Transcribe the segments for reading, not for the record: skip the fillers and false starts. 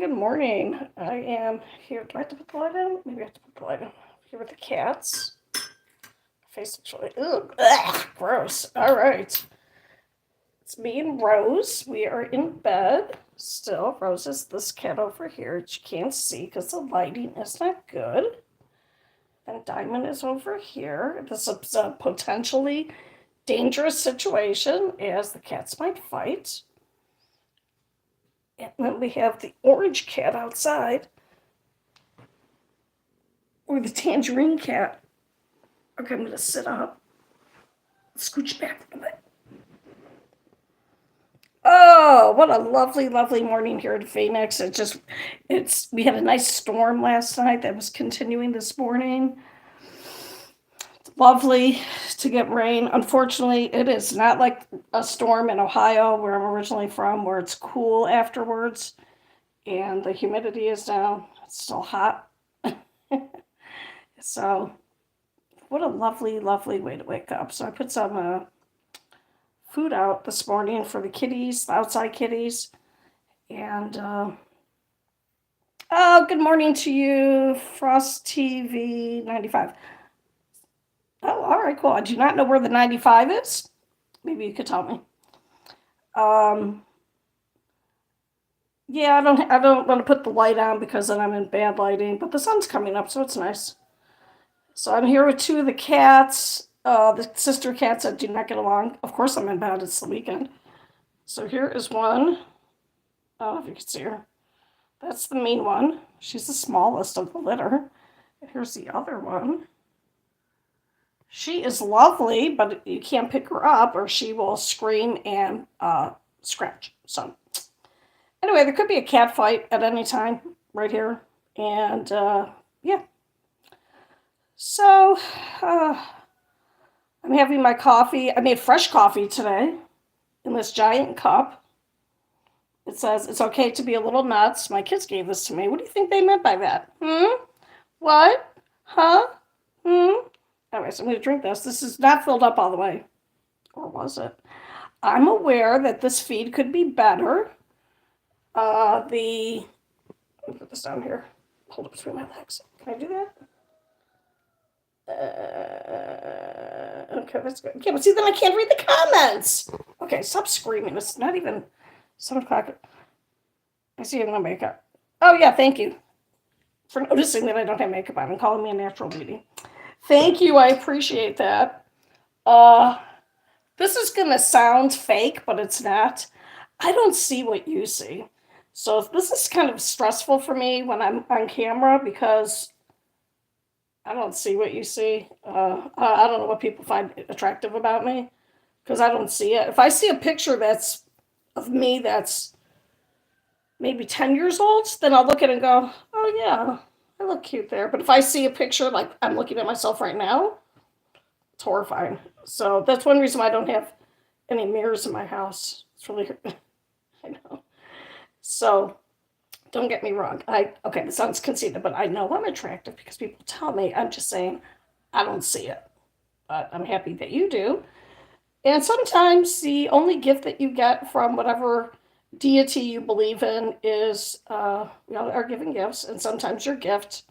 good morning. I am here. Do I have to put the light on? Maybe I have to put the light on. Here with the cats. Face looks really, gross. All right. It's me and Rose. We are in bed still. Rose is this cat over here. She can't see because the lighting is not good. And Diamond is over here. This is a potentially dangerous situation as the cats might fight. And then we have the orange cat outside, or the tangerine cat. Okay, I'm gonna sit up, scooch back a little bit. Oh, what a lovely, lovely morning here in Phoenix. We had a nice storm last night that was continuing this morning. It's lovely to get rain. Unfortunately, it is not like a storm in Ohio, where I'm originally from, where it's cool afterwards and the humidity is down. It's still hot. So, what a lovely, lovely way to wake up. So I put some food out this morning for the kitties, the outside kitties. And oh, good morning to you, Frost TV 95. Oh, all right, cool. I do not know where the 95 is. Maybe you could tell me. Um, yeah, I don't want to put the light on because then I'm in bad lighting, but the sun's coming up, so it's nice. So I'm here with two of the cats, the sister cats that do not get along. Of course, I'm in bed. It's the weekend. So here is one. I don't know if you can see her. That's the mean one. She's the smallest of the litter. And here's the other one. She is lovely, but you can't pick her up or she will scream and scratch. So anyway, there could be a cat fight at any time right here. And yeah. So I'm having my coffee. I made fresh coffee today in this giant cup. It says it's okay to be a little nuts. My kids gave this to me. What do you think they meant by that? What? Huh? Anyway, so I'm going to drink this. This is not filled up all the way. Or was it? I'm aware that this feed could be better. Let me put this down here. Hold it between my legs. Can I do that? Okay, that's good. Yeah, but see, then I can't read the comments. Okay, stop screaming. It's not even 7 o'clock. I see you have no makeup. Oh, yeah, thank you for noticing that I don't have makeup on and calling me a natural beauty. Thank you, I appreciate that. This is going to sound fake, but it's not. I don't see what you see. So this is kind of stressful for me when I'm on camera because I don't see what you see. I don't know what people find attractive about me because I don't see it. If I see a picture that's of me that's maybe 10 years old, then I'll look at it and go, oh yeah, I look cute there. But if I see a picture like I'm looking at myself right now, it's horrifying. So that's one reason why I don't have any mirrors in my house. It's really, I know. So don't get me wrong. Okay, this sounds conceited, but I know I'm attractive because people tell me. I'm just saying I don't see it. But I'm happy that you do. And sometimes the only gift that you get from whatever deity you believe in is, are giving gifts, and sometimes your gift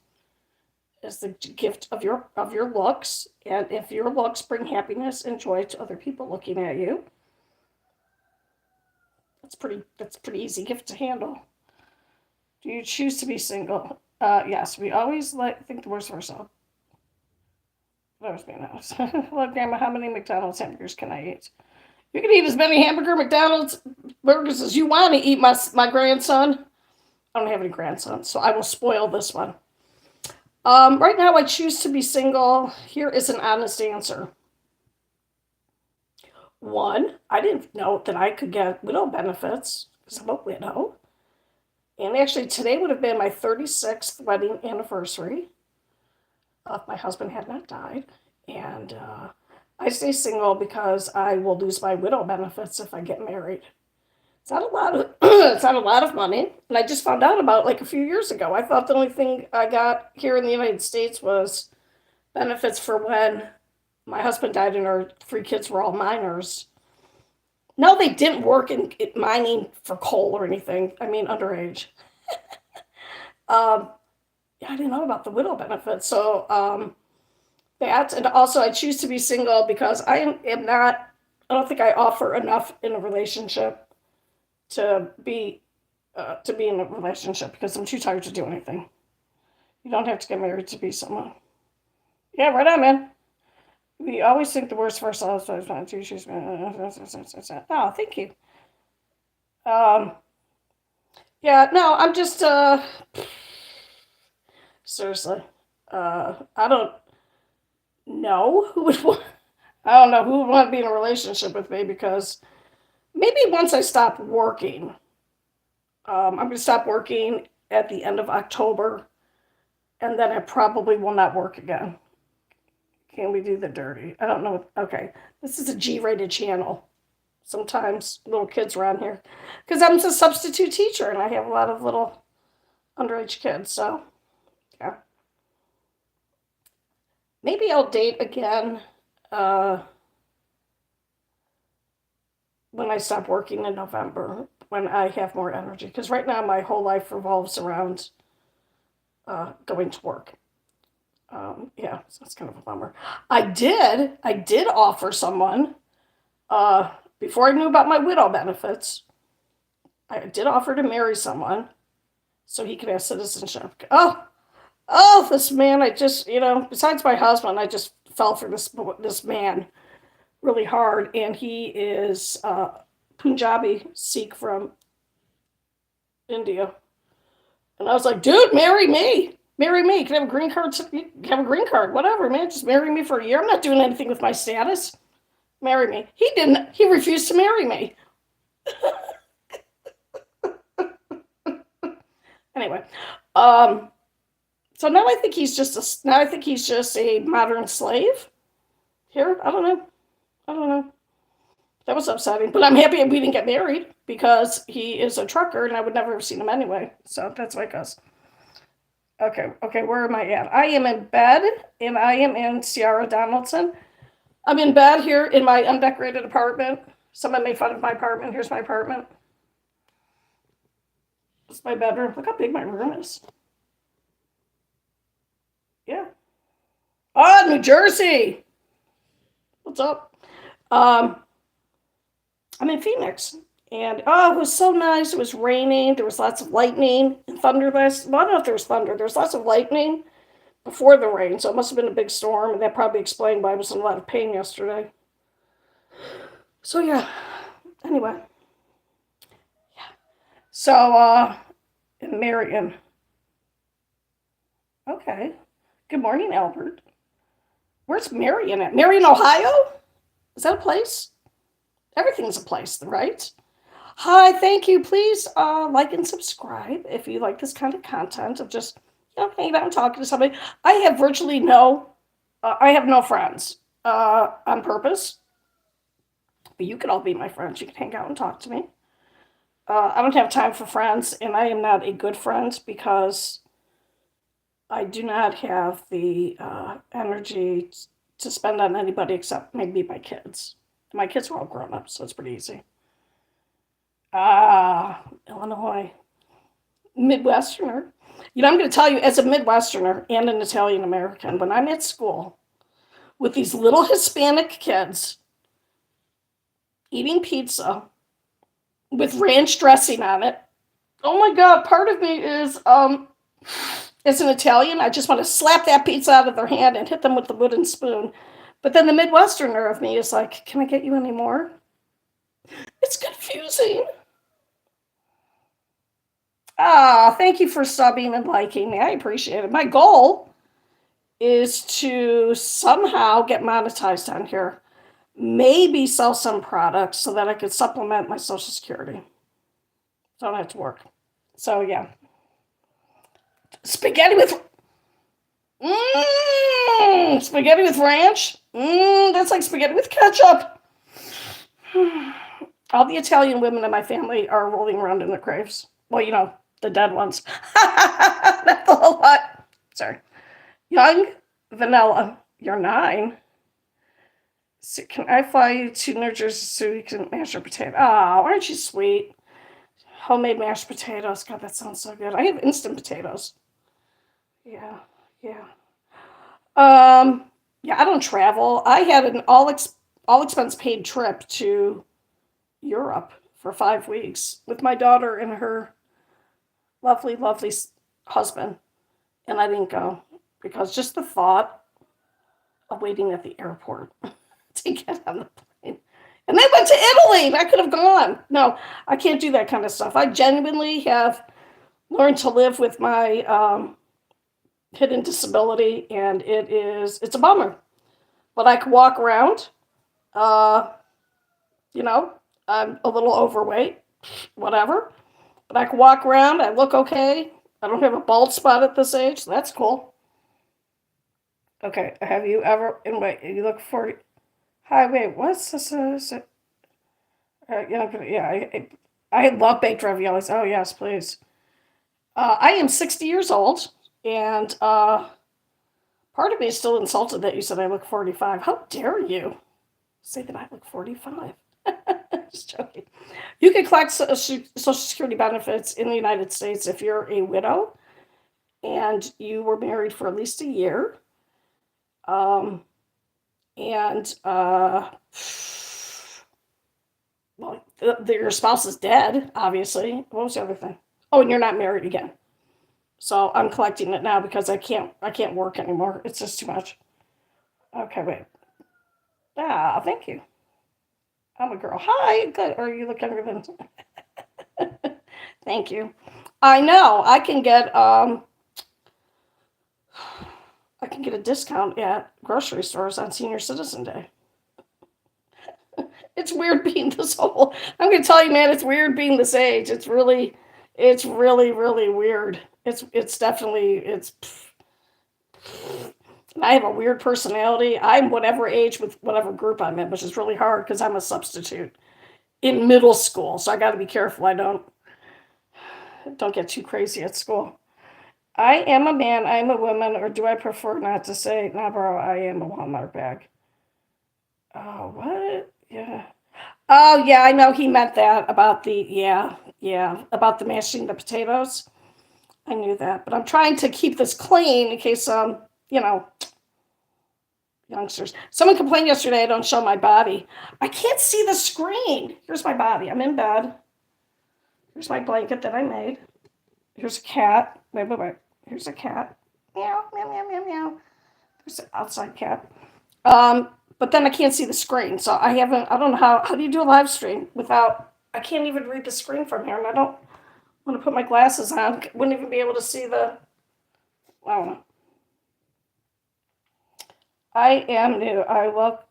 is the gift of your looks, and if your looks bring happiness and joy to other people looking at you, that's a pretty easy gift to handle. Do you choose to be single? Yes, we always think the worst of ourselves. That was being honest. Look, Grandma, how many McDonald's hamburgers can I eat? You can eat as many McDonald's burgers as you want to eat, my grandson. I don't have any grandsons, so I will spoil this one. Right now, I choose to be single. Here is an honest answer. One, I didn't know that I could get widow benefits because I'm a widow. And actually, today would have been my 36th wedding anniversary if my husband had not died. And I stay single because I will lose my widow benefits if I get married. It's not a lot of it's not a lot of money, and I just found out about it like a few years ago. I thought the only thing I got here in the United States was benefits for when my husband died and our 3 kids were all minors. No, they didn't work in mining for coal or anything. I mean, underage. Um, yeah, I didn't know about the widow benefit. So that, and also I choose to be single because am not, I don't think I offer enough in a relationship to be in a relationship because I'm too tired to do anything. You don't have to get married to be someone. Yeah, right on, man. We always think the worst for ourselves. Oh, thank you. Um, yeah, no, I'm just seriously. I don't know who would want. I don't know who would want to be in a relationship with me because maybe once I stop working, I'm going to stop working at the end of October, and then I probably will not work again. Can we do the dirty? I don't know. Okay, this is a G-rated channel. Sometimes little kids around here, because I'm a substitute teacher and I have a lot of little underage kids. So yeah, maybe I'll date again uh, when I stop working in November, when I have more energy. Because right now my whole life revolves around going to work. Yeah, so it's kind of a bummer. I did offer someone uh, before I knew about my widow benefits. I did offer to marry someone so he could have citizenship. Oh, this man! I just, besides my husband, I just fell for this man really hard, and he is Punjabi Sikh from India. And I was like, dude, marry me. Marry me. You can have a green card. You can have a green card. Whatever, man. Just marry me for a year. I'm not doing anything with my status. Marry me. He didn't. He refused to marry me. Anyway, um, so now I think he's just a modern slave. Here, I don't know. I don't know. That was upsetting, but I'm happy we didn't get married because he is a trucker and I would never have seen him anyway. So that's like us. Okay, okay, where am I at? I am in bed and I am in Sierra Donaldson. I'm in bed here in my undecorated apartment. Someone made fun of my apartment. Here's my apartment. It's my bedroom. Look how big my room is. Yeah. Oh, New Jersey. What's up? Um, I'm in Phoenix. And oh, it was so nice. It was raining. There was lots of lightning and thunder last. Well, I don't know if there was thunder. There was lots of lightning before the rain, so it must have been a big storm, and that probably explained why I was in a lot of pain yesterday. So yeah. Anyway, so in Marion. Okay. Good morning, Albert. Where's Marion at? Marion, Ohio? Is that a place? Everything's a place, right? Hi, thank you. Please like and subscribe if you like this kind of content of just hanging out and talking to somebody. I have no friends on purpose, but you could all be my friends. You can hang out and talk to me. I don't have time for friends, and I am not a good friend because I do not have the energy to spend on anybody except maybe my kids. My kids are all grown up, so it's pretty easy. Illinois. Midwesterner. I'm going to tell you, as a Midwesterner and an Italian American, when I'm at school with these little Hispanic kids eating pizza with ranch dressing on it, oh my God, part of me is, as an Italian, I just want to slap that pizza out of their hand and hit them with the wooden spoon. But then the Midwesterner of me is like, can I get you any more? It's confusing. Thank you for subbing and liking me. I appreciate it. My goal is to somehow get monetized on here. Maybe sell some products so that I could supplement my Social Security. So I don't have to work. So yeah. Spaghetti with spaghetti with ranch. That's like spaghetti with ketchup. All the Italian women in my family are rolling around in their graves. Well, the dead ones. Not the whole lot. Sorry. Young Vanilla, you're 9. So can I fly you to New Jersey so you can mash your potato? Oh, aren't you sweet? Homemade mashed potatoes. God, that sounds so good. I have instant potatoes. Yeah, yeah. Um, yeah, I don't travel. I had an all expense paid trip to Europe for 5 weeks with my daughter and her lovely, lovely husband, and I didn't go because just the thought of waiting at the airport to get on the plane. And they went to Italy, and I could have gone. No, I can't do that kind of stuff. I genuinely have learned to live with my hidden disability, and it's a bummer. But I can walk around. Uh, you know, I'm a little overweight, whatever. But I can walk around. I look okay. I don't have a bald spot at this age. So that's cool. Okay. Have you ever? And wait, you look for. Hi, wait. What's this? Yeah. I love baked raviolis. Oh yes, please. I am 60 years old, and part of me is still insulted that you said I look 45. How dare you say that I look 45? Just joking. You can collect Social Security benefits in the United States if you're a widow and you were married for at least a year. Um, and well, your spouse is dead, obviously. What was the other thing? Oh, and you're not married again. So I'm collecting it now because I can't work anymore. It's just too much. Okay, wait. Ah, thank you. I'm a girl. Hi, good. Or you look younger than. Thank you. I know. I can get a discount at grocery stores on Senior Citizen Day. It's weird being this old. I'm gonna tell you, man, it's weird being this age. It's really weird. It's definitely it's. I have a weird personality. I'm whatever age with whatever group I'm in, which is really hard because I'm a substitute in middle school, so I got to be careful. I don't get too crazy at school. I am a man. I am a woman, or do I prefer not to say? Nah, bro, I am a Walmart bag. Oh, what? Yeah. Oh, yeah. I know he meant that about the yeah about the mashing the potatoes. I knew that, but I'm trying to keep this clean in case you know youngsters. Someone complained yesterday I don't show my body. I can't see the screen. Here's my body. I'm in bed. Here's my blanket that I made. Here's a cat. Wait. Here's a cat. Meow, meow, meow, meow, meow. There's an outside cat. But then I can't see the screen. So I don't know how do you do a live stream without, I can't even read the screen from here. And I don't want to put my glasses on. Wouldn't even be able to see I don't know. I am new. I look,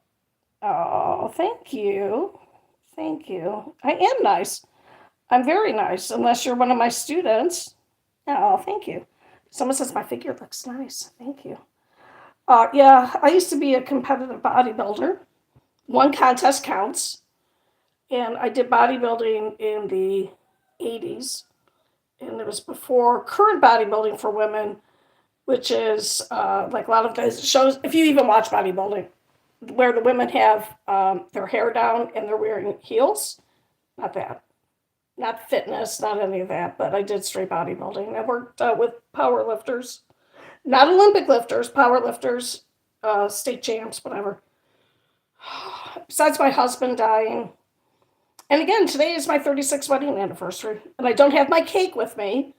oh, thank you. Thank you. I am nice. I'm very nice, unless you're one of my students. Oh, thank you. Someone says my figure looks nice. Thank you. Yeah, I used to be a competitive bodybuilder. One contest counts. And I did bodybuilding in the 80s. And it was before current bodybuilding for women, which is like a lot of guys shows, if you even watch bodybuilding, where the women have their hair down and they're wearing heels. Not that. Not fitness, not any of that, but I did straight bodybuilding. I worked with power lifters, not Olympic lifters, power lifters, state champs, whatever. Besides my husband dying. And again, today is my 36th wedding anniversary, and I don't have my cake with me,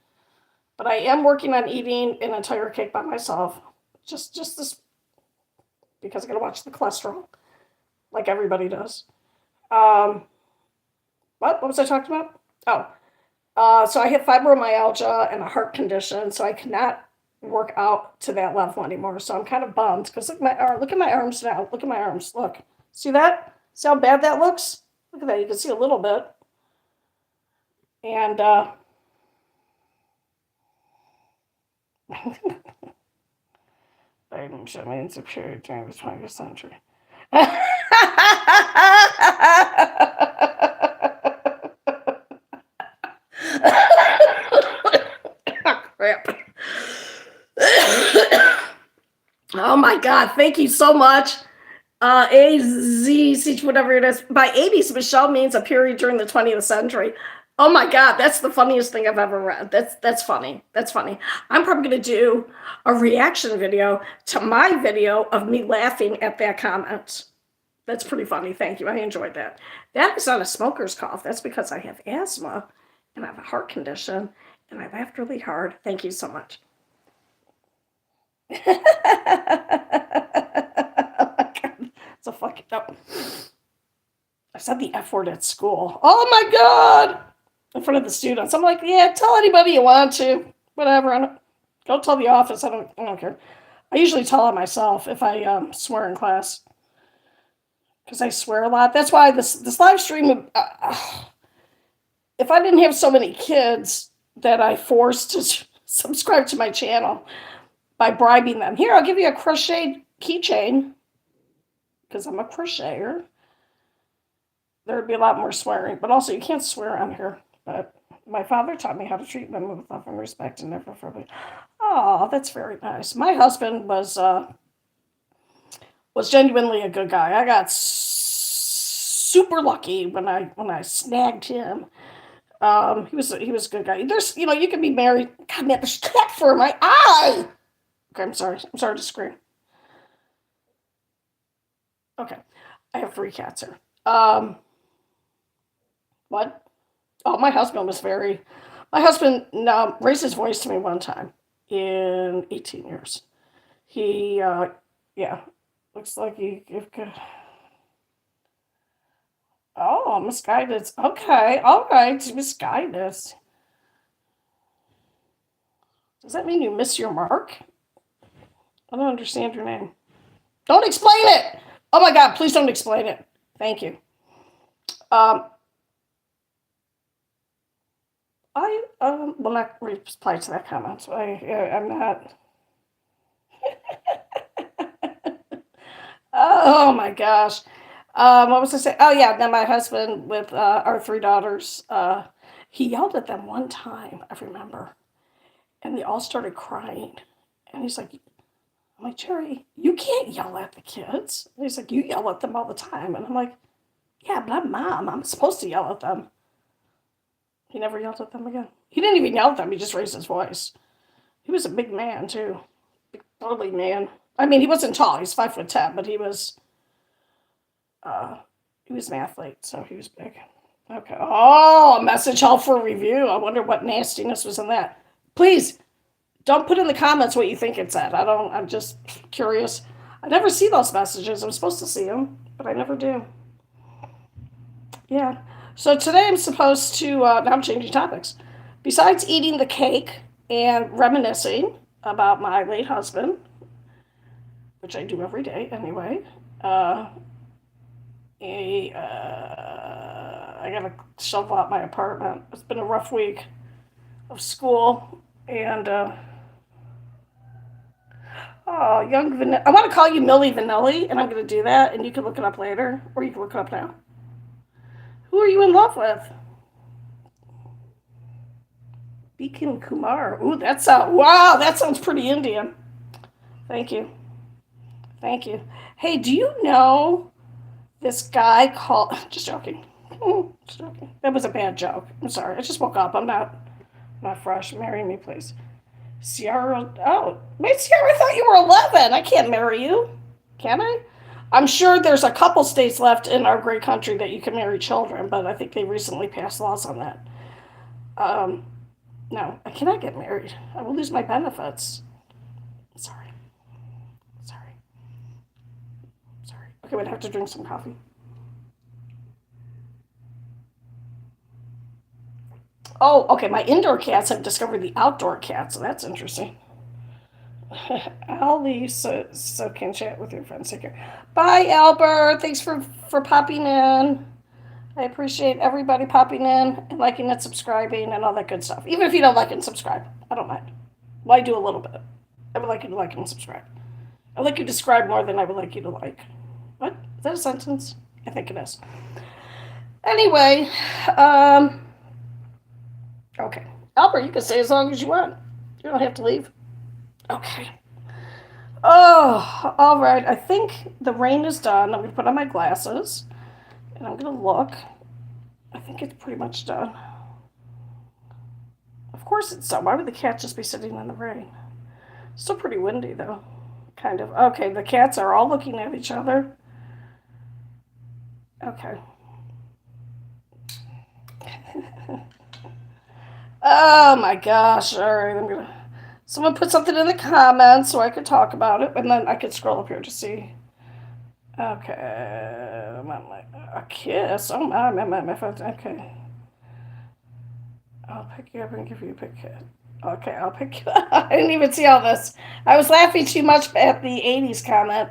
but I am working on eating an entire cake by myself. Just this, because I gotta watch the cholesterol, like everybody does. Um, what was I talking about? Oh, so I have fibromyalgia and a heart condition, so I cannot work out to that level anymore. So I'm kind of bummed because look at my arm. Look at my arms now. Look at my arms. Look, see that? See how bad that looks? Look at that. You can see a little bit. And items that made superior during the 20th century. Crap. Oh my God. Thank you so much. AZC, whatever it is. By 80s, Michelle means a period during the 20th century. Oh my God, that's the funniest thing I've ever read. That's funny. That's funny. I'm probably gonna do a reaction video to my video of me laughing at that comment. That's pretty funny. Thank you. I enjoyed that. That is not a smoker's cough. That's because I have asthma and I have a heart condition and I laughed really hard. Thank you so much. Oh my God. It's a fucking no. I said the F word at school. Oh my God. In front of the students. I'm like, yeah, tell anybody you want to. Whatever. Go tell the office. I don't care. I usually tell on myself if I swear in class because I swear a lot. That's why this live stream. If I didn't have so many kids that I forced to subscribe to my channel by bribing them, here I'll give you a crocheted keychain because I'm a crocheter. There would be a lot more swearing, but also you can't swear on here. But my father taught me how to treat women with love and respect and never forbid. Oh, that's very nice. My husband was genuinely a good guy. I got super lucky when I snagged him. He was a good guy. There's you can be married. God man, there's cat fur in my eye. Okay, I'm sorry. I'm sorry to scream. Okay, I have three cats here. What? Oh, my husband was very. My husband raised his voice to me one time in 18 years. He, yeah, looks like he. Oh, misguided. Okay, all right, misguided. Does that mean you miss your mark? I don't understand your name. Don't explain it. Oh my God, please don't explain it. Thank you. Um, I will not reply to that comment. I'm not. Oh my gosh. What was I saying? Oh yeah, then my husband with our three daughters. He yelled at them one time. I remember, and they all started crying. And he's like, "I'm like Jerry, you can't yell at the kids." And he's like, "You yell at them all the time." And I'm like, "Yeah, but I'm mom. I'm supposed to yell at them." He never yelled at them again. He didn't even yell at them. He just raised his voice. He was a big man too, big burly man. I mean, he wasn't tall. He's 5'10", but uh, he was an athlete, so he was big. Okay. Oh, a message held for review. I wonder what nastiness was in that. Please don't put in the comments what you think it said. I don't. I'm just curious. I never see those messages. I'm supposed to see them, but I never do. Yeah. So today I'm supposed to. Now I'm changing topics. Besides eating the cake and reminiscing about my late husband, which I do every day anyway. Uh, I gotta shovel out my apartment. It's been a rough week of school, and oh, young Vanilla. I want to call you Millie Vanilli, and I'm gonna do that, and you can look it up later, or you can look it up now. Who are you in love with? Beacon Kumar. Ooh, that's wow. That sounds pretty Indian. Thank you. Thank you. Hey, do you know this guy called? Just joking. Just joking. That was a bad joke. I'm sorry. I just woke up. I'm not fresh. Marry me, please. Sierra. Oh, wait, Sierra. I thought you were 11. I can't marry you. Can I? I'm sure there's a couple states left in our great country that you can marry children, but I think they recently passed laws on that. Um, no, I cannot get married. I will lose my benefits. Sorry. Sorry. Sorry. Okay, we'd have to drink some coffee. Oh, okay. My indoor cats have discovered the outdoor cats, so that's interesting. I'll leave so can chat with your friends. Take care. Bye, Albert. Thanks for popping in. I appreciate everybody popping in and liking and subscribing and all that good stuff. Even if you don't like and subscribe, I don't mind. Well, I do a little bit. I would like you to like and subscribe. I would like you to subscribe more than I would like you to like. What? Is that a sentence? I think it is. Anyway, okay. Albert, you can stay as long as you want. You don't have to leave. Okay. Oh, all right. I think the rain is done. I'm going to put on my glasses and I'm going to look. I think it's pretty much done. Of course it's so. Why would the cat just be sitting in the rain? Still pretty windy though. Kind of. Okay, the cats are all looking at each other. Okay. Oh my gosh. All right, I'm gonna. Someone put something in the comments so I could talk about it, and then I could scroll up here to see. Okay. A kiss. Oh my phone. Okay. I'll pick you up and give you a big kiss. Okay, I'll pick you up. I didn't even see all this. I was laughing too much at the 80s comment.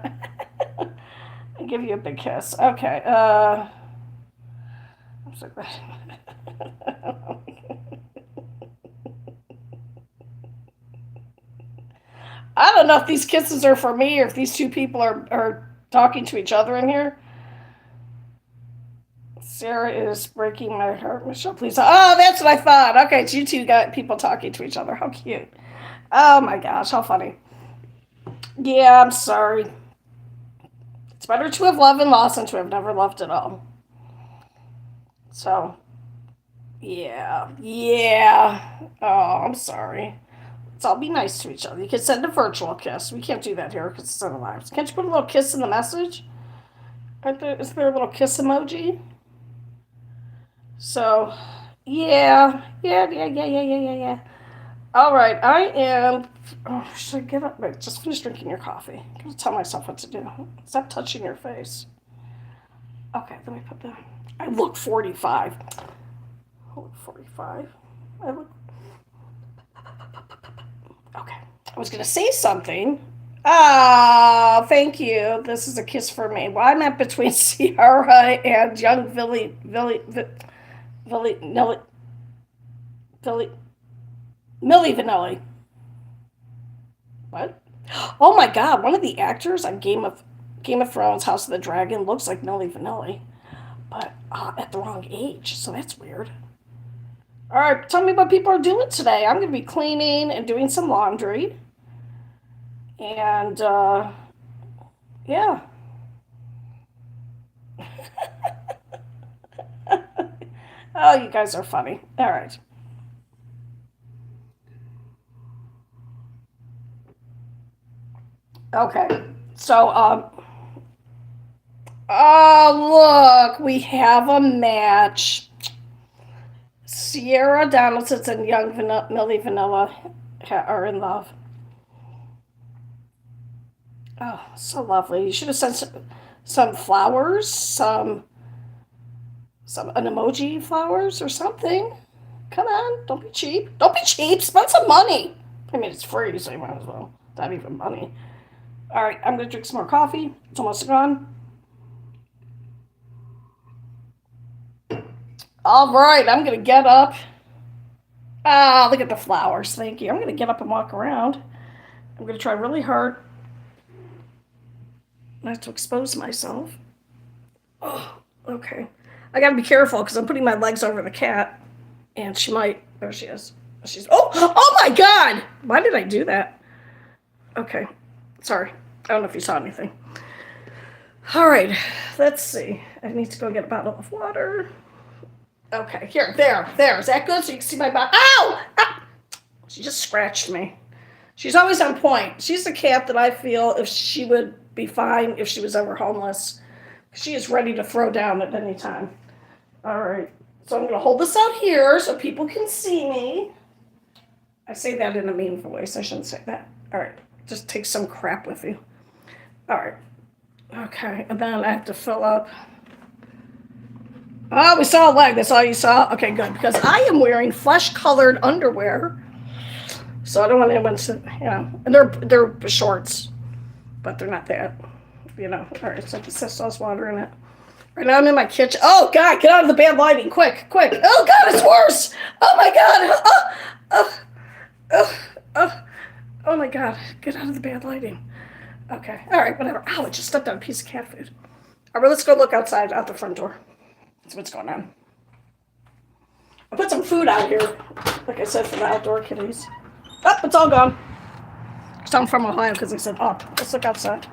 I'll give you a big kiss. Okay. I'm so glad. I don't know if these kisses are for me or if these two people are talking to each other in here. Sarah is breaking my heart. Michelle, please. Oh, that's what I thought. Okay, it's you two got people talking to each other. How cute. Oh my gosh, how funny. Yeah, I'm sorry. It's better to have loved and lost than to have never loved at all. So, yeah. Yeah. Oh, I'm sorry. Let's all be nice to each other. You can send a virtual kiss. We can't do that here because it's on lives. Can't you put a little kiss in the message? Is there a little kiss emoji? So, yeah. All right, I am. Oh, should I get up? Wait, just finish drinking your coffee. I'm gonna tell myself what to do. Stop touching your face. Okay, let me put that. I look 45. I look 45. I look. Okay. I was gonna say something. Ah, thank you. This is a kiss for me. Well, I meant between Ciara and young Billy, Millie Vanilli. What? Oh my God! One of the actors on Game of Thrones, House of the Dragon, looks like Millie Vanilli, but at the wrong age. So that's weird. All right, tell me what people are doing today. I'm going to be cleaning and doing some laundry, and yeah. Oh, you guys are funny. All right. Okay. So, oh, look, we have a match. Sierra Donaldson and young Millie Vanilla are in love. Oh, so lovely. You should have sent some flowers, some an emoji flowers or something. Come on, don't be cheap. Don't be cheap. Spend some money. I mean, it's free, so you might as well. Not even money. All right, I'm gonna drink some more coffee. It's almost gone. All right, I'm gonna get up. Ah, look at the flowers. Thank you. I'm gonna get up and walk around. I'm gonna try really hard not to expose myself. Oh, okay. I gotta be careful because I'm putting my legs over the cat, and she might. There she is. She's. Oh my God! Why did I do that? Okay, sorry. I don't know if you saw anything. All right, let's see. I need to go get a bottle of water. Okay, here, there. Is that good? So you can see my bottle. Ow! Ow! She just scratched me. She's always on point. She's the cat that I feel if she would be fine if she was ever homeless. She is ready to throw down at any time. All right. So I'm going to hold this out here so people can see me. I say that in a mean voice. I shouldn't say that. All right. Just take some crap with you. All right. Okay. And then I have to fill up. Oh, we saw a leg. That's all you saw? Okay, good. Because I am wearing flesh-colored underwear. So I don't want anyone to, and they're shorts, but they're not that, All right, so this has water in it. Right now I'm in my kitchen. Oh God, get out of the bad lighting, quick! Oh God, it's worse. Oh my God. Oh my God, get out of the bad lighting. Okay, all right, whatever. Ow, I just stepped on a piece of cat food. All right, let's go look outside, out the front door. See what's going on. I put some food out here, like I said, for the outdoor kitties. Oh, it's all gone. I'm from Ohio because I said, oh, let's look outside.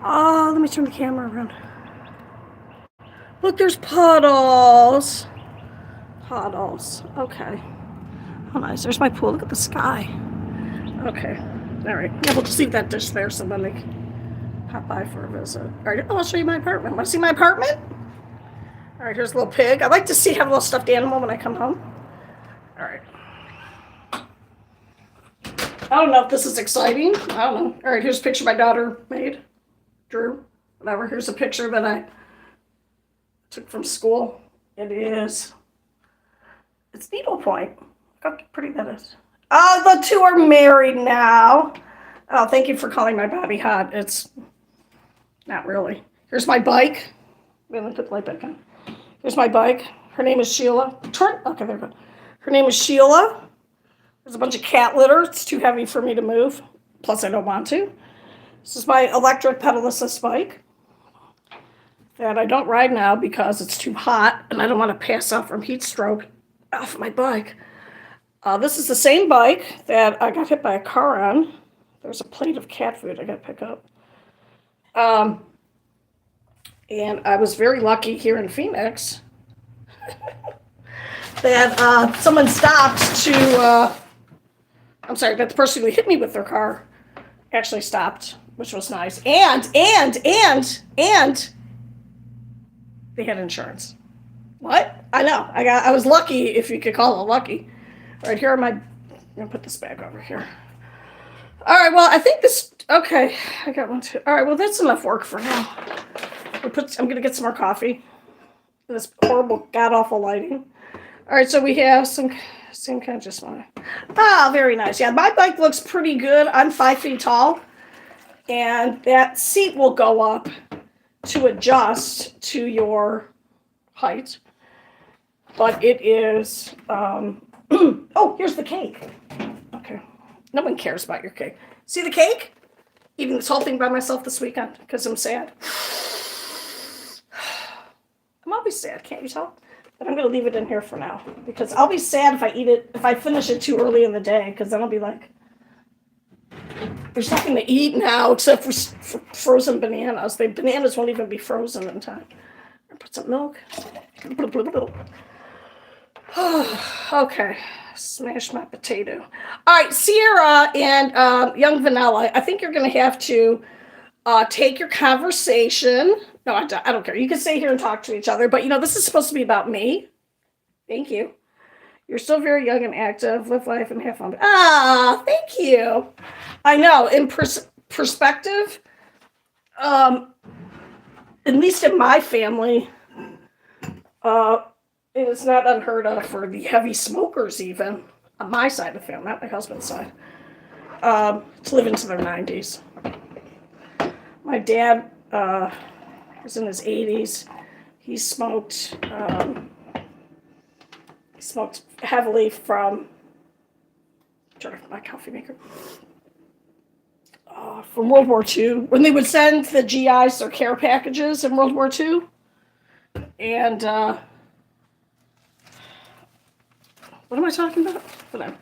Oh, let me turn the camera around. Look, there's puddles. Okay. Oh, nice. There's my pool. Look at the sky. Okay. All right. Yeah, we'll just leave that dish there so when they pop by for a visit. All right. Oh, I'll show you my apartment. Want to see my apartment? All right. Here's a little pig. I like to have a little stuffed animal when I come home. All right. I don't know if this is exciting. I don't know. All right. Here's a picture my daughter made. Drew. Whatever. Here's a picture that I took from school. It is. It's needlepoint. Look how pretty that is. Oh, the two are married now. Oh, thank you for calling my body hot. It's not really. Here's my bike. Let me put the light back on. Here's my bike. Her name is Sheila. Okay, there we go. Her name is Sheila. There's a bunch of cat litter. It's too heavy for me to move. Plus, I don't want to. This is my electric pedal assist bike that I don't ride now because it's too hot and I don't want to pass out from heat stroke off my bike. This is the same bike that I got hit by a car on. There's a plate of cat food I got to pick up. And I was very lucky here in Phoenix that someone stopped to, that the person who hit me with their car actually stopped, which was nice. And they had insurance. What? I know. I was lucky, if you could call it lucky. All right, here are I'm going to put this bag over here. All right, well, I think this, okay, I got one too. All right, well, that's enough work for now. I'm going to get some more coffee. This horrible, god-awful lighting. All right, so we have some kind of just one. Ah, very nice. Yeah, my bike looks pretty good. I'm 5 feet tall, and that seat will go up to adjust to your height. But it is, oh, here's the cake. Okay. No one cares about your cake. See the cake? Eating this whole thing by myself this weekend because I'm sad. I'm always sad, can't you tell? But I'm going to leave it in here for now because I'll be sad if I finish it too early in the day because then I'll be like, there's nothing to eat now except for frozen bananas. The bananas won't even be frozen in time. I'll put some milk. Okay, smash my potato. All right, Sierra and Young Vanilla, I think you're going to have to take your conversation. No, I don't care. You can stay here and talk to each other, but this is supposed to be about me. Thank you. You're still very young and active. Live life and have fun. Ah, thank you. I know. In perspective, at least in my family, it is not unheard of for the heavy smokers, even on my side of the family, not my husband's side, to live into their 90s. My dad was in his 80s. He smoked. He smoked heavily from. Turn off my coffee maker. From World War II, when they would send the GIs their care packages in World War II, and what am I talking about? Whatever.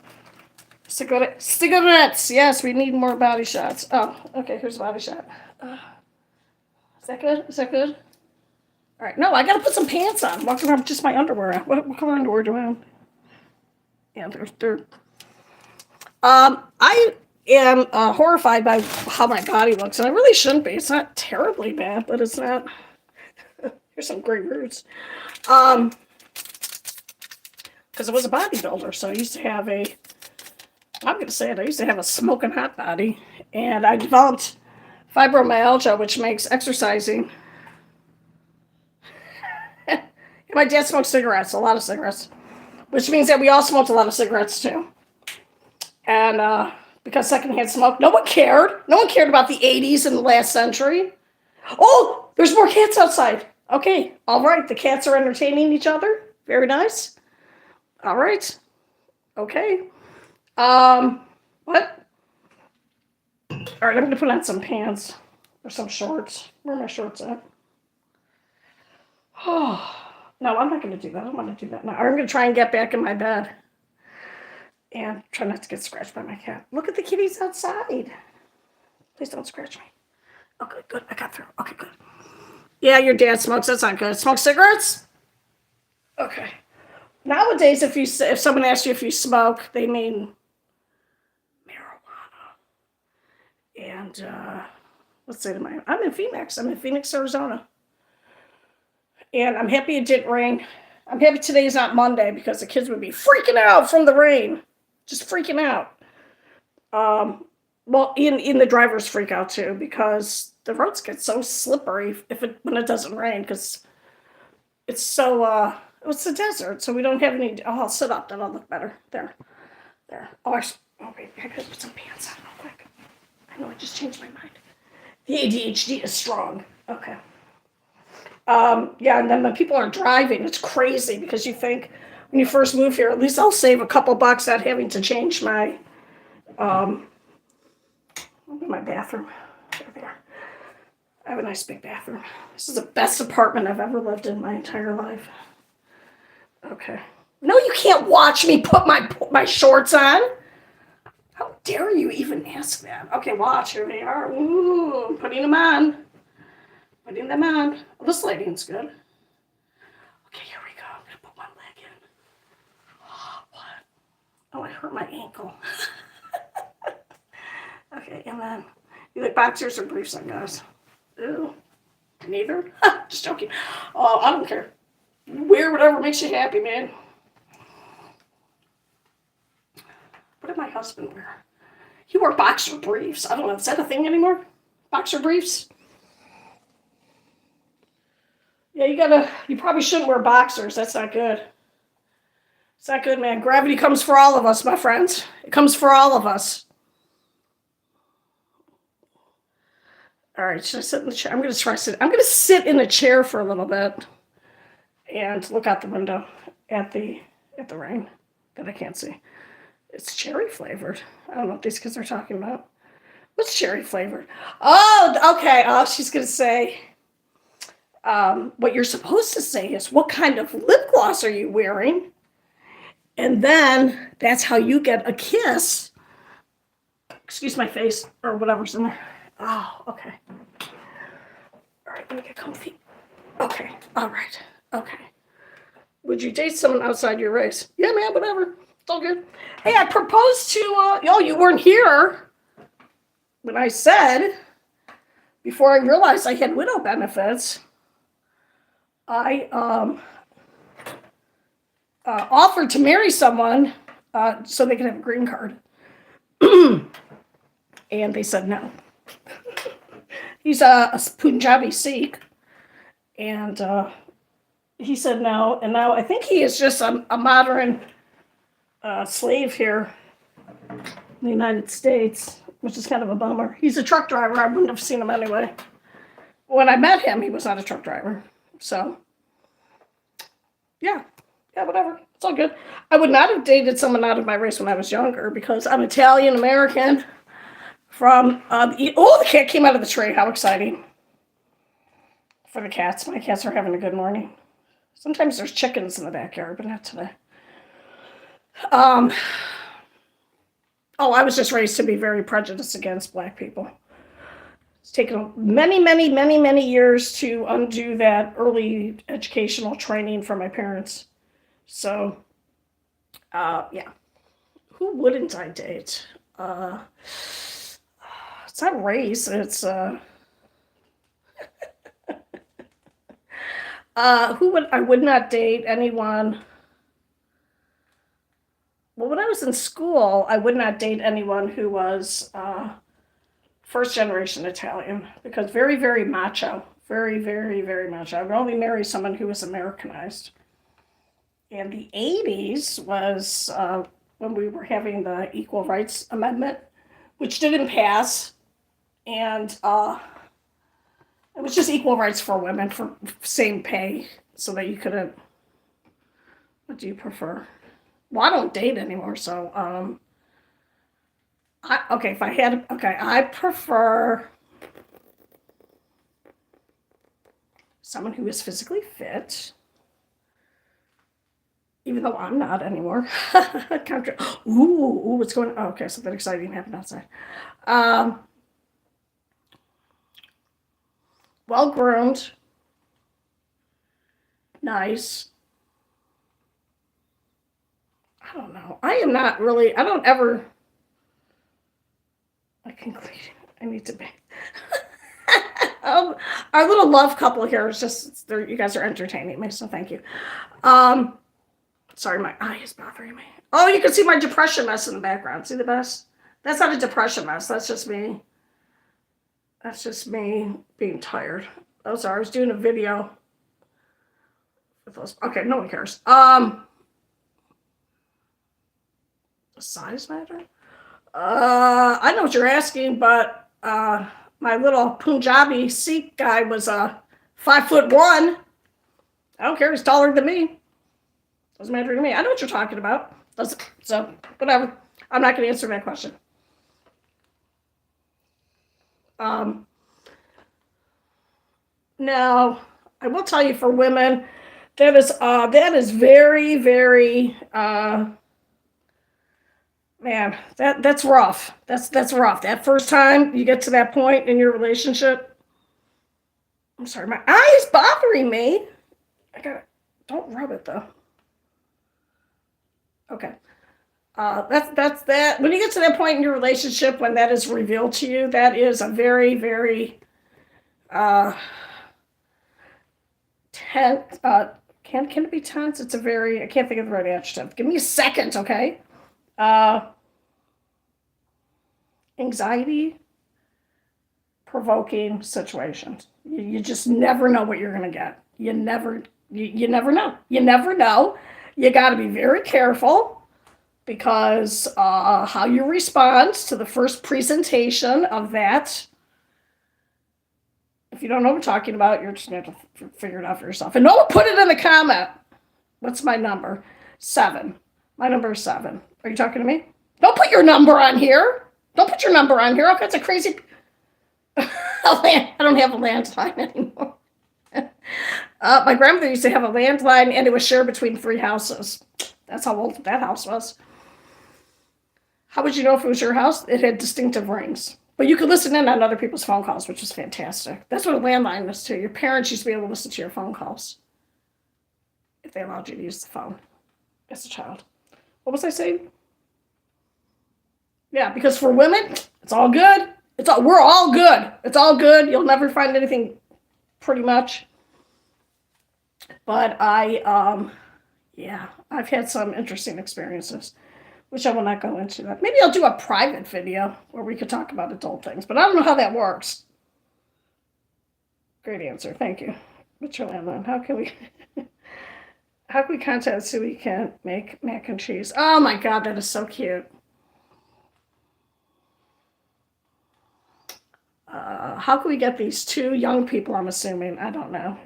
Cigarettes. Yes, we need more body shots. Oh, okay. Here's a body shot. Is that good? Is that good? All right. No, I gotta put some pants on. I'm walking around with just my underwear. What color underwear do I have? Yeah, they're. I am horrified by how my body looks, and I really shouldn't be. It's not terribly bad, but it's not. Here's some great roots. Because I was a bodybuilder, so I used to have I'm going to say it, I used to have a smoking hot body, and I developed fibromyalgia, which makes exercising. My dad smoked cigarettes, a lot of cigarettes, which means that we all smoked a lot of cigarettes too. And because secondhand smoke, no one cared. No one cared about the 80s and the last century. Oh, there's more cats outside. Okay, all right, the cats are entertaining each other. Very nice. All right. Okay. What? All right, I'm going to put on some pants or some shorts. Where are my shorts at? Oh, no, I'm not going to do that. I don't want to do that now. I'm going to try and get back in my bed and try not to get scratched by my cat. Look at the kitties outside. Please don't scratch me. Okay, good. I got through. Okay, good. Yeah, your dad smokes. That's not good. Smoke cigarettes? Okay. Nowadays, if someone asks you if you smoke, they mean marijuana. And let's say I'm in Phoenix. I'm in Phoenix, Arizona, and I'm happy it didn't rain. I'm happy today's not Monday because the kids would be freaking out from the rain, just freaking out. Um, well, in the drivers freak out too because the roads get so slippery when it doesn't rain because it's so it's the desert, so we don't have any. Oh, I'll sit up, then I'll look better. There. Oh wait, I gotta put some pants on real quick. I know I just changed my mind. The ADHD is strong. Okay. Yeah, and then when people are driving, it's crazy because you think when you first move here, at least I'll save a couple bucks not having to change um, my bathroom. There. I have a nice big bathroom. This is the best apartment I've ever lived in my entire life. Okay. No, you can't watch me put my shorts on. How dare you even ask that? Okay, watch. Here they are. Ooh, putting them on. Putting them on. Oh, this lighting's good. Okay, here we go. I'm gonna put one leg in. Oh, what? Oh, I hurt my ankle. Okay, and then you like boxers or briefs on, guys? Ew. Neither? Just joking. Oh, I don't care. Wear whatever makes you happy, man. What did my husband wear? He wore boxer briefs. I don't know. Is that a thing anymore? Boxer briefs? Yeah, you probably shouldn't wear boxers. That's not good. It's not good, man. Gravity comes for all of us, my friends. It comes for all of us. All right, should I sit in the chair? I'm going to try sit. I'm going to sit in a chair for a little bit and look out the window at the rain that I can't see. It's cherry flavored. I don't know what these kids are talking about. What's cherry flavored? Oh, okay. Oh, she's going to say, what you're supposed to say is, what kind of lip gloss are you wearing? And then that's how you get a kiss. Excuse my face or whatever's in there. Oh, okay. All right, let me get comfy. Okay, all right. Okay. Would you date someone outside your race? Yeah, man, whatever. It's all good. Hey, I proposed to, you weren't here when I said, before I realized I had widow benefits, I offered to marry someone so they could have a green card. And they said no. He's a Punjabi Sikh. And he said no. And now I think he is just a modern slave here in the United States, which is kind of a bummer. He's a truck driver. I wouldn't have seen him anyway. When I met him, he was not a truck driver. So, yeah, whatever. It's all good. I would not have dated someone out of my race when I was younger because I'm Italian American from, the cat came out of the tray. How exciting. For the cats. My cats are having a good morning. Sometimes there's chickens in the backyard, but not today. I was just raised to be very prejudiced against black people. It's taken many, many, many, many years to undo that early educational training from my parents. So, yeah. Who wouldn't I date? It's not race. It's I would not date anyone. Well, when I was in school, I would not date anyone who was first generation Italian because very, very macho. Very, very, very macho. I would only marry someone who was Americanized. And the 80s was when we were having the Equal Rights Amendment, which didn't pass. And it was just equal rights for women for same pay so that you couldn't. What do you prefer? Well, I don't date anymore, so I prefer someone who is physically fit, even though I'm not anymore. Ooh, what's going on? Oh, okay, something exciting happened outside. Well groomed, nice, don't know. I am not really, I don't ever, I conclude, I need to be. um, our little love couple here is just, you guys are entertaining me, so thank you. Um, Sorry, my eye is bothering me. Oh, you can see my depression mess in the background. See the mess? That's not a depression mess. That's just me. That's just me being tired. Oh, sorry. I was doing a video with those. Okay, no one cares. Does size matter? I know what you're asking, but my little Punjabi Sikh guy was 5'1". I don't care. He's taller than me. Doesn't matter to me. I know what you're talking about. So, whatever. I'm not going to answer that question. Now, I will tell you for women, that is very, very man, that's rough. That's rough. That first time you get to that point in your relationship. I'm sorry, my eye is bothering me. Don't rub it though. Okay. That's that. When you get to that point in your relationship when that is revealed to you, that is a very, very tense. Can it be tense? It's a very, I can't think of the right adjective. Give me a second, okay? Anxiety provoking situations. You just never know what you're gonna get. You never know. You never know. You got to be very careful because how you respond to the first presentation of that, if you don't know what I'm talking about, you're just going to have to figure it out for yourself. And no one put it in the comment. What's my number? 7. My number is 7. Are you talking to me? Don't put your number on here. Don't put your number on here. Okay, it's a crazy... I don't have a landline anymore. My grandmother used to have a landline, and it was shared between 3 houses. That's how old that house was. How would you know if it was your house? It had distinctive rings. But you could listen in on other people's phone calls, which was fantastic. That's what a landline was too. Your parents used to be able to listen to your phone calls if they allowed you to use the phone as a child. What was I saying? Yeah, because for women, it's all good. We're all good. It's all good. You'll never find anything pretty much. But I've had some interesting experiences, which I will not go into that. Maybe I'll do a private video where we could talk about adult things, but I don't know how that works. Great answer. Thank you. What's your landline? How can we contact so we can make mac and cheese? Oh my God, that is so cute. How can we get these 2 young people, I'm assuming? I don't know.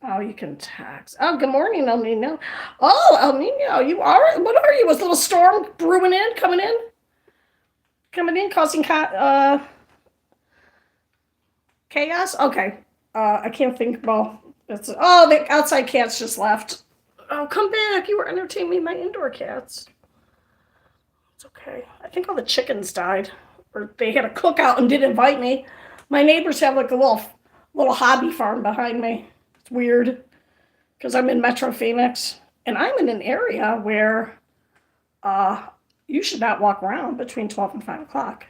Oh, you can text. Oh, good morning, El Nino. Oh, El Nino, what are you? Was a little storm brewing in, coming in, causing chaos? Okay. I can't think, the outside cats just left. Oh, come back. You were entertaining my indoor cats. It's okay. I think all the chickens died. Or they had a cookout and didn't invite me. My neighbors have like a little hobby farm behind me. It's weird because I'm in Metro Phoenix and I'm in an area where you should not walk around between 12 and 5 o'clock,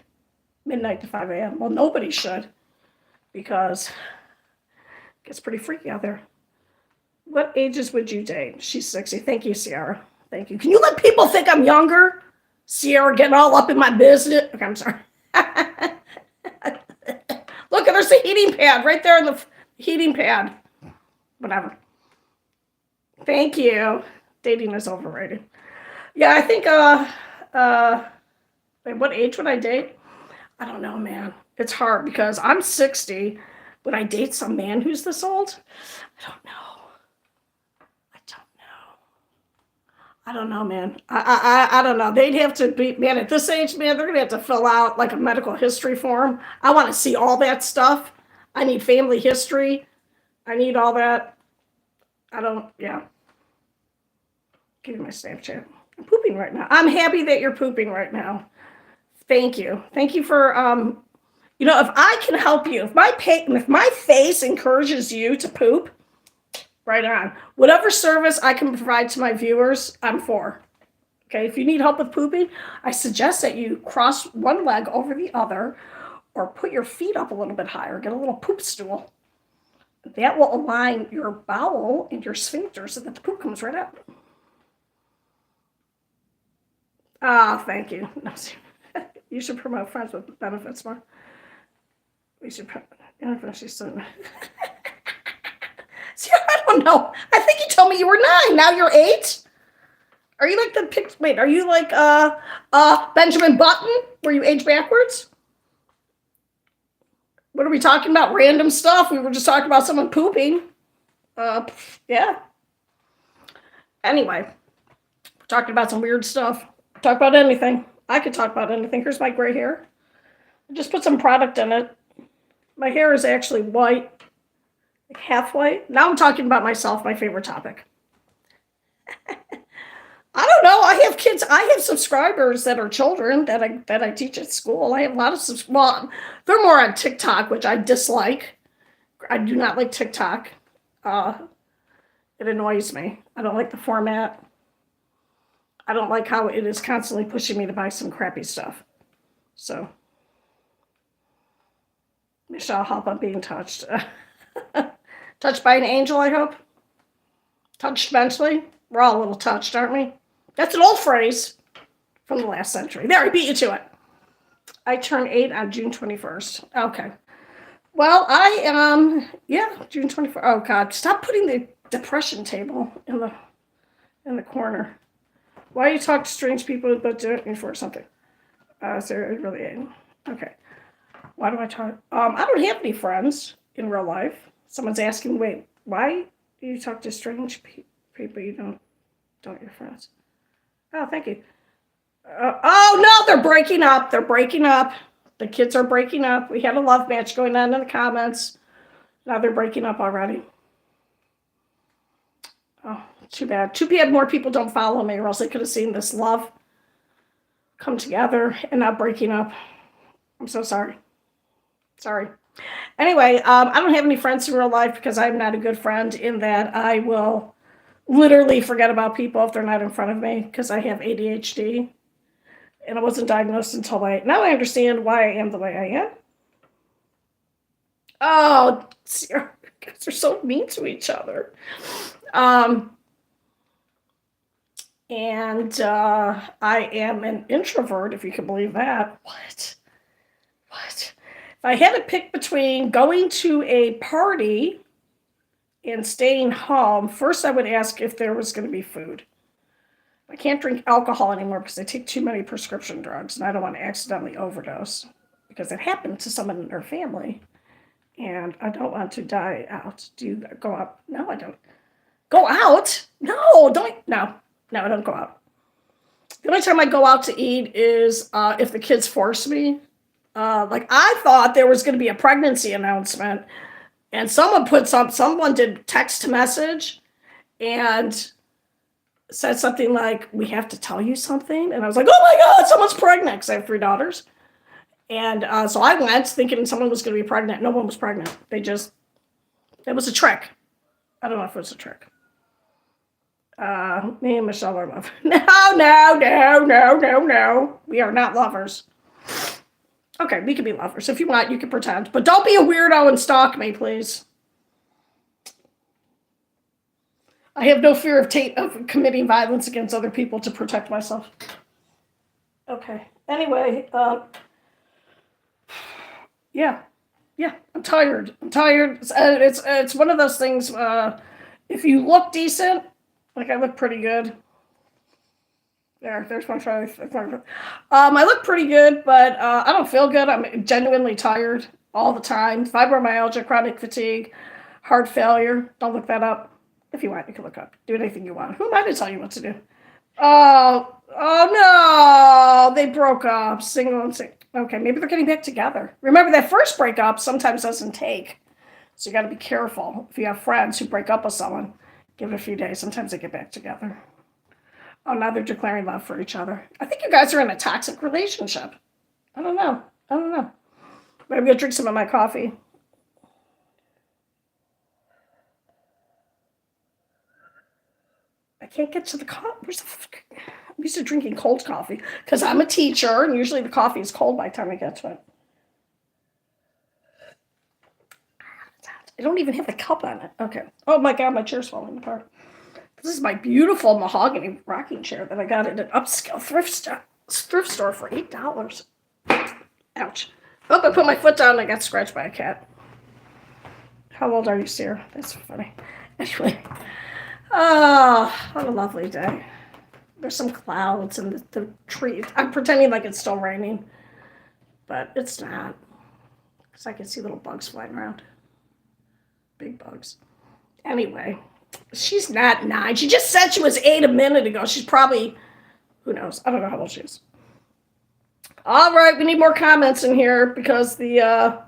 midnight to 5 a.m. Well, nobody should because it gets pretty freaky out there. What ages would you date? She's 60. Thank you, Sierra. Thank you. Can you let people think I'm younger? Sierra getting all up in my business. Okay, I'm sorry. Look, there's a heating pad right there in the heating pad. Whatever. Thank you. Dating is overrated. Yeah, I think, wait, what age would I date? I don't know, man. It's hard because I'm 60. Would I date some man who's this old? I don't know. I don't know, man. I don't know. They'd have to be, man, at this age, man, they're going to have to fill out like a medical history form. I want to see all that stuff. I need family history. I need all that. Give me my Snapchat. I'm pooping right now. I'm happy that you're pooping right now. Thank you. Thank you for, if I can help you, if my face encourages you to poop, right on. Whatever service I can provide to my viewers, I'm for. Okay, if you need help with pooping, I suggest that you cross one leg over the other or put your feet up a little bit higher. Get a little poop stool. That will align your bowel and your sphincter so that the poop comes right out. Ah, thank you. No, you should promote friends with benefits more. We should promote. She's soon. See, I don't know. I think you told me you were 9. Now you're 8. Are you like the pic? Wait, are you like Benjamin Button, where you age backwards? What are we talking about? Random stuff. We were just talking about someone pooping. Yeah. Anyway, we're talking about some weird stuff. Talk about anything. I could talk about anything. Here's my gray hair. I just put some product in it. My hair is actually white, like half white. Now I'm talking about myself, my favorite topic. I don't know. I have kids. I have subscribers that are children that I teach at school. I have a lot of well, they're more on TikTok, which I dislike. I do not like TikTok. It annoys me. I don't like the format. I don't like how it is constantly pushing me to buy some crappy stuff. So, Michelle, help on being touched. Touched by an angel, I hope. Touched mentally. We're all a little touched, aren't we? That's an old phrase from the last century. There, I beat you to it. I turn 8 on June 21st. Okay. Well, I am, June 24th. Oh, God. Stop putting the depression table in the corner. Why do you talk to strange people but do it for something? So it really ain't. Okay. Why do I talk? I don't have any friends in real life. Someone's asking, wait, why do you talk to strange people you don't your friends? Oh, thank you. Oh, no, they're breaking up. They're breaking up. The kids are breaking up. We had a love match going on in the comments. Now they're breaking up already. Oh, too bad. Too bad more people don't follow me, or else they could have seen this love come together and not breaking up. I'm so sorry. Sorry. Anyway, I don't have any friends in real life because I'm not a good friend in that I will literally forget about people if they're not in front of me because I have ADHD. And I wasn't diagnosed until now I understand why I am the way I am. Oh, you guys are so mean to each other. And I am an introvert, if you can believe that. What? If I had to pick between going to a party and staying home, first I would ask if there was going to be food. I can't drink alcohol anymore because I take too many prescription drugs and I don't want to accidentally overdose because it happened to someone in their family and I don't want to die out. Do you go out? No, I don't. Go out? No, don't. No, I don't go out. The only time I go out to eat is if the kids force me. Like I thought there was going to be a pregnancy announcement and someone did text to message and said something like, we have to tell you something. And I was like, oh my God, someone's pregnant because I have 3 daughters. And so I went thinking someone was going to be pregnant. No one was pregnant. It was a trick. I don't know if it was a trick. Me and Michelle are lovers. No. We are not lovers. Okay, we can be lovers. If you want, you can pretend. But don't be a weirdo and stalk me, please. I have no fear of committing violence against other people to protect myself. Okay. Anyway, yeah, I'm tired. It's one of those things. If you look decent, like I look pretty good. There's my face. I look pretty good, but I don't feel good. I'm genuinely tired all the time. Fibromyalgia, chronic fatigue, heart failure. Don't look that up. If you want, you can look up. Do anything you want. Who am I to tell you what to do? Oh no! They broke up. Single and single. Okay, maybe they're getting back together. Remember, that first breakup sometimes doesn't take. So you got to be careful. If you have friends who break up with someone, give it a few days. Sometimes they get back together. Oh, now they're declaring love for each other. I think you guys are in a toxic relationship. I don't know. Maybe I'll drink some of my coffee. I can't get to the coffee. I'm used to drinking cold coffee because I'm a teacher, and usually the coffee is cold by the time I get to it. I don't even have the cup on it. Okay. Oh my God, my chair's falling apart. This is my beautiful mahogany rocking chair that I got at an upscale thrift store for $8. Ouch. Oh, I put my foot down and I got scratched by a cat. How old are you, Sarah? That's funny. Anyway. Oh, what a lovely day. There's some clouds and the tree. I'm pretending like it's still raining, but it's not. Because I can see little bugs flying around. Big bugs. Anyway, she's not 9. She just said she was 8 a minute ago. She's probably, who knows? I don't know how old she is. All right, we need more comments in here because the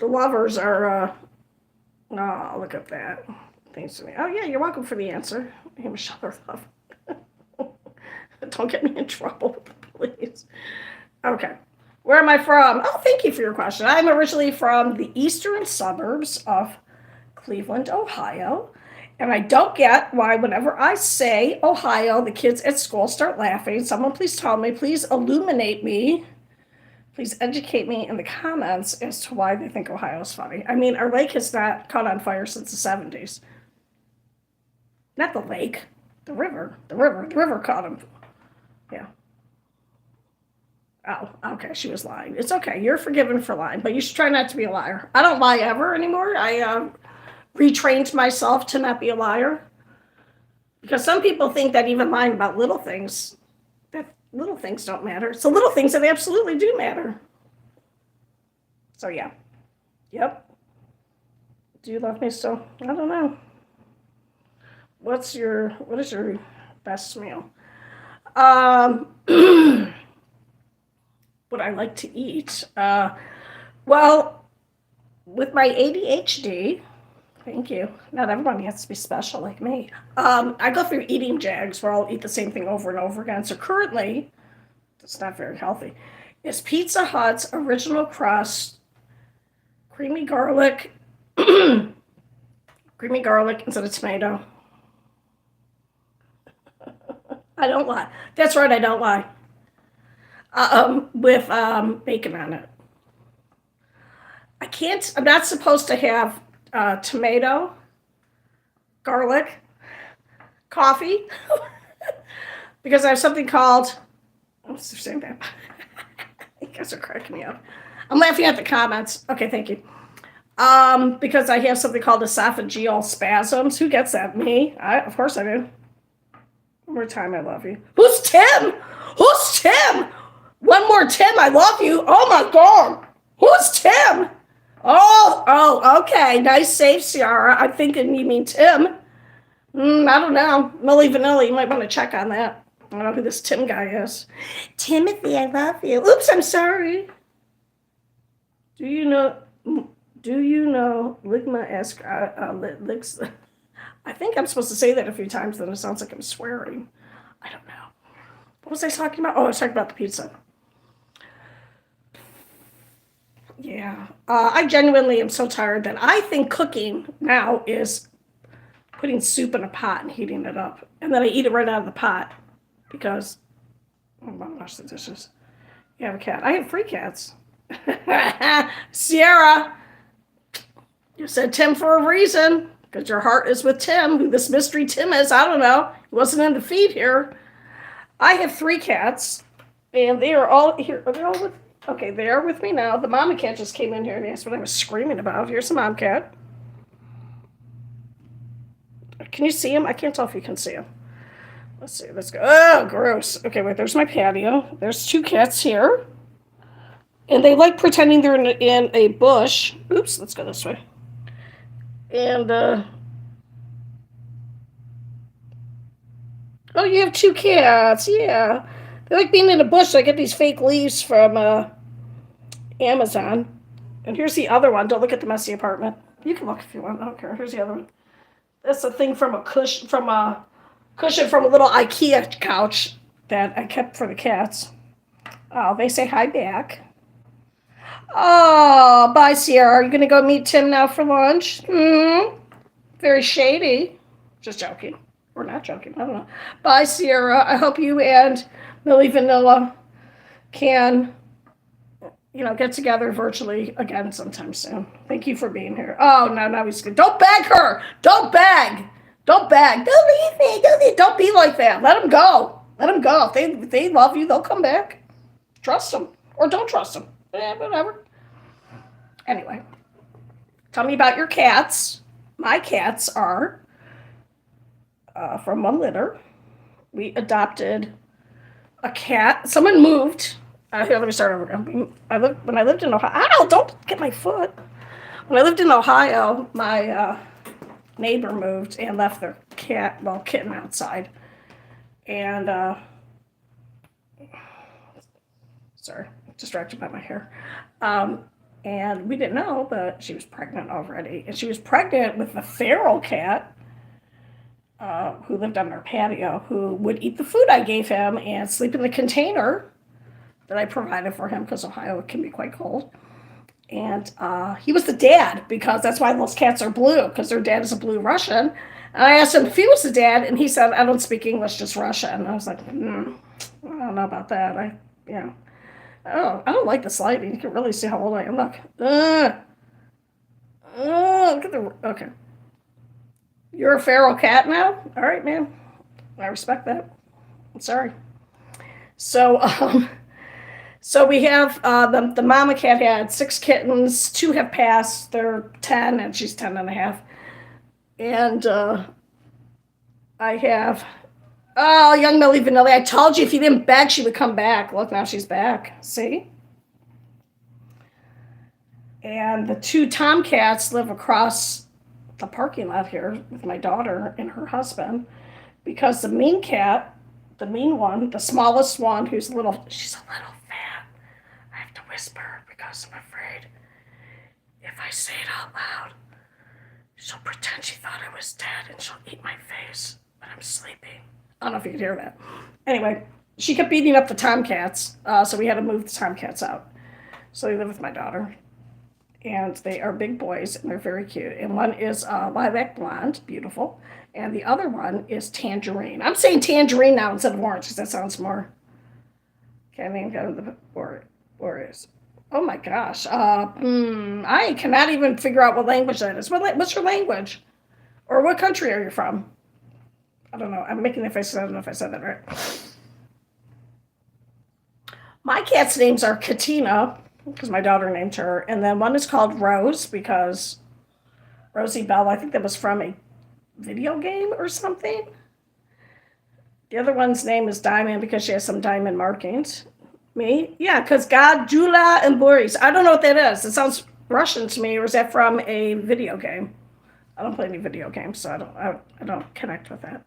lovers are, oh, look at that. Thanks to me. Oh, yeah, you're welcome for the answer. Hey, Michelle, love. Don't get me in trouble, please. Okay. Where am I from? Oh, thank you for your question. I'm originally from the eastern suburbs of Cleveland, Ohio. And I don't get why whenever I say Ohio, the kids at school start laughing. Someone please tell me, please illuminate me. Please educate me in the comments as to why they think Ohio is funny. I mean, our lake has not caught on fire since the 70s. Not the lake, the river. The river caught him. Yeah. Oh, okay, she was lying. It's okay, you're forgiven for lying, but you should try not to be a liar. I don't lie ever anymore. I retrained myself to not be a liar. Because some people think that even lying about little things, that little things don't matter. It's the little things that absolutely do matter. So yeah. Yep. Do you love me still? I don't know. What is your best meal? What I like to eat. Well, with my ADHD, thank you. Not everybody has to be special like me. I go through eating jags where I'll eat the same thing over and over again. So currently, it's not very healthy. It's Pizza Hut's original crust, creamy garlic instead of tomato. I don't lie. That's right, I don't lie. With bacon on it. I'm not supposed to have tomato, garlic, coffee, because I have something called, I'm just saying that. You guys are cracking me up. I'm laughing at the comments. Okay, thank you. Because I have something called esophageal spasms. Who gets that? Me? Of course I do. One more time, I love you. Who's Tim? Who's Tim? One more Tim, I love you. Oh my God. Who's Tim? Oh, okay. Nice save, Ciara. I'm thinking you mean Tim. I don't know. Milli Vanilli, you might want to check on that. I don't know who this Tim guy is. Timothy, I love you. Oops, I'm sorry. Do you know Ligma ask licks? I think I'm supposed to say that a few times, then it sounds like I'm swearing. I don't know. What was I talking about? Oh, I was talking about the pizza. Yeah. I genuinely am so tired that I think cooking now is putting soup in a pot and heating it up. And then I eat it right out of the pot because I'm going to wash the dishes. You have a cat. I have 3 cats. Sierra, you said Tim for a reason because your heart is with Tim, who this mystery Tim is. I don't know. He wasn't in the feed here. I have 3 cats, and they are all here. Are they all with? Okay, they are with me now. The mama cat just came in here and asked what I was screaming about. Here's the mom cat. Can you see him? I can't tell if you can see him. Let's see. Let's go. Oh, gross. Okay, wait. There's my patio. There's 2 cats here. And they like pretending they're in a bush. Oops, let's go this way. And, oh, you have 2 cats. Yeah. They like being in a bush. I get these fake leaves from Amazon. And here's the other one. Don't look at the messy apartment. You can look if you want. I don't care. Here's the other one. That's a thing from a cushion from a little IKEA couch that I kept for the cats. Oh, they say hi back. Oh, bye, Sierra. Are you going to go meet Tim now for lunch? Very shady. Just joking. Or not joking. I don't know. Bye, Sierra. I hope you and Millie Vanilla can, get together virtually again sometime soon. Thank you for being here. Oh, no, now he's good. Don't beg her. Don't beg. Don't beg. Don't leave me. Don't leave. Don't be like that. Let them go. Let them go. If they love you, they'll come back. Trust them. Or don't trust them. Whatever. Anyway, tell me about your cats. My cats are from one litter. We adopted a cat. Someone moved. Here, let me start over again. When I lived in Ohio. Ow! Don't get my foot. When I lived in Ohio, my neighbor moved and left their kitten outside. And sorry, distracted by my hair. And we didn't know, but she was pregnant already, and she was pregnant with the feral cat. Who lived on our patio, who would eat the food I gave him and sleep in the container that I provided for him because Ohio can be quite cold. And he was the dad because that's why those cats are blue, because their dad is a blue Russian. And I asked him if he was the dad, and he said, "I don't speak English, just Russian." And I was like, I don't know about that. Oh, I don't like the sliding. You can really see how old I am. Look. Look at the. Okay. You're a feral cat now? All right, man. I respect that. I'm sorry. So, so we have the mama cat had 6 kittens. 2 have passed. They're 10, and she's 10 and a half. And I have, young Millie Vanilli. I told you if you didn't beg, she would come back. Look, now she's back. See? And the 2 tomcats live across the parking lot here with my daughter and her husband, because the mean cat, the mean one, the smallest one, she's a little fat. I have to whisper because I'm afraid if I say it out loud, she'll pretend she thought I was dead and she'll eat my face, but I'm sleeping. I don't know if you could hear that. Anyway, she kept beating up the tomcats, so we had to move the tomcats out. So they live with my daughter. And they are big boys, and they're very cute. And one is lilac blonde, beautiful, and the other one is tangerine. I'm saying tangerine now instead of orange because that sounds more. Okay, I mean, go to the or is. Oh my gosh, I cannot even figure out what language that is. What's your language, or what country are you from? I don't know. I'm making the face. I don't know if I said that right. My cat's names are Katina, because my daughter named her, and then one is called Rose because Rosie Bell, I think that was from a video game or something. The other one's name is Diamond because she has some diamond markings. Me? Yeah, because God, Jula, and Boris. I don't know what that is. It sounds Russian to me, or is that from a video game? I don't play any video games, so I don't connect with that.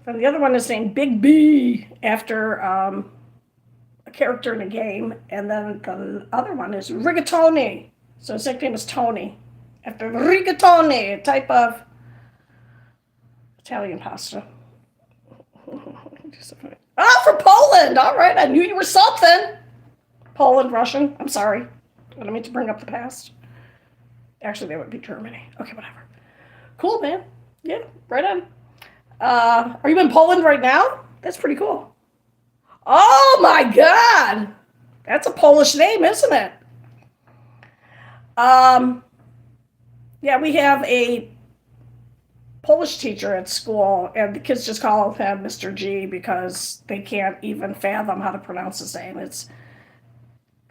And the other one is named Big B after a character in a game, and then the other one is Rigatoni. So his nickname is Tony, after rigatoni, a type of Italian pasta. Oh, from Poland! All right, I knew you were something. Poland, Russian. I'm sorry. I don't mean to bring up the past. Actually, that would be Germany. Okay, whatever. Cool, man. Yeah, right on. Are you in Poland right now? That's pretty cool. Oh my God! That's a Polish name, isn't it? Yeah, we have a Polish teacher at school, and the kids just call him Mr. G because they can't even fathom how to pronounce his name.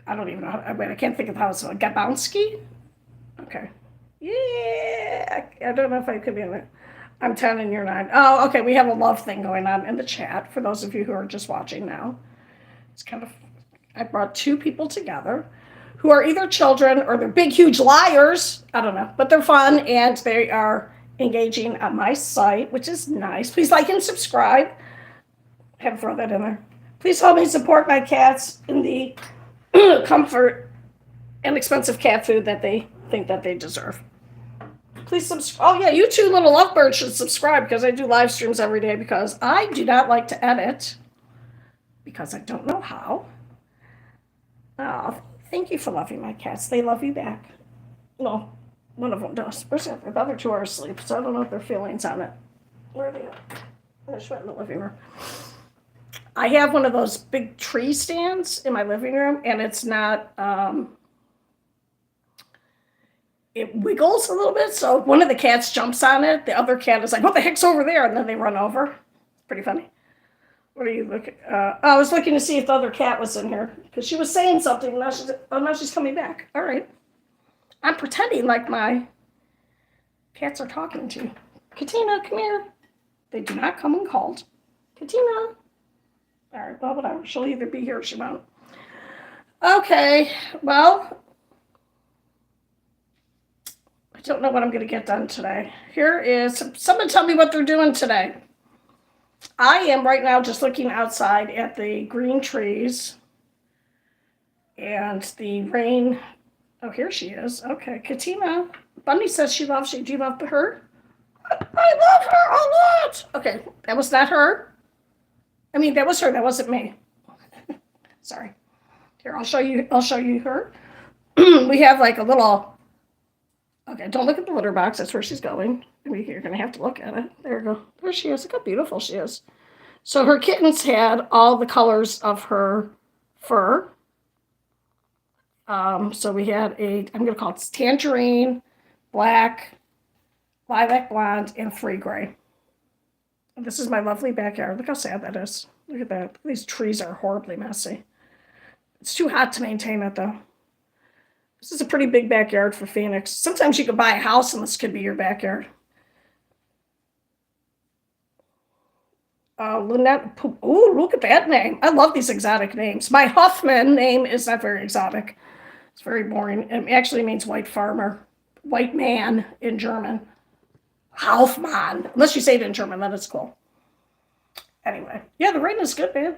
I don't even know. I can't think of how it's Gabowski? Okay. Yeah, I don't know if I could be in it. I'm 10 and you're 9. Oh, okay. We have a love thing going on in the chat for those of you who are just watching now. It's kind of, I brought 2 people together who are either children or they're big, huge liars. I don't know, but they're fun and they are engaging on my site, which is nice. Please like and subscribe. I have to throw that in there. Please help me support my cats in the comfort and expensive cat food that they think that they deserve. Please subscribe. Oh yeah, you 2 little lovebirds should subscribe because I do live streams every day because I do not like to edit because I don't know how. Oh, thank you for loving my cats. They love you back. Well, One of them does. The other two are asleep, so I don't know if their feelings on it. Where are they at? I just went in the living room. I have one of those big tree stands in my living room, and it's not. It wiggles a little bit, so one of the cats jumps on it. The other cat is like, "What the heck's over there?" And then they run over. It's pretty funny. What are you looking? I was looking to see if the other cat was in here because she was saying something. Now she's coming back. All right, I'm pretending like my cats are talking to you. Katina, come here. They do not come when called. Katina. All right, well, whatever. She'll either be here or she won't. Okay, well, I don't know what I'm going to get done today. Here is someone tell me what they're doing today. I am right now just looking outside at the green trees and the rain. Oh, here she is. Okay, Katina. Bunny says she loves you. Do you love her? I love her a lot. Okay, that was not her. I mean, that was her. That wasn't me. Sorry. Here, I'll show you. I'll show you her. We have like a little. Okay, don't look at the litter box. That's where she's going. You're gonna have to look at it. There you go. There she is. Look how beautiful she is. So her kittens had all the colors of her fur. So we had I'm gonna call it tangerine, black, lilac blonde, and free gray. This is my lovely backyard. Look how sad that is. Look at that. These trees are horribly messy. It's too hot to maintain it though. This is a pretty big backyard for Phoenix. Sometimes you could buy a house and this could be your backyard. Lynette, ooh, look at that name. I love these exotic names. My Huffman name is not very exotic. It's very boring. It actually means white farmer, white man in German. Haufmann. Unless you say it in German, then it's cool. Anyway, yeah, the rain is good, man.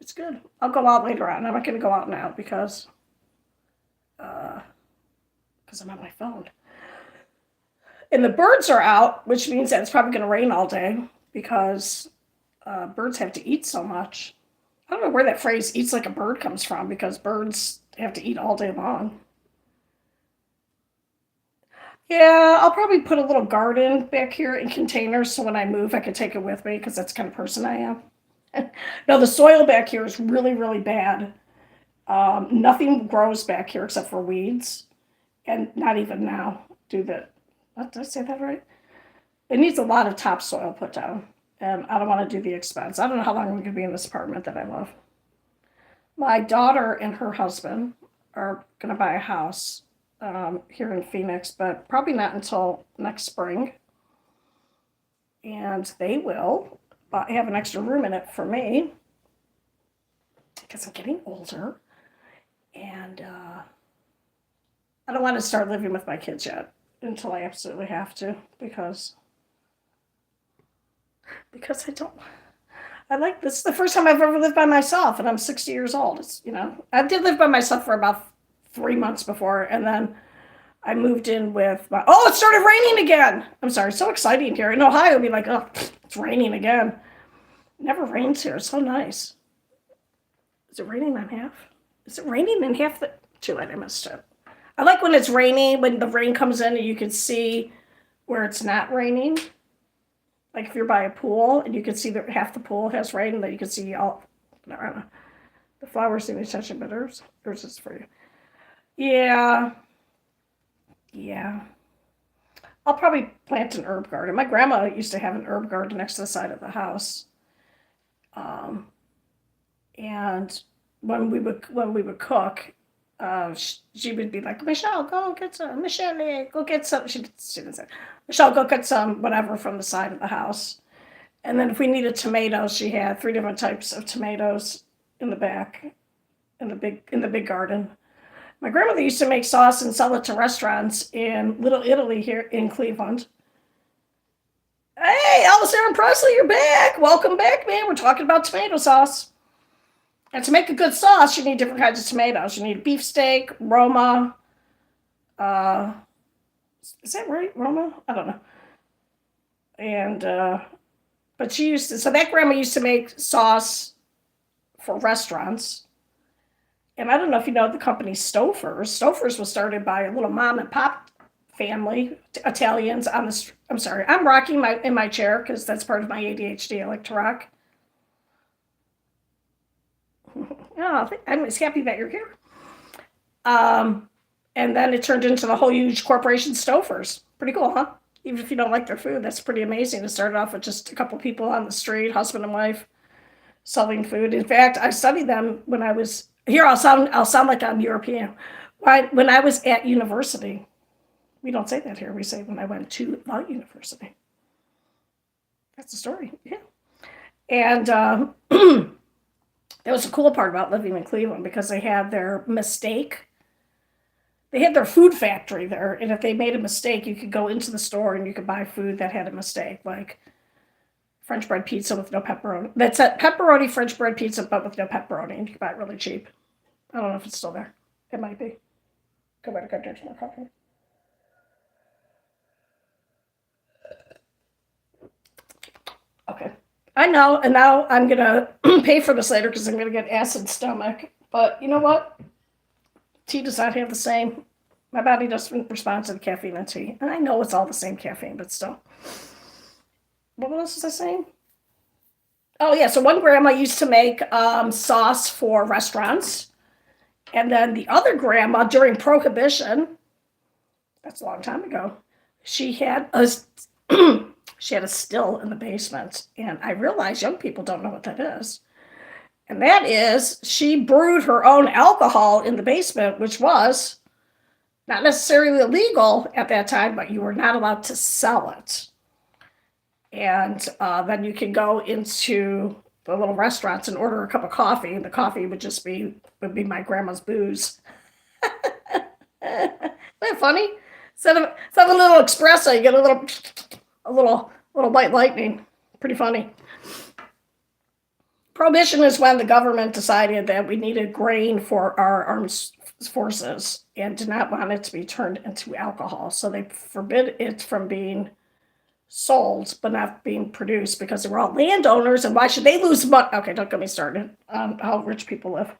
It's good. I'll go out later on. I'm not going to go out now because I'm on my phone. And the birds are out, which means that it's probably going to rain all day because birds have to eat so much. I don't know where that phrase "eats like a bird" comes from because birds have to eat all day long. Yeah, I'll probably put a little garden back here in containers so when I move, I can take it with me because that's the kind of person I am. No, the soil back here is really, really bad. Nothing grows back here except for weeds, and not even now do that. What, did I say that right? It needs a lot of topsoil put down, and I don't want to do the expense. I don't know how long I'm going to be in this apartment that I love. My daughter and her husband are going to buy a house here in Phoenix, but probably not until next spring. And they will have an extra room in it for me because I'm getting older. And I don't want to start living with my kids yet until I absolutely have to because I don't. I like this. Is the first time I've ever lived by myself, and I'm 60 years old. It's I did live by myself for about 3 months before, and then I moved in with my. Oh, it started raining again. I'm sorry, so exciting here in Ohio. It'd be like, oh, it's raining again. It never rains here. It's so nice. Is it raining on half? Is it raining in half the? Too late. I missed it. I like when it's raining, when the rain comes in and you can see where it's not raining. Like if you're by a pool and you can see that half the pool has rain, and then you can see all. I don't know. The flowers seem to touch it, but yours is for you. Yeah. Yeah. I'll probably plant an herb garden. My grandma used to have an herb garden next to the side of the house. Um, and when we would cook, she would be like, Michelle, go get some. Michelle, go get some. She didn't say, Michelle, go get some whatever from the side of the house. And then if we needed tomatoes, she had 3 different types of tomatoes in the back, in the big garden. My grandmother used to make sauce and sell it to restaurants in Little Italy here in Cleveland. Hey, Alice Aaron Presley, you're back. Welcome back, man. We're talking about tomato sauce. And to make a good sauce, you need different kinds of tomatoes. You need beefsteak, Roma. Uh, is that right, Roma? I don't know. And but she used to. So that grandma used to make sauce for restaurants, And I don't know if you know the company Stouffer's. Stouffer's was started by a little mom and pop family, Italians on the. I'm sorry, I'm rocking my in my chair because that's part of my ADHD. I like to rock. Oh, I'm just happy that you're here. Um, and then it turned into the whole huge corporation Stouffer's. Pretty cool, huh? Even if you don't like their food, that's pretty amazing. It started off with just a couple people on the street, husband and wife, selling food. In fact, I studied them when I was here. I'll sound like I'm European. When I was at university, we don't say that here. We say when I went to the university. That's the story. Yeah. And that was the cool part about living in Cleveland because they had their mistake. They had their food factory there, and if they made a mistake, you could go into the store and you could buy food that had a mistake, like French bread pizza with no pepperoni. That's a pepperoni French bread pizza, but with no pepperoni, and you can buy it really cheap. I don't know if it's still there. It might be. Go back to drink some more coffee. Okay. I know, and now I'm gonna pay for this later because I'm gonna get acid stomach. But you know what? Tea does not have the same. My body doesn't respond to the caffeine in tea, and I know it's all the same caffeine, but still. What else was I saying? Oh yeah, so one grandma used to make sauce for restaurants, and then the other grandma during Prohibition, that's a long time ago, she had a she had a still in the basement, and I realize young people don't know what that is. And that is she brewed her own alcohol in the basement, which was not necessarily illegal at that time, but you were not allowed to sell it. And then you can go into the little restaurants and order a cup of coffee, and the coffee would be my grandma's booze. Isn't that funny? Instead of a little espresso, you get a little white lightning. Pretty funny. Prohibition is when the government decided that we needed grain for our armed forces and did not want it to be turned into alcohol. So they forbid it from being sold, but not being produced because they were all landowners. And why should they lose money? Okay, don't get me started on how rich people live.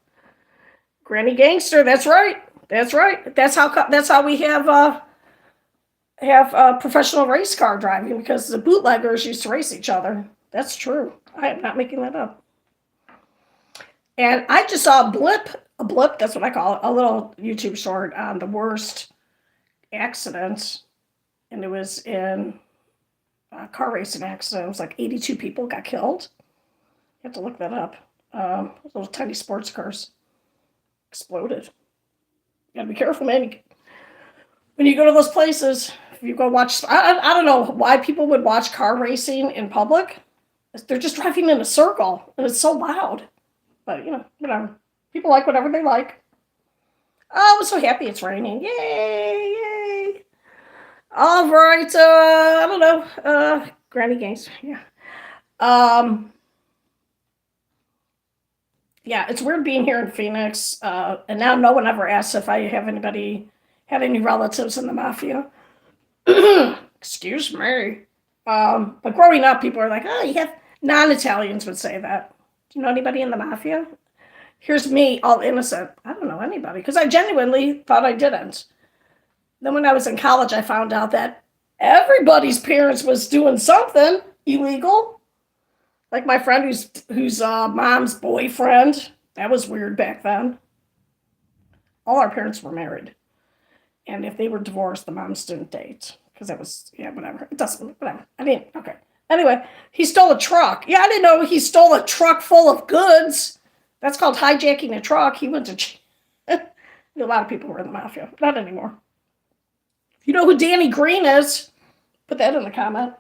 Granny gangster. That's right. That's right. That's how we have professional race car driving because the bootleggers used to race each other. That's true. I am not making that up. And I just saw a blip, that's what I call it, a little YouTube short on the worst accident. And it was in a car racing accident. It was like 82 people got killed. You have to look that up. Little tiny sports cars exploded. You gotta be careful, man. When you go to those places, if you go watch, I don't know why people would watch car racing in public. They're just driving in a circle, and it's so loud. But, whatever. People like whatever they like. Oh, I'm so happy it's raining. Yay, yay. All right, I don't know. Granny Gangs, yeah. Um, yeah, it's weird being here in Phoenix. And now no one ever asks if I have any relatives in the mafia. Excuse me. But growing up, people are like, oh, you have non-Italians would say that. Do you know anybody in the mafia? Here's me, all innocent. I don't know anybody because I genuinely thought I didn't. Then when I was in college, I found out that everybody's parents was doing something illegal. Like my friend whose mom's boyfriend. That was weird back then. All our parents were married, and if they were divorced, the moms didn't date because that was whatever. It doesn't whatever. I mean, okay. Anyway, he stole a truck. Yeah, I didn't know he stole a truck full of goods. That's called hijacking a truck. He went to. A lot of people were in the mafia. Not anymore. If you know who Danny Green is, put that in the comment.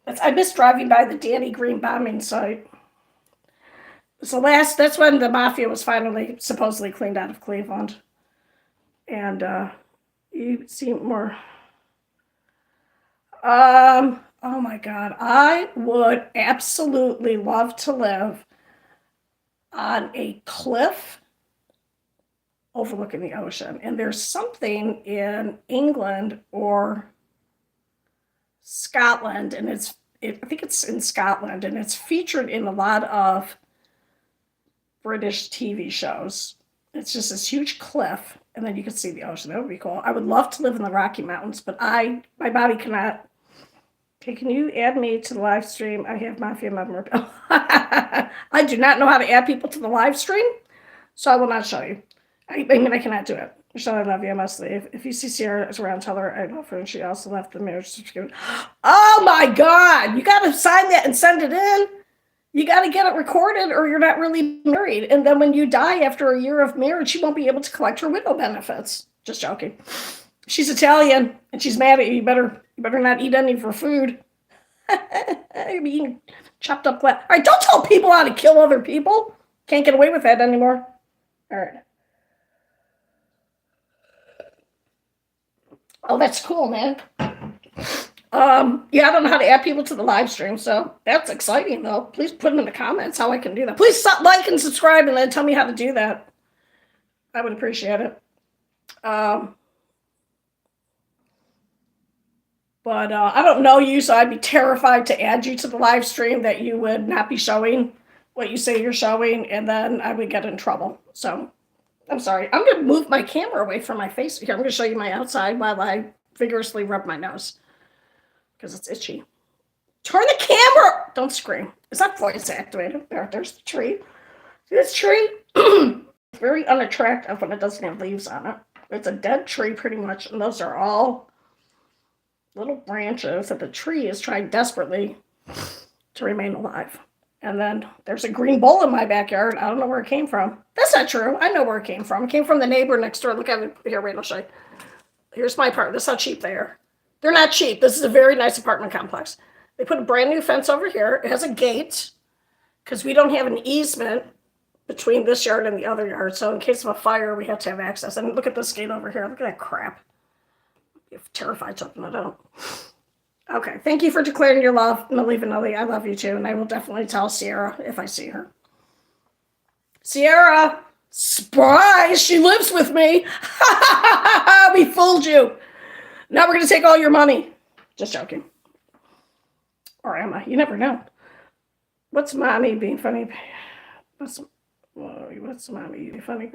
I miss driving by the Danny Green bombing site. That's when the mafia was finally supposedly cleaned out of Cleveland. And you see more. Oh my God. I would absolutely love to live on a cliff overlooking the ocean. And there's something in England or Scotland, and I think it's in Scotland, and it's featured in a lot of British TV shows. It's just this huge cliff, and then you can see the ocean. That would be cool. I would love to live in the Rocky Mountains, but my body cannot. Okay, can you add me to the live stream? I have Mafia member. I do not know how to add people to the live stream, so I will not show you. I mean, I cannot do it. Michelle, I love you. I must leave. If you see Sierra around, tell her I love her, and she also left the marriage certificate. Oh my God! You got to sign that and send it in. You got to get it recorded, or you're not really married. And then when you die after a year of marriage, she won't be able to collect her widow benefits. Just joking. She's Italian, and she's mad at you. You better not eat any of her food. You're being chopped up. All right, don't tell people how to kill other people. Can't get away with that anymore. All right. Oh, that's cool, man. Yeah, I don't know how to add people to the live stream, so that's exciting, though. Please put in the comments how I can do that. Please like and subscribe, and then tell me how to do that. I would appreciate it. But I don't know you, so I'd be terrified to add you to the live stream that you would not be showing what you say you're showing, and then I would get in trouble. So I'm sorry. I'm going to move my camera away from my face here. I'm going to show you my outside while I vigorously rub my nose because it's itchy. Turn the camera! Don't scream. Is that voice activated? There's the tree. See this tree? It's very unattractive when it doesn't have leaves on it. It's a dead tree pretty much, and those are all little branches that the tree is trying desperately to remain alive. And then there's a green bowl in my backyard. I don't know where it came from. That's not true. I know where it came from. It came from the neighbor next door. Look at it. Here, wait, I'll show you. Here's my part. This is how cheap they are. They're not cheap. This is a very nice apartment complex. They put a brand new fence over here. It has a gate because we don't have an easement between this yard and the other yard. So in case of a fire, we have to have access. And look at this gate over here. Look at that crap. I'm terrified to open it up. Okay, thank you for declaring your love, Millie Vanilli. I love you too, and I will definitely tell Sierra if I see her. Sierra, surprise, she lives with me. We fooled you. Now we're going to take all your money. Just joking. Or am I? You never know. What's mommy being funny? What's mommy being funny?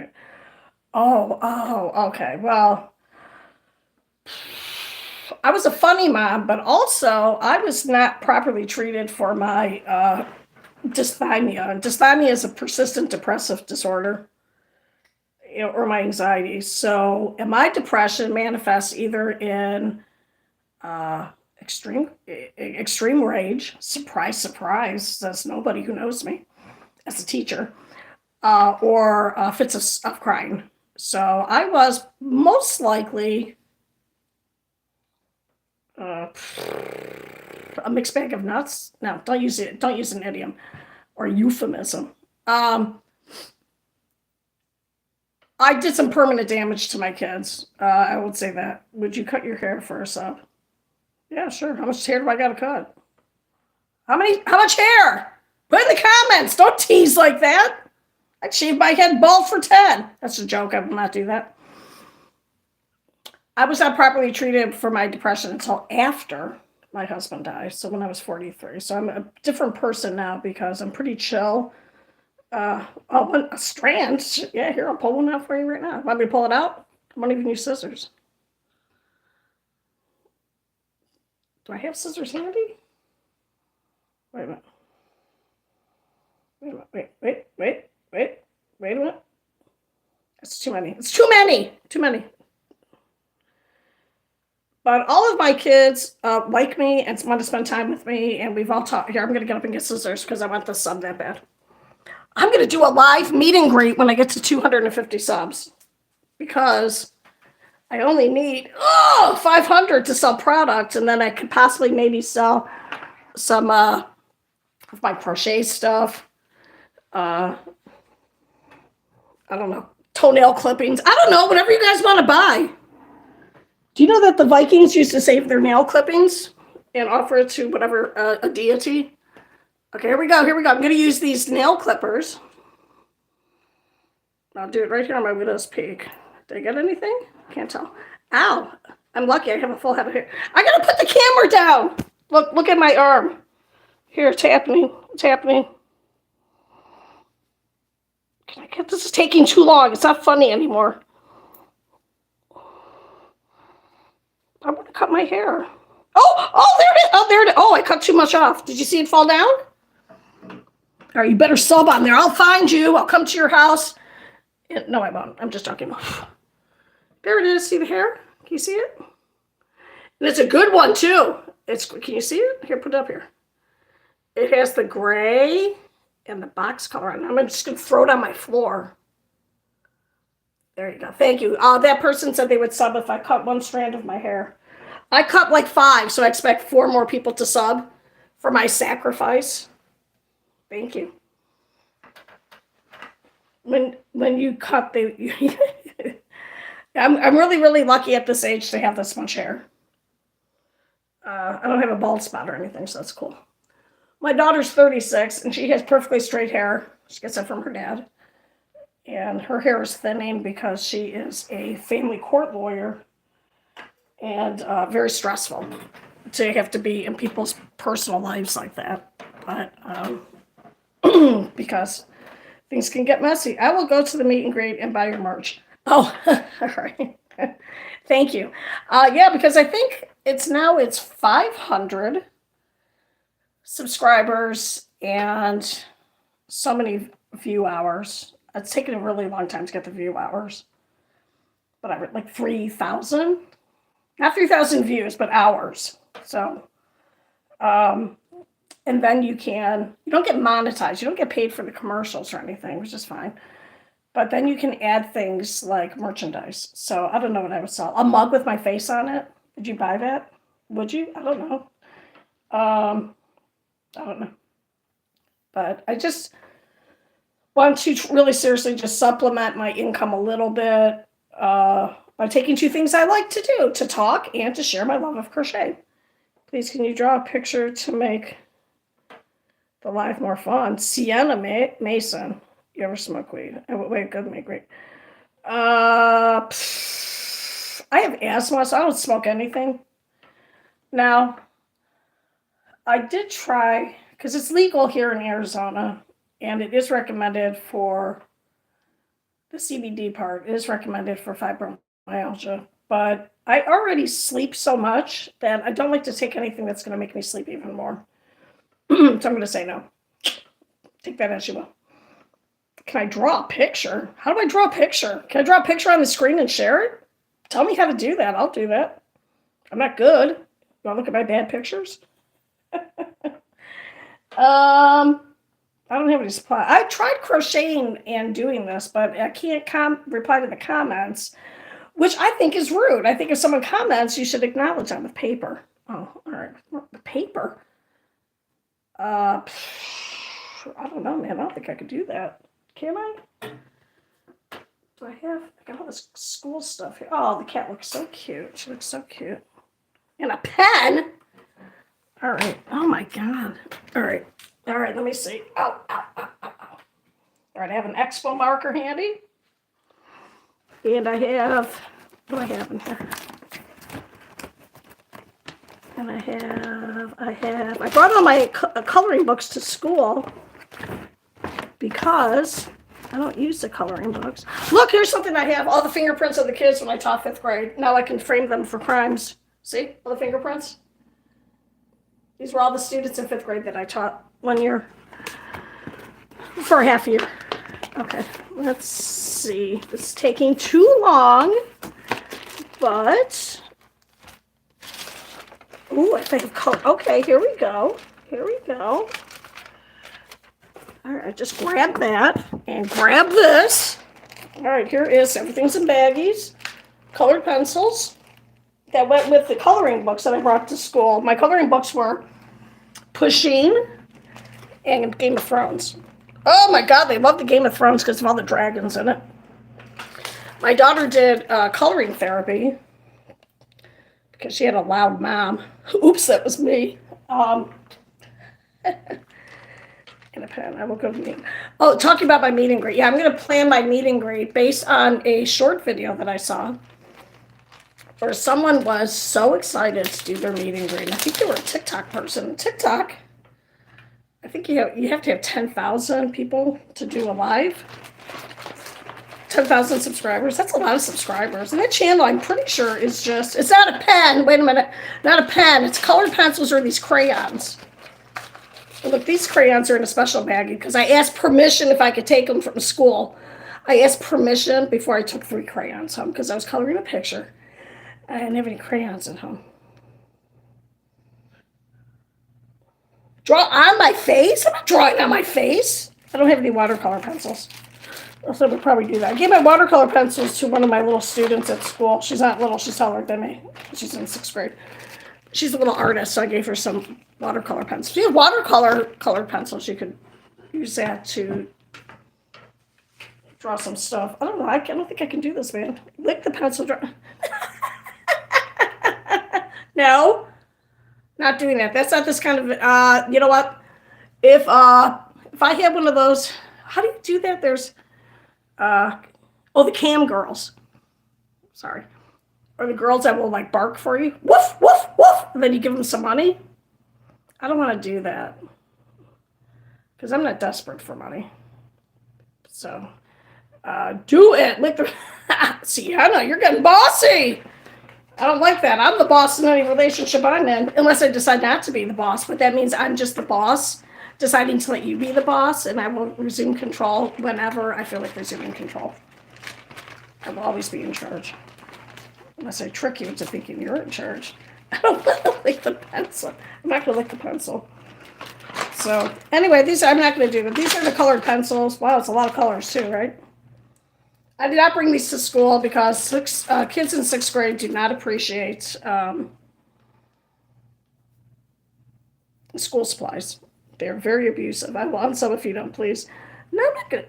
Oh, okay. Well, I was a funny mom, but also I was not properly treated for my dysthymia. And dysthymia is a persistent depressive disorder, or my anxiety. So, and my depression manifests either in extreme rage. Surprise, surprise. That's nobody who knows me as a teacher, or fits of crying. So I was most likely a mixed bag of nuts. No, don't use it. Don't use an idiom or euphemism. I did some permanent damage to my kids. I would say that. Would you cut your hair for a sub? Yeah, sure. How much hair do I got to cut? How much hair? Put in the comments. Don't tease like that. I'd shave my head bald for 10. That's a joke. I will not do that. I was not properly treated for my depression until after my husband died. So when I was 43. So I'm a different person now because I'm pretty chill. A strand. Yeah, here, I'll pull one out for you right now. Want me to pull it out? I won't even use scissors. Do I have scissors handy? Wait a minute. Wait a minute. That's too many. It's too many. But all of my kids like me and want to spend time with me, and we've all talked. Here, I'm going to get up and get scissors because I want this sub that bad. I'm going to do a live meet and greet when I get to 250 subs because I only need 500 to sell product, and then I could possibly maybe sell some of my crochet stuff. I don't know, toenail clippings. I don't know, whatever you guys want to buy. Do you know that the Vikings used to save their nail clippings and offer it to whatever, a deity? Okay, here we go. I'm going to use these nail clippers. I'll do it right here on my widow's peak. Did I get anything? Can't tell. Ow. I'm lucky I have a full head of hair. I got to put the camera down. Look at my arm. Here, it's happening. Can I get this? Is taking too long. It's not funny anymore. I want to cut my hair. Oh, there it is. Oh, there it is. Oh, I cut too much off. Did you see it fall down? All right, you better sub on there. I'll find you. I'll come to your house. No, I won't. I'm just talking about. There it is. See the hair? Can you see it? And it's a good one, too. Can you see it? Here, put it up here. It has the gray and the box color on it. I'm just going to throw it on my floor. There you go. Thank you. That person said they would sub if I cut one strand of my hair. I cut like 5, so I expect 4 more people to sub for my sacrifice. Thank you. When you cut, I'm really, really lucky at this age to have this much hair. I don't have a bald spot or anything, so that's cool. My daughter's 36, and she has perfectly straight hair. She gets it from her dad. And her hair is thinning because she is a family court lawyer, and very stressful to have to be in people's personal lives like that. But because things can get messy. I will go to the meet and greet and buy your merch. Oh, all right. Thank you. Yeah, because I think it's 500 subscribers and so many view hours. It's taken a really long time to get the view hours. But I read like 3,000. Not 3,000 views, but hours. So, and then you don't get monetized. You don't get paid for the commercials or anything, which is fine. But then you can add things like merchandise. So I don't know what I would sell. A mug with my face on it. Would you buy that? Would you? I don't know. I don't know. But I just want to really seriously just supplement my income a little bit by taking 2 things I like to do, to talk and to share my love of crochet. Please, can you draw a picture to make the live more fun? Sienna Mason. You ever smoke weed? Wait, good, make great. I have asthma, so I don't smoke anything. Now, I did try, because it's legal here in Arizona, and it is recommended for the CBD part. It is recommended for fibromyalgia. But I already sleep so much that I don't like to take anything that's going to make me sleep even more. So I'm going to say no. Take that as you will. Can I draw a picture? How do I draw a picture? Can I draw a picture on the screen and share it? Tell me how to do that. I'll do that. I'm not good. You want to look at my bad pictures? I don't have any supply. I tried crocheting and doing this, but I can't reply to the comments, which I think is rude. I think if someone comments, you should acknowledge them with paper. Oh, all right. With paper. I don't know, man. I don't think I could do that. Can I? Do I got all this school stuff here. Oh, the cat looks so cute. She looks so cute. And a pen? All right. Oh, my God. All right. All right, let me see. Ow, ow, ow, ow, ow. All right, I have an expo marker handy. And I have, what do I have in here? And I brought all my coloring books to school because I don't use the coloring books. Look, here's something I have. All the fingerprints of the kids when I taught 5th grade. Now I can frame them for crimes. See, all the fingerprints? These were all the students in 5th grade that I taught 1 year. For a half year. Okay, let's see. It's taking too long, but... Ooh, I think of color. Okay, here we go. Here we go. All right, just grab that and grab this. All right, here is everything's in baggies. Colored pencils that went with the coloring books that I brought to school. My coloring books were Pusheen and Game of Thrones. Oh my God, they love the Game of Thrones because of all the dragons in it. My daughter did coloring therapy because she had a loud mom. Oops, that was me. And a pen. I will go to meet. Oh, talking about my meet and greet. Yeah, I'm going to plan my meet and greet based on a short video that I saw where someone was so excited to do their meet and greet. I think they were a TikTok person. TikTok, I think you have to have 10,000 people to do a live. 10,000 subscribers. That's a lot of subscribers. And that channel, I'm pretty sure, is just, it's not a pen. Wait a minute. Not a pen. It's colored pencils or these crayons. And look, these crayons are in a special baggie because I asked permission if I could take them from school. I asked permission before I took 3 crayons home because I was coloring a picture. I didn't have any crayons at home. Draw on my face? I'm not drawing on my face. I don't have any watercolor pencils. So I would probably do that. I gave my watercolor pencils to one of my little students at school. She's not little, she's taller than me. She's in 6th grade. She's a little artist, so I gave her some watercolor pencils. If you have watercolor colored pencils, you could use that to draw some stuff. I don't know. I don't think I can do this, man. Lick the pencil. No, not doing that. That's not this kind of. You know what? If I had one of those, how do you do that? There's, the cam girls. Sorry, or the girls that will like bark for you. Woof woof woof, and then you give them some money. I don't want to do that because I'm not desperate for money. So. Do it. Like the Sienna, you're getting bossy. I don't like that. I'm the boss in any relationship I'm in, unless I decide not to be the boss. But that means I'm just the boss, deciding to let you be the boss, and I will resume control whenever I feel like resuming control. I will always be in charge, unless I trick you into thinking you're in charge. I don't want to lick the pencil. I'm not going to lick the pencil. So anyway, I'm not going to do them. These are the colored pencils. Wow, it's a lot of colors too, right? I did not bring these to school because kids in 6th grade do not appreciate school supplies. They're very abusive. I want some if you don't, please. No, I'm not good.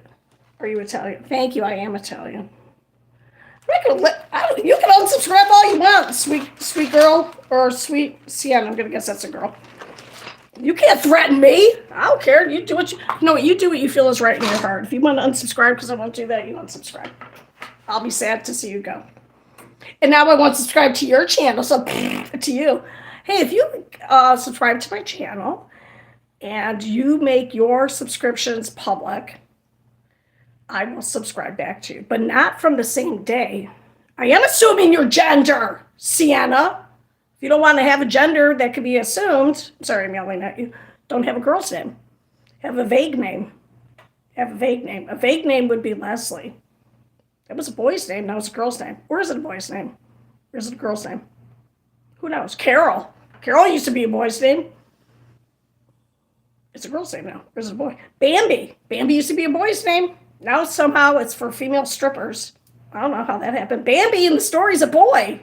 Are you Italian? Thank you, I am Italian. I'm not gonna you can unsubscribe all you want, sweet girl, or sweet Sienna. I'm going to guess that's a girl. You can't threaten me. I don't care. You do what you do what you feel is right in your heart. If you want to unsubscribe because I won't do that, you unsubscribe. I'll be sad to see you go. And now I want to subscribe to your channel, so to you. Hey, if you subscribe to my channel and you make your subscriptions public, I will subscribe back to you, but not from the same day. I am assuming your gender, Sienna. If you don't want to have a gender that could be assumed, sorry, I'm yelling at you, don't have a girl's name. Have a vague name. Have a vague name. A vague name would be Leslie. That was a boy's name, now it's a girl's name. Or is it a boy's name? Or is it a girl's name? Who knows? Carol. Carol used to be a boy's name. It's a girl's name now. Or is it a boy? Bambi. Bambi used to be a boy's name. Now somehow it's for female strippers. I don't know how that happened. Bambi in the story's a boy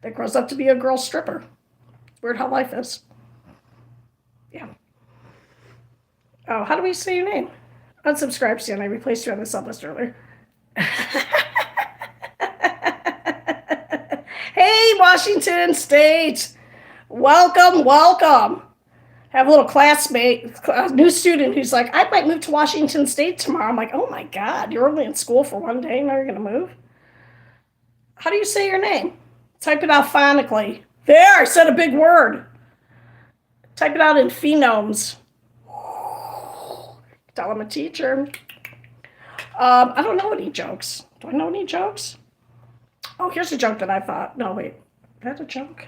that grows up to be a girl stripper. It's weird how life is. Yeah. Oh, how do we say your name? Unsubscribe, Sienna. I replaced you on the sub list earlier. Hey, Washington State. Welcome. Have a little classmate, a new student who's like, I might move to Washington State tomorrow. I'm like, oh my God, you're only in school for one day, now you're going to move? How do you say your name? Type it out phonically. There, I said a big word. Type it out in phenomes. Tell I'm a teacher. I don't know any jokes. Do I know any jokes? Oh, here's a joke that I thought. No, wait. Is that a joke?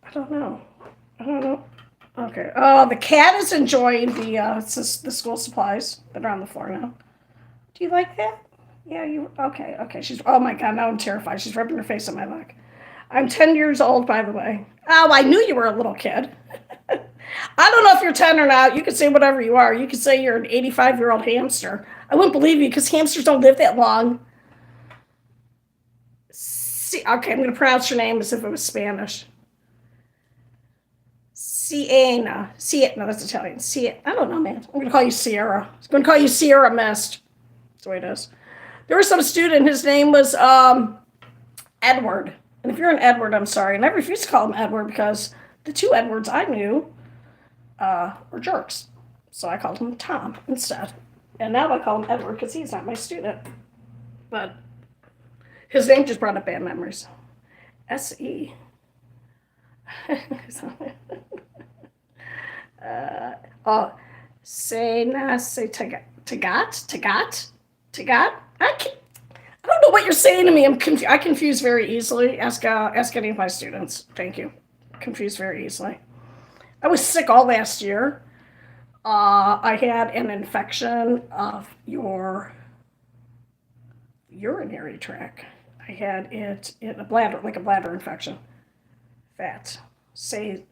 I don't know. Okay. Oh, the cat is enjoying the school supplies that are on the floor now. Do you like that? Yeah, okay. She's, oh my God, now I'm terrified. She's rubbing her face on my leg. I'm 10 years old, by the way. Oh, I knew you were a little kid. I don't know if you're 10 or not. You can say whatever you are. You can say you're an 85-year-old hamster. I wouldn't believe you because hamsters don't live that long. Okay, I'm going to pronounce your name as if it was Spanish. Sienna. No, that's Italian. I don't know, man. I'm going to call you Sierra. I'm going to call you Sierra Mist. That's the way it is. There was some student, his name was Edward. And if you're an Edward, I'm sorry. And I refuse to call him Edward because the 2 Edwards I knew were jerks. So I called him Tom instead. And now I call him Edward because he's not my student. But his name just brought up bad memories. S.E. Say na, say tagat. I don't know what you're saying to me. I confuse very easily. Ask any of my students. Thank you. Confused very easily. I was sick all last year. I had an infection of your urinary tract. I had it in a bladder, like a bladder infection. Fat. Say,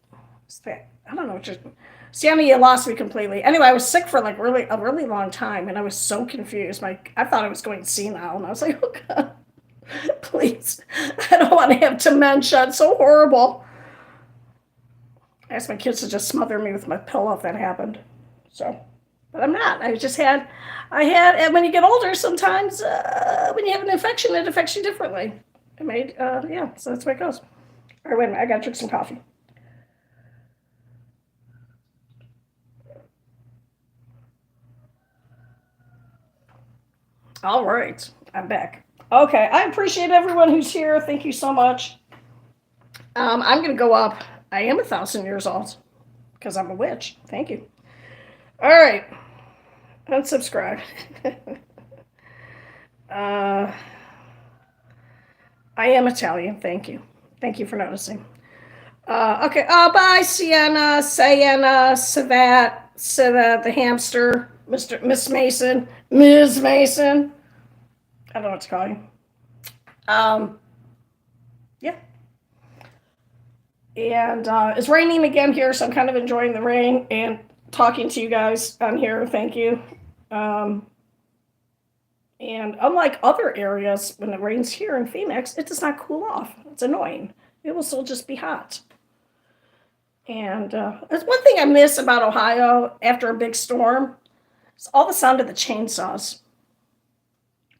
fat. I don't know what you're. Sienna, you lost me completely. Anyway, I was sick for like a really long time, and I was so confused. I thought I was going senile, and I was like, oh god, please, I don't want to have dementia. It's so horrible. I asked my kids to just smother me with my pillow if that happened. So, but I'm not. And when you get older, sometimes when you have an infection, it affects you differently. Yeah, so that's the way it goes. All right, wait a minute. I got to drink some coffee. All right, I'm back. Okay, I appreciate everyone who's here. Thank you so much. I'm going to go up. I am 1,000 years old because I'm a witch. Thank you. All right, unsubscribe. uh, I am Italian. Thank you. Thank you for noticing. Okay. Bye, Sienna, Savat, the hamster, Miss Mason, Ms. Mason. I don't know what to call you. Um, yeah. And it's raining again here, so I'm kind of enjoying the rain and talking to you guys on here. Thank you. Um, and unlike other areas, when it rains here in Phoenix, it does not cool off. It's annoying. It will still just be hot. And there's one thing I miss about Ohio after a big storm. It's all the sound of the chainsaws.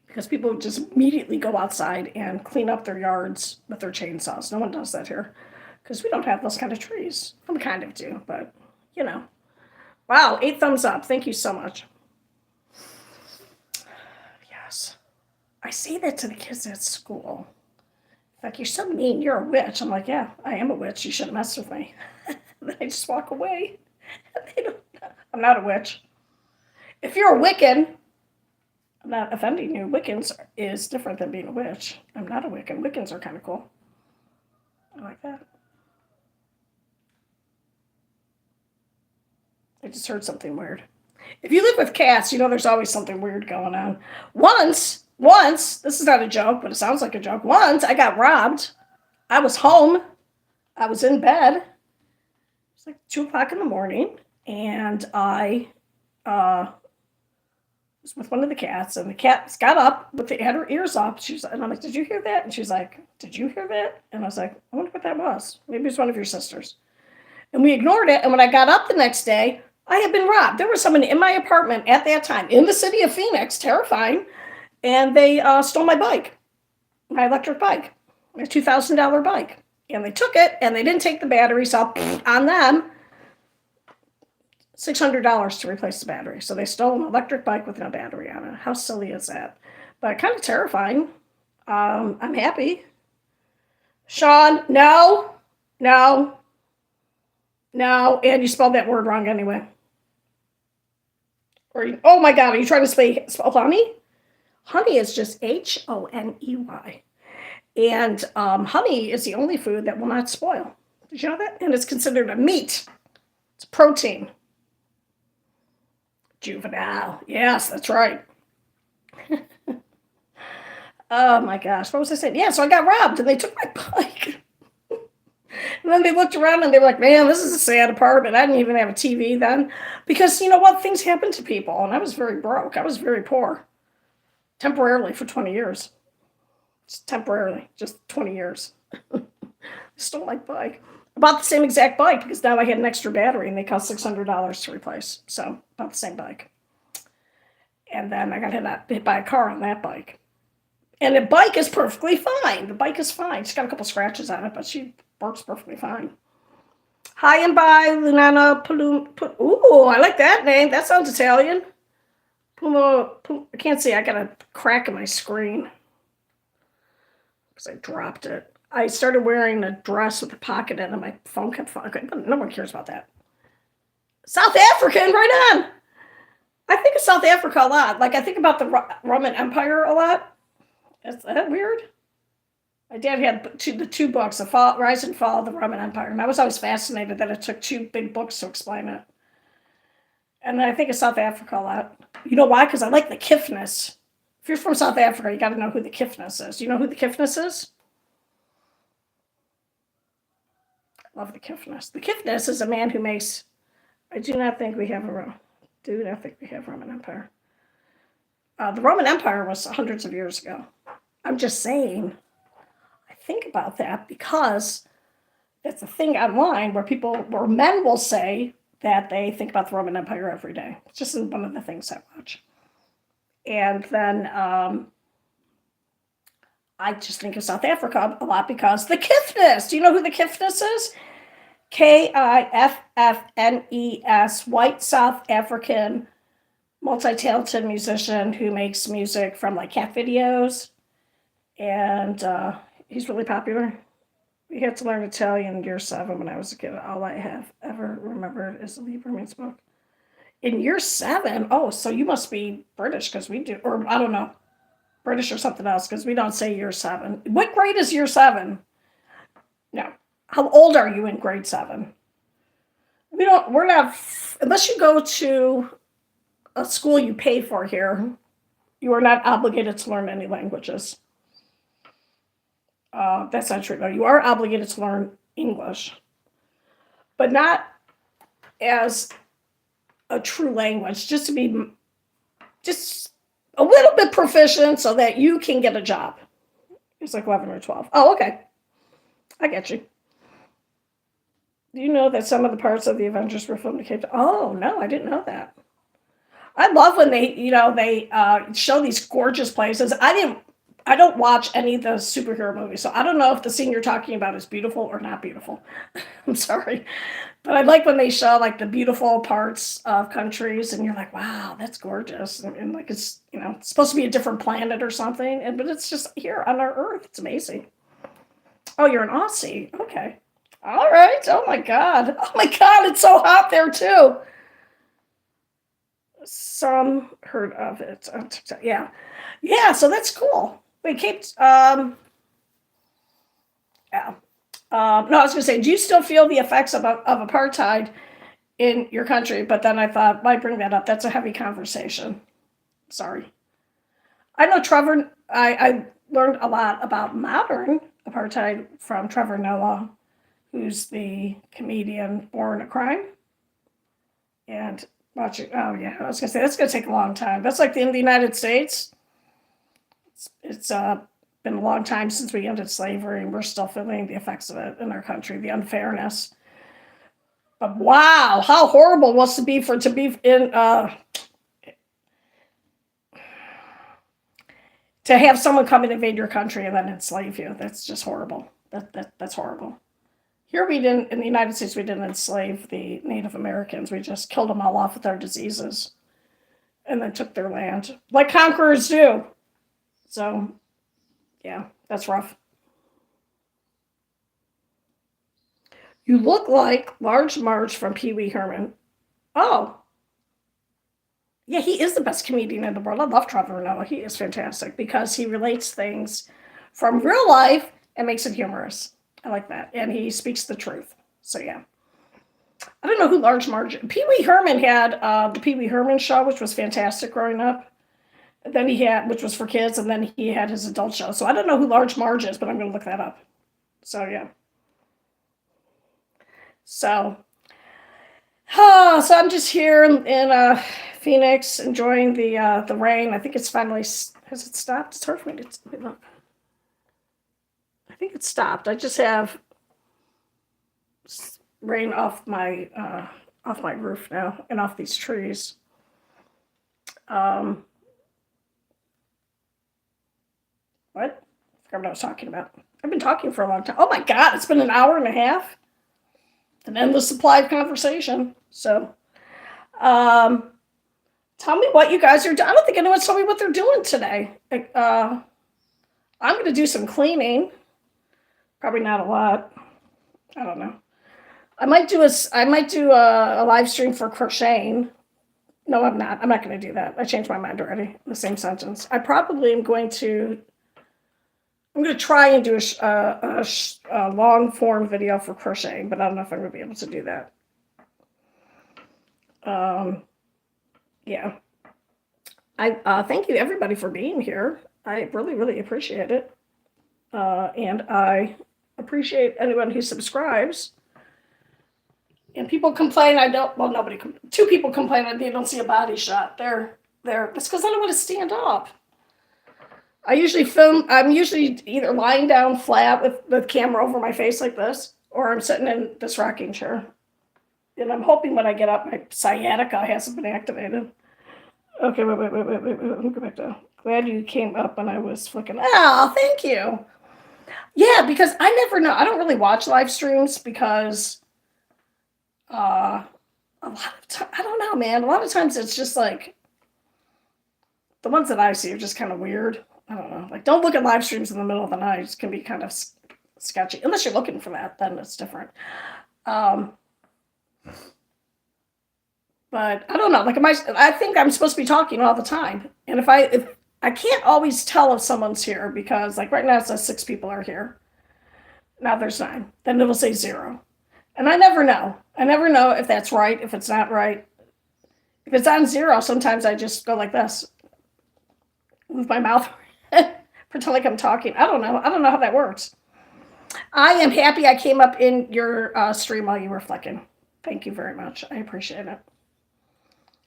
Because people just immediately go outside and clean up their yards with their chainsaws. No one does that here. Because we don't have those kind of trees. We kind of do, but, you know. Wow, 8 thumbs up. Thank you so much. Yes. I say that to the kids at school. Like, you're so mean. You're a witch. I'm like, yeah, I am a witch. You shouldn't mess with me. Then I just walk away. I'm not a witch. If you're a Wiccan, I'm not offending you. Wiccans is different than being a witch. I'm not a Wiccan. Wiccans are kind of cool. I like that. I just heard something weird. If you live with cats, you know there's always something weird going on. Once, this is not a joke, but it sounds like a joke. Once I got robbed. I was home. I was in bed. It's like 2 o'clock in the morning, and I was with one of the cats, and the cat got up had her ears up. And I'm like, "Did you hear that?" And she's like, "Did you hear that?" And I was like, "I wonder what that was. Maybe it's one of your sisters." And we ignored it. And when I got up the next day, I had been robbed. There was someone in my apartment at that time in the city of Phoenix, terrifying, and they stole my bike, my electric bike, my $2,000 bike. And they took it, and they didn't take the battery, so on them, $600 to replace the battery. So they stole an electric bike with no battery on it. How silly is that? But kind of terrifying. I'm happy. Sean, no, and you spelled that word wrong anyway. Oh my God, are you trying to spell honey? Honey is just Honey. And honey is the only food that will not spoil. Did you know that? And it's considered a meat. It's protein. Juvenile. Yes, that's right. Oh my gosh. What was I saying? Yeah, so I got robbed and they took my bike. And then they looked around and they were like, man, this is a sad apartment. I didn't even have a TV then. Because you know what? Things happen to people. And I was very broke. I was very poor. Temporarily for 20 years. Just temporarily. Just 20 years. I stole my bike. I bought the same exact bike because now I had an extra battery and they cost $600 to replace. So, bought the same bike. And then I got hit by a car on that bike. And the bike is perfectly fine. The bike is fine. She's got a couple scratches on it, but she works perfectly fine. Hi and bye, Lunana Palum. Ooh, I like that name. That sounds Italian. I can't see. I got a crack in my screen because I dropped it. I started wearing a dress with a pocket in it, and my phone kept falling. No one cares about that. South African, right on. of South Africa a lot. Like I think about the Roman Empire a lot. Is that weird? My dad had the two books, The Fall, Rise and Fall of the Roman Empire, and I was always fascinated that it took two big books to explain it. And I think of South Africa a lot. You know why? Because I like the Kifness. If you're from South Africa, you got to know who the Kifness is. Do you know who the Kifness is? I love the Kifness. The Kifness is a man who makes. I do not think we have Roman Empire. The Roman Empire was hundreds of years ago. I'm just saying. I think about that because it's a thing online where men will say that they think about the Roman Empire every day. It's just one of the things I watch. And then I just think of South Africa a lot because the Kifness. Do you know who the Kifness is? Kiffnes, white South African multi-talented musician who makes music from like cat videos. And he's really popular. We had to learn Italian in year 7 when I was a kid. All I have ever remembered is the Lieberman's book. In year 7? Oh, so you must be British because we do, or I don't know, British or something else because we don't say year 7. What grade is year 7? No. How old are you in grade 7? We're not, unless you go to a school you pay for here, you are not obligated to learn any languages. That's not true, though. You are obligated to learn English, but not as a true language, just to be just a little bit proficient so that you can get a job. It's like 11 or 12. Oh, okay. I get you. Do you know that some of the parts of the Avengers were filmed in Cape Town? Oh, no, I didn't know that. I love when they show these gorgeous places. I don't watch any of the superhero movies, so I don't know if the scene you're talking about is beautiful or not beautiful. I'm sorry. But I like when they show like the beautiful parts of countries and you're like, wow, that's gorgeous. And like it's supposed to be a different planet or something, but it's just here on our Earth. It's amazing. Oh, you're an Aussie. Okay. All right. Oh my God. Oh my God, it's so hot there too. Some heard of it. Yeah. Yeah, so that's cool. Wait, yeah. No, I was going to say, do you still feel the effects of apartheid in your country? But then I thought, why bring that up? That's a heavy conversation. Sorry. I know Trevor, I learned a lot about modern apartheid from Trevor Noah, who's the comedian Born a Crime. And watching, oh yeah, I was going to say, that's going to take a long time. That's like in the United States. It's been a long time since we ended slavery, and we're still feeling the effects of it in our country, the unfairness. But wow, how horrible it was to be in to have someone come and invade your country and then enslave you. That's just horrible. That's horrible. Here in the United States, we didn't enslave the Native Americans. We just killed them all off with our diseases and then took their land, like conquerors do. So, yeah, that's rough. You look like Large Marge from Pee Wee Herman. Oh, yeah, he is the best comedian in the world. I love Trevor Noah. He is fantastic because he relates things from real life and makes it humorous. I like that. And he speaks the truth. So, yeah. I don't know who Large Marge is. Pee Wee Herman had the Pee Wee Herman show, which was fantastic growing up. Then he had, which was for kids, and then he had his adult show. So I don't know who Large Marge is, but I'm going to look that up. So, yeah. So I'm just here in Phoenix enjoying the rain. I think it's finally, has it stopped? It's hard for me to look. I think it stopped. I just have rain off my roof now and off these trees. What? I forgot what I was talking about. I've been talking for a long time. Oh my God, it's been an hour and a half. An endless supply of conversation. So, tell me what you guys are doing. I don't think anyone's told me what they're doing today. I'm going to do some cleaning. Probably not a lot. I don't know. I might do a live stream for crocheting. No, I'm not. I'm not going to do that. I changed my mind already in the same sentence. I probably am going to. I'm going to try and do a long form video for crocheting, but I don't know if I'm going to be able to do that. Yeah. I thank you everybody for being here. I really, really appreciate it. And I appreciate anyone who subscribes. And people complain I don't. Well, nobody. Two people complain that they don't see a body shot. It's because I don't want to stand up. I usually film. I'm usually either lying down flat with the camera over my face like this, or I'm sitting in this rocking chair. And I'm hoping when I get up, my sciatica hasn't been activated. Okay, wait. Let me go back to. Glad you came up when I was flicking. Oh, thank you. Yeah, because I never know. I don't really watch live streams because a lot of time, I don't know, man. A lot of times it's just like the ones that I see are just kind of weird. I don't know. Like, don't look at live streams in the middle of the night. It can be kind of sketchy. Unless you're looking for that, then it's different. But I don't know. Like, I think I'm supposed to be talking all the time, and if I can't always tell if someone's here because, like, right now it says 6 people are here. Now there's 9. Then it'll say 0, and I never know. I never know if that's right, if it's not right. If it's on 0, sometimes I just go like this, move my mouth, pretend like I'm talking. I don't know. I don't know how that works. I am happy I came up in your stream while you were flicking. Thank you very much. I appreciate it.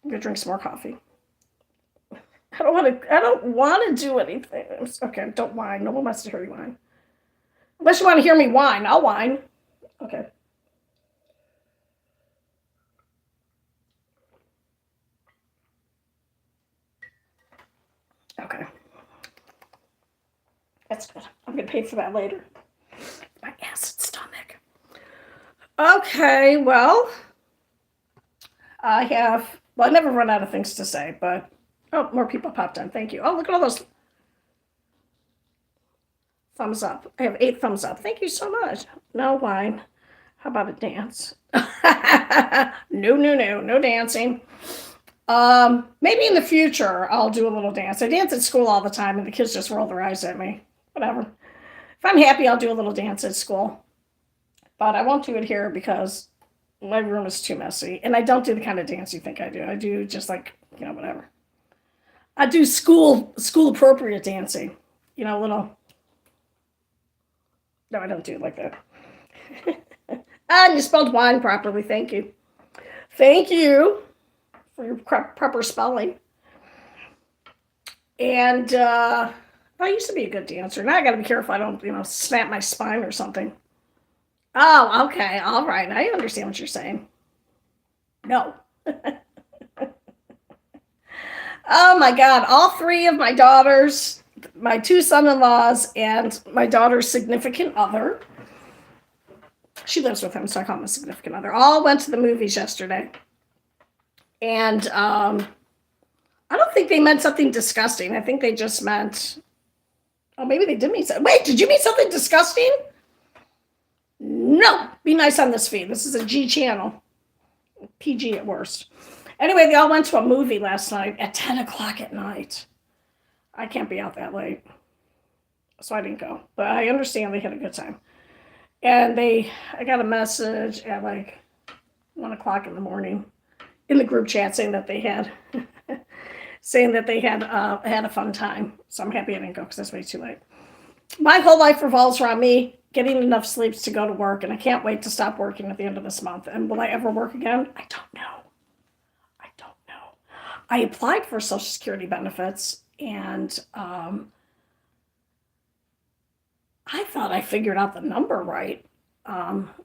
I'm gonna drink some more coffee. I don't want to do anything. Okay, don't whine. No one wants to hear you whine. Unless you want to hear me whine, I'll whine. Okay. Okay. That's good. I'm gonna pay for that later. My acid stomach. Okay, well, I never run out of things to say, but oh, more people popped in. Thank you. Oh, look at all those thumbs up. I have 8 thumbs up. Thank you so much. No wine. How about a dance? No dancing. Maybe in the future I'll do a little dance. I dance at school all the time, and the kids just roll their eyes at me. Whatever. If I'm happy, I'll do a little dance at school, but I won't do it here because my room is too messy, and I don't do the kind of dance you think I do. I do just like whatever. I do school appropriate dancing. Little. No, I don't do it like that. And you spelled wine properly. Thank you. Thank you for your proper spelling. And I used to be a good dancer. Now I got to be careful I don't, snap my spine or something. Oh, okay. All right. I understand what you're saying. No. Oh my God. All 3 of my daughters, my 2 son-in-laws, and my daughter's significant other. She lives with him, so I call him a significant other. All went to the movies yesterday. And I don't think they meant something disgusting. I think they just meant, oh, maybe they did mean something. Wait, did you mean something disgusting? No. Be nice on this feed. This is a G channel. PG at worst. Anyway, they all went to a movie last night at 10 o'clock at night. I can't be out that late, so I didn't go. But I understand they had a good time. And I got a message at like 1 o'clock in the morning in the group chat saying that they had had a fun time. So I'm happy I didn't go because that's way too late. My whole life revolves around me getting enough sleeps to go to work, and I can't wait to stop working at the end of this month. And will I ever work again? I don't know. I applied for Social Security benefits, and I thought I figured out the number right,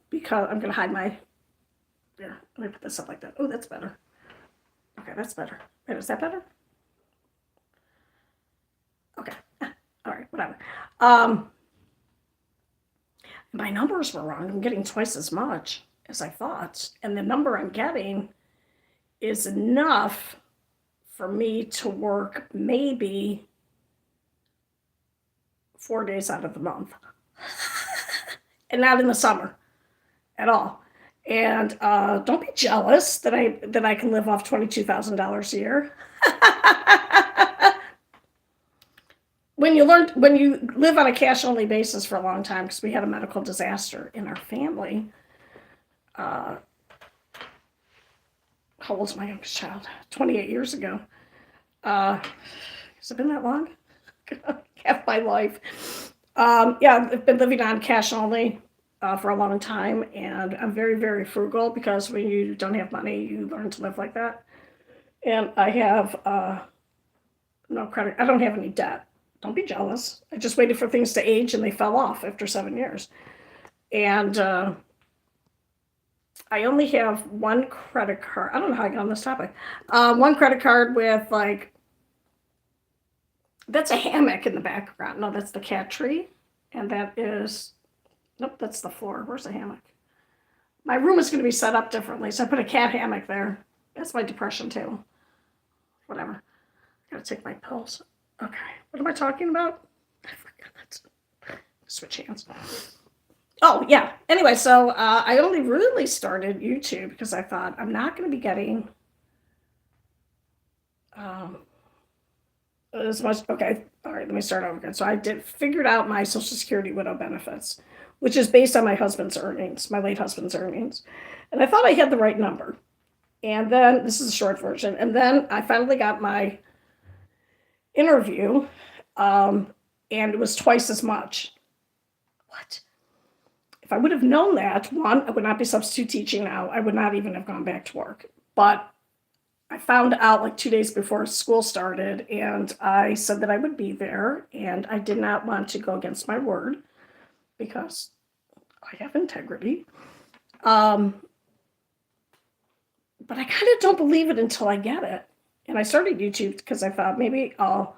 because I'm going to hide my, here, let me put this up like that. Oh, that's better. Okay, that's better. Wait, is that better? Okay. All right, whatever. My numbers were wrong. I'm getting twice as much as I thought, and the number I'm getting is enough for me to work maybe 4 days out of the month. And not in the summer at all. And don't be jealous that I can live off $22,000 a year. When you live on a cash only basis for a long time, because we had a medical disaster in our family. Uh, how old's my youngest child? 28 years ago. Has it been that long? Half my life. Yeah, I've been living on cash only for a long time, and I'm very, very frugal because when you don't have money, you learn to live like that. And I have no credit. I don't have any debt. Don't be jealous. I just waited for things to age, and they fell off after 7 years. And I only have one credit card. I don't know how I got on this topic. One credit card with like, that's a hammock in the background. No, that's the cat tree. And that is, nope, that's the floor. Where's the hammock? My room is going to be set up differently, so I put a cat hammock there. That's my depression table. Whatever. I gotta take my pills. Okay. What am I talking about? I forgot. Let's switch hands. Oh, yeah. Anyway, so I only really started YouTube because I thought I'm not going to be getting as much. Okay. All right. Let me start over again. So I figured out my Social Security widow benefits, which is based on my husband's earnings, my late husband's earnings. And I thought I had the right number. And then this is a short version. And then I finally got my interview, and it was twice as much. What? If I would have known that, one, I would not be substitute teaching now. I would not even have gone back to work. But I found out like 2 days before school started, and I said that I would be there, and I did not want to go against my word because I have integrity. But I kind of don't believe it until I get it. And I started YouTube because I thought maybe I'll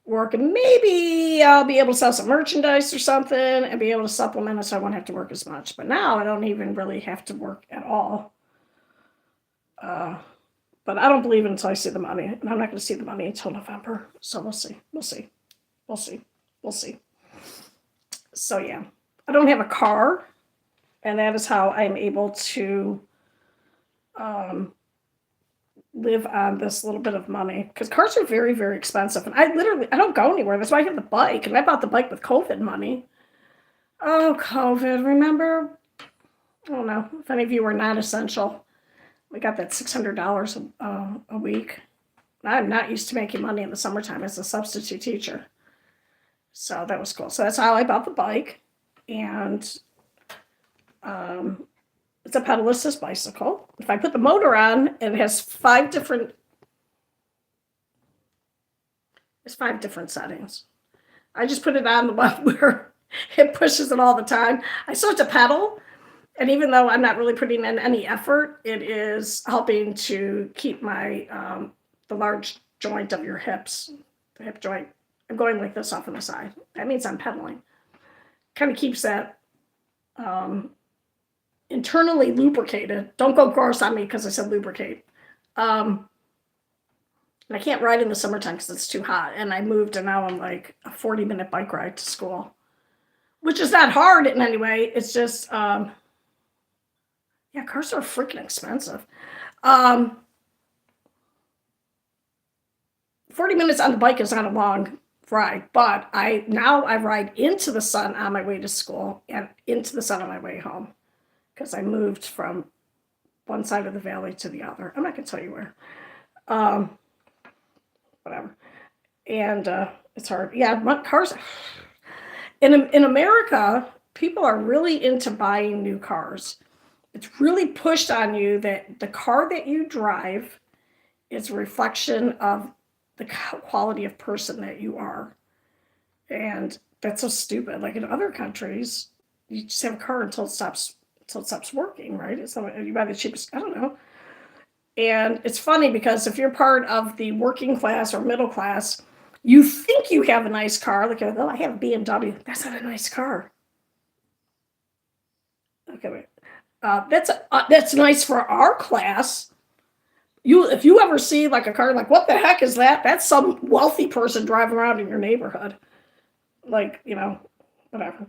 work and maybe I'll be able to sell some merchandise or something and be able to supplement it so I won't have to work as much. But now I don't even really have to work at all. But I don't believe it until I see the money. And I'm not going to see the money until November. So we'll see. We'll see. We'll see. We'll see. So yeah, I don't have a car. And that is how I'm able to live on this little bit of money, because cars are very, very expensive. And I don't go anywhere. That's why I have the bike. And I bought the bike with COVID money. Oh, COVID. Remember? I don't know if any of you were not essential. We got that $600 a week. I'm not used to making money in the summertime as a substitute teacher. So that was cool. So that's how I bought the bike. And it's a pedal assist bicycle. If I put the motor on, it has five different settings. I just put it on the one where it pushes it all the time. I still have to pedal. And even though I'm not really putting in any effort, it is helping to keep my, the large joint of your hips, the hip joint. I'm going like this off on the side. That means I'm pedaling. Kind of keeps that internally lubricated. Don't go gross on me because I said lubricate. And I can't ride in the summertime because it's too hot. And I moved, and now I'm like a 40-minute bike ride to school, which is not hard in any way. It's just, yeah, cars are freaking expensive. 40 minutes on the bike is not a long ride, but I ride into the sun on my way to school and into the sun on my way home because I moved from one side of the valley to the other. I'm not going to tell you where. Whatever. And it's hard. Yeah, cars. In America, people are really into buying new cars. It's really pushed on you that the car that you drive is a reflection of the quality of person that you are. And that's so stupid. Like in other countries, you just have a car until it stops working, right? It's not, you buy the cheapest, I don't know. And it's funny because if you're part of the working class or middle class, you think you have a nice car. Like, oh, I have a BMW. That's not a nice car. Okay, wait. That's nice for our class. If you ever see like a car, like what the heck is that? That's some wealthy person driving around in your neighborhood. Like, whatever.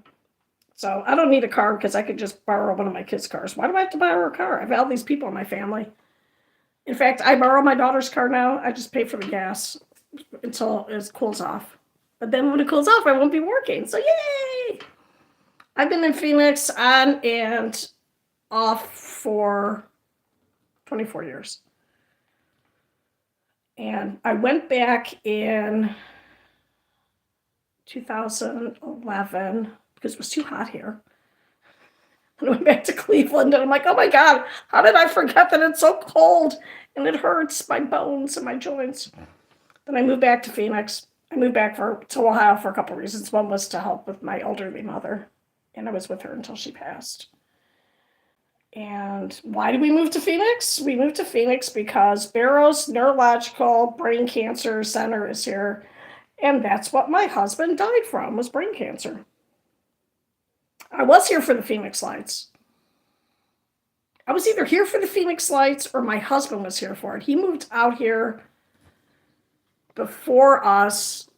So I don't need a car because I could just borrow one of my kids' cars. Why do I have to borrow a car? I have all these people in my family. In fact, I borrow my daughter's car now. I just pay for the gas until it cools off. But then when it cools off, I won't be working. So yay! I've been in Phoenix on and off for 24 years. And I went back in 2011 because it was too hot here. And I went back to Cleveland and I'm like, oh my God, how did I forget that it's so cold and it hurts my bones and my joints? Then I moved back to Phoenix. I moved back to Ohio for a couple of reasons. One was to help with my elderly mother, and I was with her until she passed. And why did we move to Phoenix? We moved to Phoenix because Barrow's Neurological Brain Cancer Center is here, and that's what my husband died from, was brain cancer. I was here for the Phoenix Lights. I was either here for the Phoenix Lights or my husband was here for it. He moved out here before us,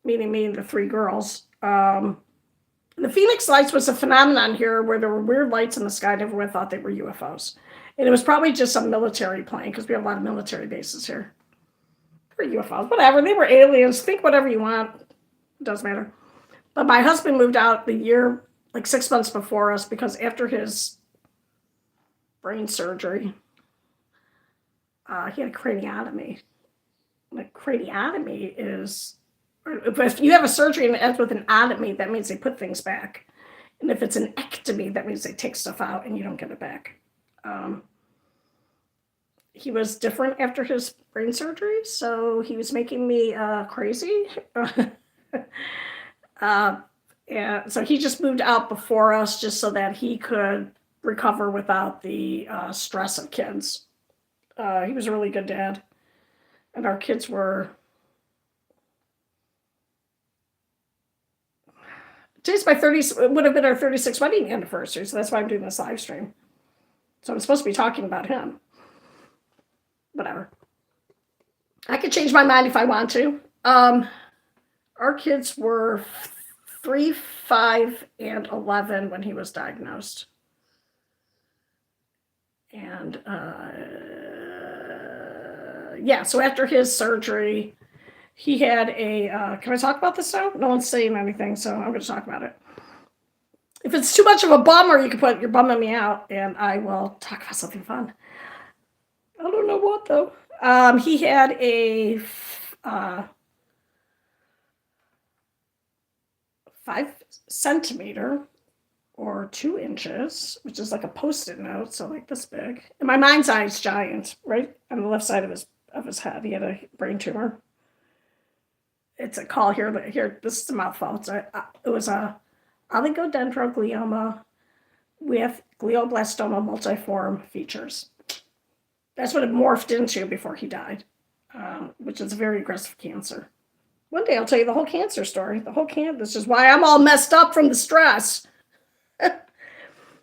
meaning me and the three girls. The Phoenix Lights was a phenomenon here where there were weird lights in the sky. Everyone thought they were UFOs. And it was probably just some military plane because we have a lot of military bases here. They were UFOs, whatever. They were aliens. Think whatever you want. It doesn't matter. But my husband moved out the year, like 6 months before us, because after his brain surgery, he had a craniotomy. Like craniotomy is, if you have a surgery and it ends with an otomy, that means they put things back. And if it's an ectomy, that means they take stuff out and you don't get it back. He was different after his brain surgery, so he was making me crazy. Yeah, so he just moved out before us just so that he could recover without the stress of kids. He was a really good dad. And our kids were, today's my 30s, it would have been our 36th wedding anniversary, so that's why I'm doing this live stream. So I'm supposed to be talking about him. Whatever. I could change my mind if I want to. Our kids were 3, 5, and 11 when he was diagnosed. And yeah, so after his surgery, he had a, can I talk about this now? No one's saying anything, so I'm going to talk about it. If it's too much of a bummer, you can put "you're bumming me out," and I will talk about something fun. I don't know what, though. He had a 5 centimeter or 2 inches, which is like a Post-it note, so like this big. In my mind's eye, it's giant, right on the left side of his head. He had a brain tumor. It's a call here. This is a mouthful. It was a oligodendroglioma with glioblastoma multiforme features. That's what it morphed into before he died, which is a very aggressive cancer. One day I'll tell you the whole cancer story. This is why I'm all messed up from the stress.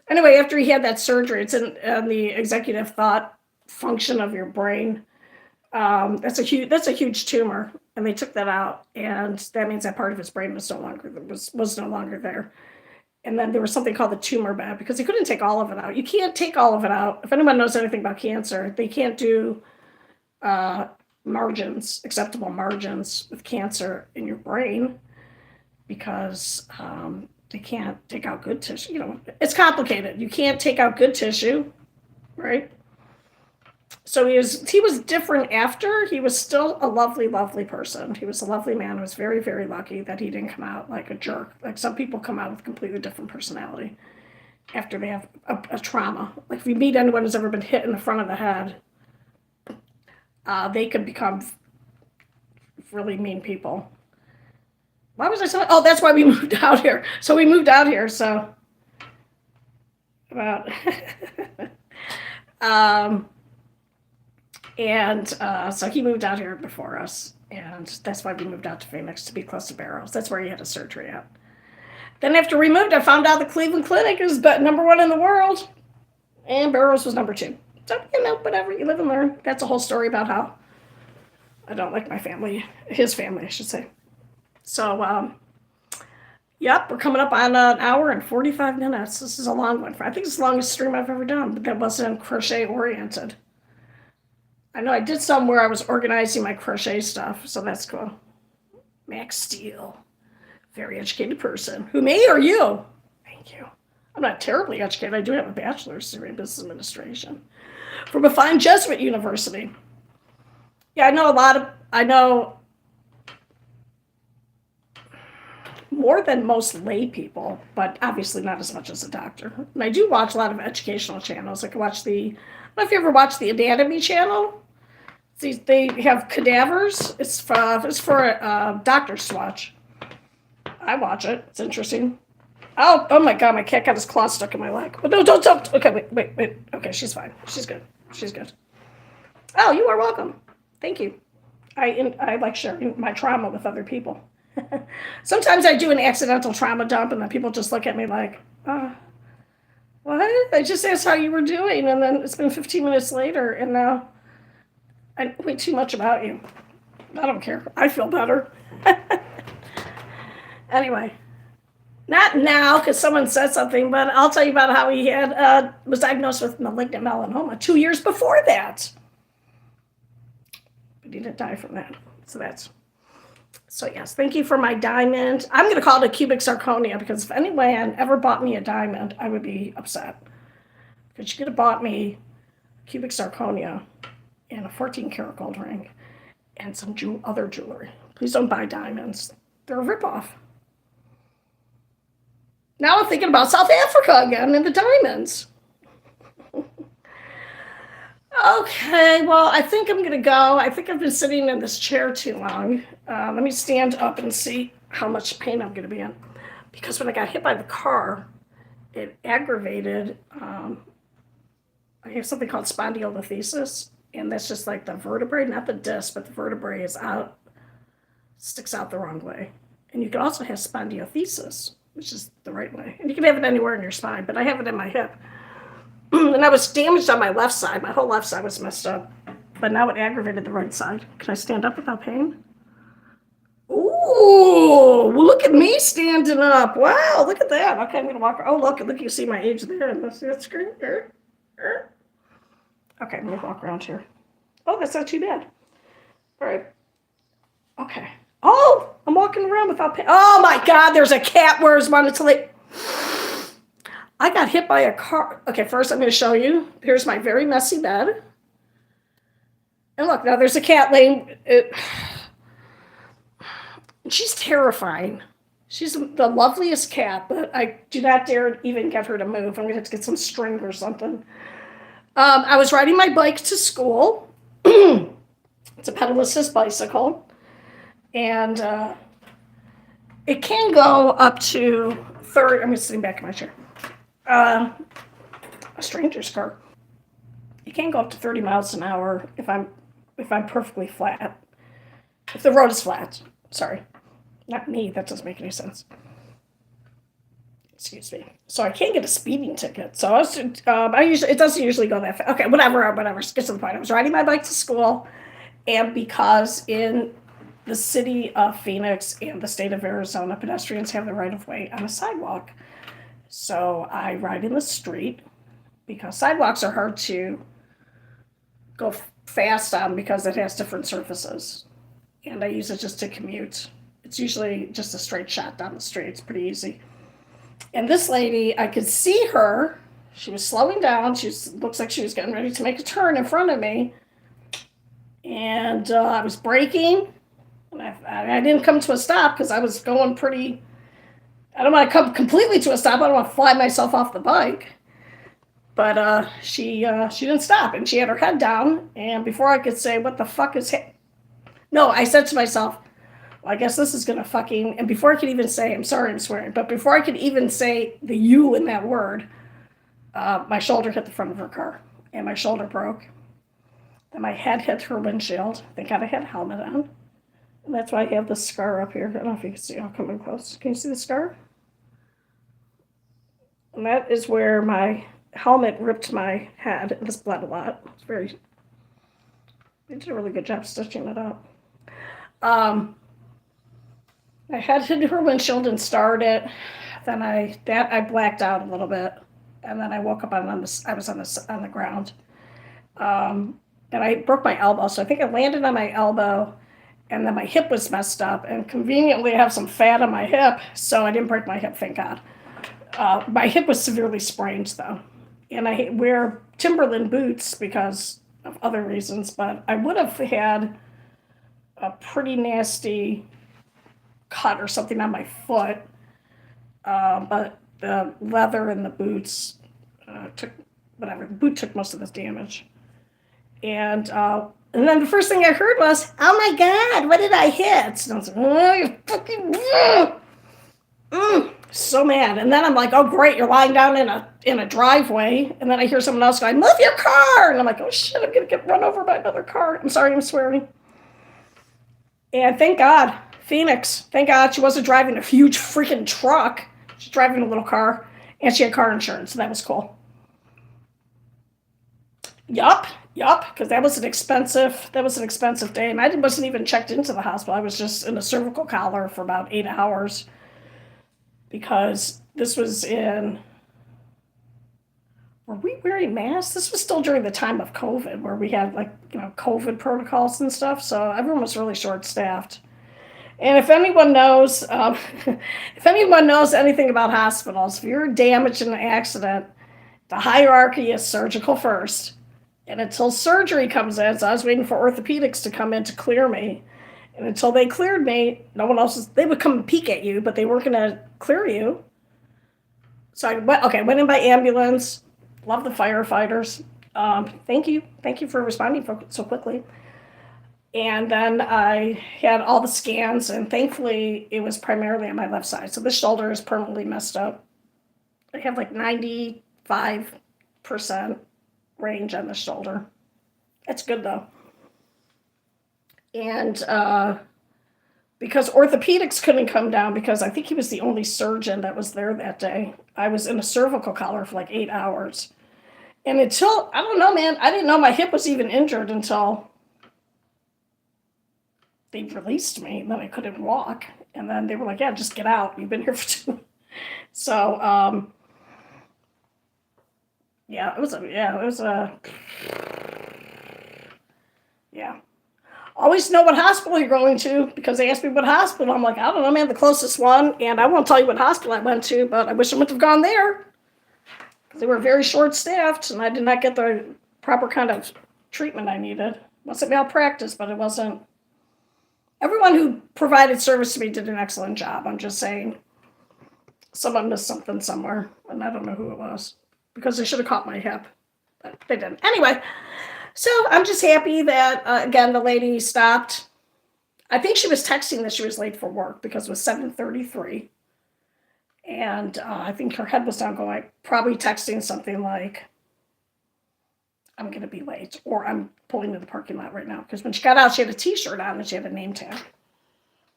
Anyway, after he had that surgery, it's in the executive thought function of your brain. That's a huge tumor, and they took that out, and that means that part of his brain was no longer there. And then there was something called the tumor bed because he couldn't take all of it out. You can't take all of it out. If anyone knows anything about cancer, they can't do acceptable margins with cancer in your brain because they can't take out good tissue. You know, it's complicated. You can't take out good tissue, right? So he was different after. He was still a lovely, lovely person. He was a lovely man. I was very, very lucky that he didn't come out like a jerk. Like some people come out with a completely different personality after they have a trauma. Like if you meet anyone who's ever been hit in the front of the head, they could become really mean people. Why was I saying? Oh, that's why we moved out here. So we moved out here. So about so he moved out here before us, and that's why we moved out to Phoenix, to be close to Barrows. That's where he had his surgery at. Then after we moved, I found out the Cleveland Clinic is #1 in the world, and Barrows was #2. So, whatever, you live and learn. That's a whole story about how I don't like my family, his family, I should say. So, Yep, we're coming up on an hour and 45 minutes. This is a long one. I think it's the longest stream I've ever done, but that wasn't crochet oriented. I know I did some where I was organizing my crochet stuff, so that's cool. Max Steele, very educated person. Who, me or you? Thank you. I'm not terribly educated. I do have a bachelor's degree in business administration from a fine Jesuit university. Yeah, I know more than most lay people, but obviously not as much as a doctor. And I do watch a lot of educational channels. I can watch I don't know if you ever watch the Anatomy channel. They have cadavers. It's for doctors to watch. I watch it. It's interesting. Oh my God, my cat got his claw stuck in my leg. But no, don't. Okay, wait. Okay, she's fine. She's good. She's good. Oh, you are welcome. Thank you. I like sharing my trauma with other people. Sometimes I do an accidental trauma dump, and then people just look at me like, what? I just asked how you were doing, and then it's been 15 minutes later, and now I know way too much about you. I don't care. I feel better. Anyway, not now because someone said something, but I'll tell you about how he was diagnosed with malignant melanoma 2 years before that. But he didn't die from that. So yes, thank you for my diamond. I'm going to call it a cubic zirconia because if anyone ever bought me a diamond, I would be upset. Because you could have bought me cubic zirconia and a 14 karat gold ring and some other jewelry. Please don't buy diamonds. They're a ripoff. Now I'm thinking about South Africa again and the diamonds. Okay, well, I think I'm going to go. I think I've been sitting in this chair too long. Let me stand up and see how much pain I'm going to be in. Because when I got hit by the car, it aggravated. I have something called spondylolisthesis, and that's just like the vertebrae, not the disc, but the vertebrae is out, sticks out the wrong way. And you can also have spondylolisthesis, which is the right way. And you can have it anywhere in your spine, but I have it in my hip. And I was damaged on my left side. My whole left side was messed up. But now it aggravated the right side. Can I stand up without pain? Ooh, well, look at me standing up. Wow, look at that. Okay, I'm going to walk. Oh, look, you see my age there. See that screen? Okay, let me walk around here. Oh, that's not too bad. All right. Okay. Oh, I'm walking around without pain. Oh, my God, there's a cat. Where's mine? I got hit by a car. Okay, first I'm going to show you. Here's my very messy bed. And look, now there's a cat laying. She's terrifying. She's the loveliest cat, but I do not dare even get her to move. I'm going to have to get some string or something. I was riding my bike to school. It's a pedal assist bicycle. And it can go up to 30. I'm just sitting back in my chair. A stranger's car. You can't go up to 30 miles an hour if I'm perfectly flat. If the road is flat. Sorry. Not me. That doesn't make any sense. Excuse me. So I can't get a speeding ticket. So it doesn't usually go that fast. Okay, whatever. Get to the point. I was riding my bike to school, and because in the city of Phoenix and the state of Arizona, pedestrians have the right of way on a sidewalk. So I ride in the street because sidewalks are hard to go fast on because it has different surfaces. And I use it just to commute. It's usually just a straight shot down the street. It's pretty easy. And this lady, I could see her. She was slowing down. Looks like she was getting ready to make a turn in front of me. And I was braking. And I didn't come to a stop because I was going pretty... I don't want to come completely to a stop. I don't want to fly myself off the bike. But she didn't stop, and she had her head down. And before I could say, what the fuck is... No, I said to myself, well, I guess this is going to fucking... And before I could even say, I'm sorry, I'm swearing, but before I could even say the you in that word, my shoulder hit the front of her car, and my shoulder broke. Then my head hit her windshield. Thank God I had a helmet on. And that's why I have this scar up here. I don't know if you can see. I'll come in close. Can you see the scar? And that is where my helmet ripped my head. This bled a lot. They did a really good job stitching it up. I had hit her windshield and started it. Then I blacked out a little bit, and then I woke up I was on the ground, and I broke my elbow. So I think I landed on my elbow, and then my hip was messed up. And conveniently, I have some fat on my hip, so I didn't break my hip. Thank God. My hip was severely sprained though, and I wear Timberland boots because of other reasons. But I would have had a pretty nasty cut or something on my foot. But the leather in the boots took whatever. The boot took most of this damage, and then the first thing I heard was, "Oh my God, what did I hit?" And I was like, "Oh, you fucking so mad." And then I'm like, "Oh great, you're lying down in a driveway." And then I hear someone else going, "Move your car!" And I'm like, "Oh shit, I'm gonna get run over by another car." I'm sorry, I'm swearing. And thank God, Phoenix. Thank God she wasn't driving a huge freaking truck. She's driving a little car, and she had car insurance. So that was cool. Yup, because that was an expensive day, and I wasn't even checked into the hospital. I was just in a cervical collar for about 8 hours because this was in. Were we wearing masks? This was still during the time of COVID, where we had COVID protocols and stuff. So everyone was really short staffed. And if anyone knows, if anyone knows anything about hospitals, if you're damaged in an accident, the hierarchy is surgical first. And until surgery comes in, so I was waiting for orthopedics to come in to clear me. And until they cleared me, no one else they would come and peek at you, but they weren't going to clear you. So went in by ambulance. Love the firefighters. Thank you. Thank you for responding so quickly. And then I had all the scans, and thankfully it was primarily on my left side. So this shoulder is permanently messed up. I have like 95% range on the shoulder. That's good though. And because orthopedics couldn't come down because I think he was the only surgeon that was there that day, I was in a cervical collar for like 8 hours. And until, I don't know, man, I didn't know my hip was even injured until they released me, and then I couldn't walk. And then they were like, "Yeah, just get out. You've been here for 2." So, yeah, yeah. Always know what hospital you're going to because they asked me what hospital. I'm like, I don't know, man, the closest one. And I won't tell you what hospital I went to, but I wish I would have gone there because they were very short staffed and I did not get the proper kind of treatment I needed. It wasn't malpractice, but it wasn't. Everyone who provided service to me did an excellent job. I'm just saying someone missed something somewhere, and I don't know who it was because they should have caught my hip, but they didn't. Anyway, so I'm just happy that, again, the lady stopped. I think she was texting that she was late for work because it was 7:33. And I think her head was down going, probably texting something like, "I'm going to be late," or "I'm pulling to the parking lot right now." Because when she got out, she had a t-shirt on and she had a name tag.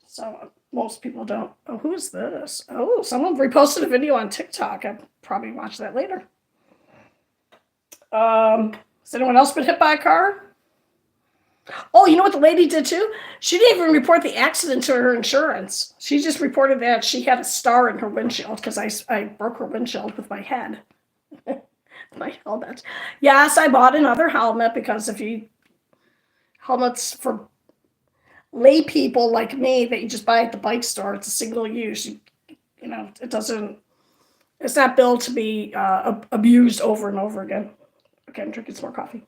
So most people don't. Oh, who's this? Oh, someone reposted a video on TikTok. I'll probably watch that later. Has anyone else been hit by a car? Oh, you know what the lady did too? She didn't even report the accident to her insurance. She just reported that she had a star in her windshield because I broke her windshield with my head. My helmet. Yes, I bought another helmet because helmets for lay people like me that you just buy at the bike store, it's a single use. It's not built to be abused over and over again. Okay, I'm drinking some more coffee.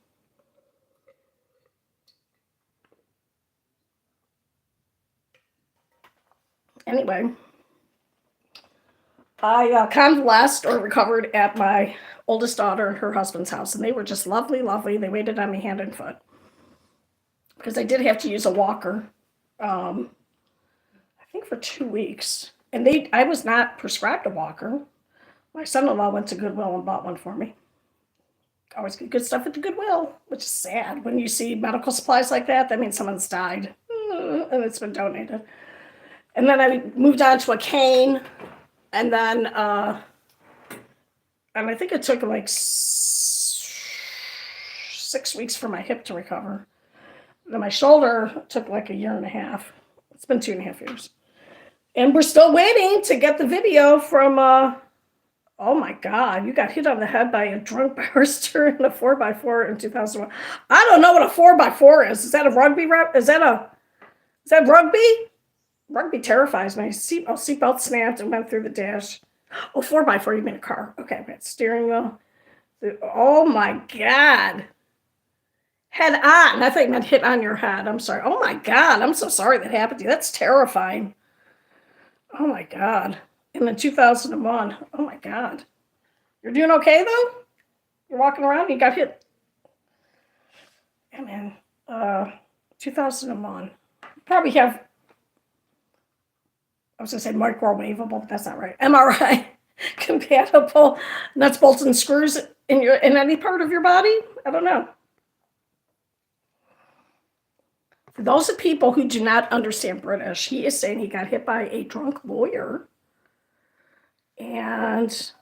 Anyway, I convalesced or recovered at my oldest daughter and her husband's house, and they were just lovely, lovely. They waited on me hand and foot because I did have to use a walker. I think for 2 weeks, and I was not prescribed a walker. My son-in-law went to Goodwill and bought one for me. Always get good stuff at the Goodwill, which is sad. When you see medical supplies like that, that means someone's died and it's been donated. And then I moved on to a cane, and then and I think it took like 6 weeks for my hip to recover. Then my shoulder took like a year and a half. It's been 2.5 years. And we're still waiting to get the video from, oh my God, you got hit on the head by a drunk barrister in a 4x4 in 2001. I don't know what a 4x4 is. Is that a rugby rep? Is that rugby? Rugby terrifies me. Seatbelt snapped and went through the dash. Oh, 4x4, you mean a car. Okay, wait, steering wheel. Oh my God. Head on. I think meant hit on your head. I'm sorry. Oh my God. I'm so sorry that happened to you. That's terrifying. Oh my God. In the 2001. Oh my God. You're doing okay though? You're walking around, you got hit. Yeah, man. 2001. Probably have, I was gonna say microwavable, but that's not right. MRI compatible nuts, bolts, and screws in any part of your body? I don't know. For those of people who do not understand British, he is saying he got hit by a drunk lawyer and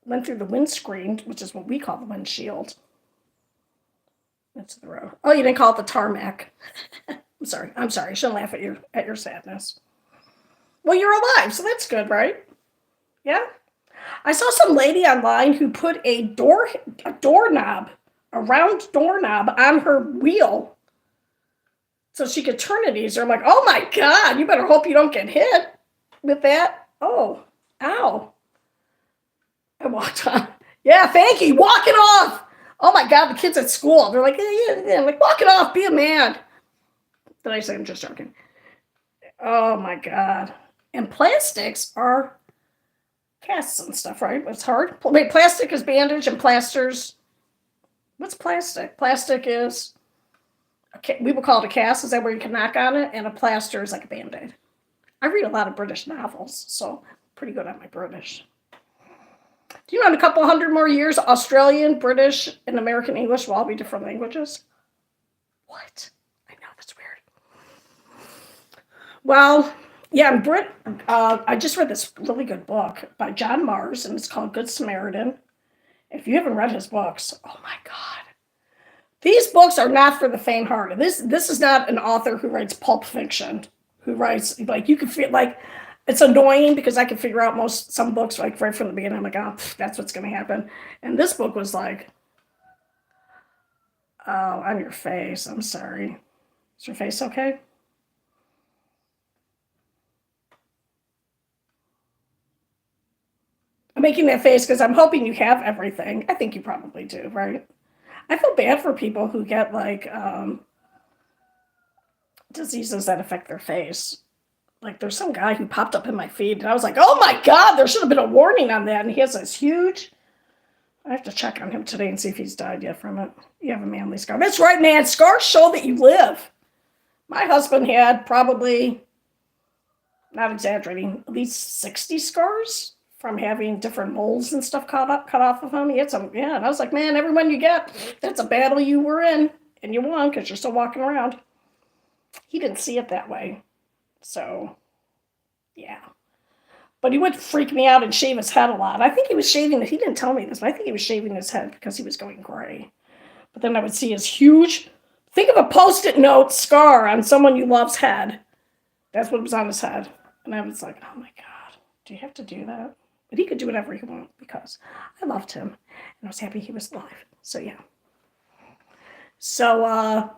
went through the windscreen, which is what we call the windshield. That's the road. Oh, you didn't call it the tarmac. I'm sorry. I shouldn't laugh at your sadness. Well, you're alive, so that's good, right? Yeah. I saw some lady online who put a doorknob, a round doorknob on her wheel so she could turn it easier. I'm like, oh my God, you better hope you don't get hit with that. Oh, ow. I walked on. Yeah, thank you. Walk it off. Oh my God, the kids at school, they're like, yeah. I'm like, walk it off, be a man. Did I say I'm just joking? Oh my God. And plastics are casts and stuff, right? It's hard. Wait, plastic is bandage and plasters. What's plastic? Plastic is, we would call it a cast. Is that where you can knock on it? And a plaster is like a Band-Aid. I read a lot of British novels, so pretty good at my British. Do you know in a couple hundred more years, Australian, British, and American English will all be different languages? What? I know, that's weird. Well, yeah, I just read this really good book by John Mars, and it's called Good Samaritan. If you haven't read his books, oh my God. These books are not for the faint-hearted. This is not an author who writes pulp fiction, who writes, like, you can feel like, it's annoying because I can figure out some books, like, right from the beginning. I'm like, oh, that's what's going to happen. And this book was like, oh, on your face. I'm sorry. Is your face okay? I'm making that face because I'm hoping you have everything. I think you probably do, right? I feel bad for people who get, like, diseases that affect their face. Like, there's some guy who popped up in my feed, and I was like, oh my God, there should have been a warning on that. And he has this huge, I have to check on him today and see if he's died yet from it. You have a manly scar. That's right, man. Scars show that you live. My husband had probably, not exaggerating, at least 60 scars from having different moles and stuff cut off of him. He had some, yeah. And I was like, man, every one you get, that's a battle you were in, and you won because you're still walking around. He didn't see it that way. So, yeah. But he would freak me out and shave his head a lot. I think he was shaving it. He didn't tell me this, but I think he was shaving his head because he was going gray. But then I would see his huge, think of a Post-it note scar on someone you love's head. That's what was on his head. And I was like, oh my God, do you have to do that? But he could do whatever he wanted because I loved him. And I was happy he was alive. So, yeah. So,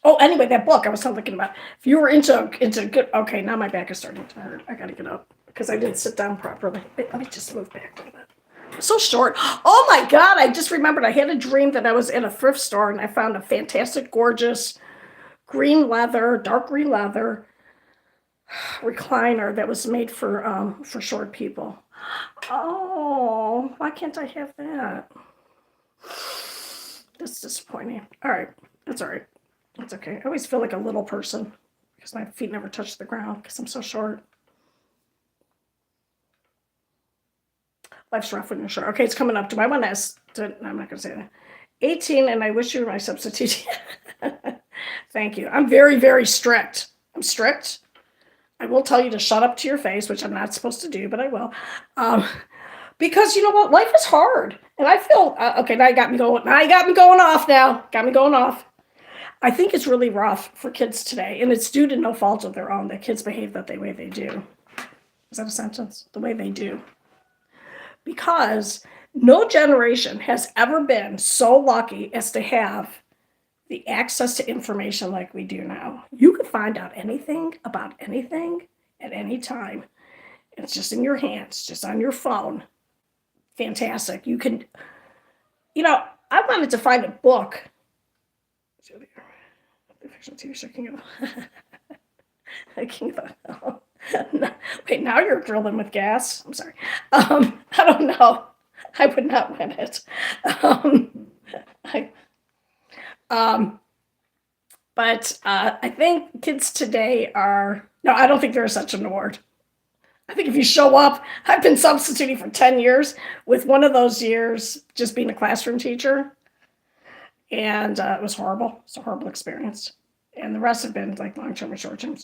oh, anyway, that book I was thinking about. If you were into good, okay, now my back is starting to hurt. I gotta get up because I didn't sit down properly. Wait, let me just move back a little bit. I'm so short. Oh my God, I just remembered I had a dream that I was in a thrift store and I found a fantastic, gorgeous green leather, dark green leather recliner that was made for short people. Oh, why can't I have that? That's disappointing. All right, that's all right. That's okay. I always feel like a little person because my feet never touch the ground because I'm so short. Life's rough when you're short. Okay, it's coming up. Do I want to ask? No, I'm not going to say that. 18, and I wish you were my substitute. Thank you. I'm very, very strict. I'm strict. I will tell you to shut up to your face, which I'm not supposed to do, but I will. Because you know what? Life is hard. And I feel, okay, now you got me going. Now you got me going off now. Got me going off. I think it's really rough for kids today, and it's due to no fault of their own that kids behave that way they do. Is that a sentence? The way they do. Because no generation has ever been so lucky as to have the access to information like we do now. You can find out anything about anything at any time. It's just in your hands, just on your phone. Fantastic. You can, I wanted to find a book. The fiction TV show King of Wait, now you're drilling with gas. I'm sorry. I don't know. I would not win it. But I think kids today are, no, I don't think there's such an award. I think if you show up, I've been substituting for 10 years, with one of those years just being a classroom teacher. And it was horrible. It's a horrible experience. And the rest have been like long-term and short-term.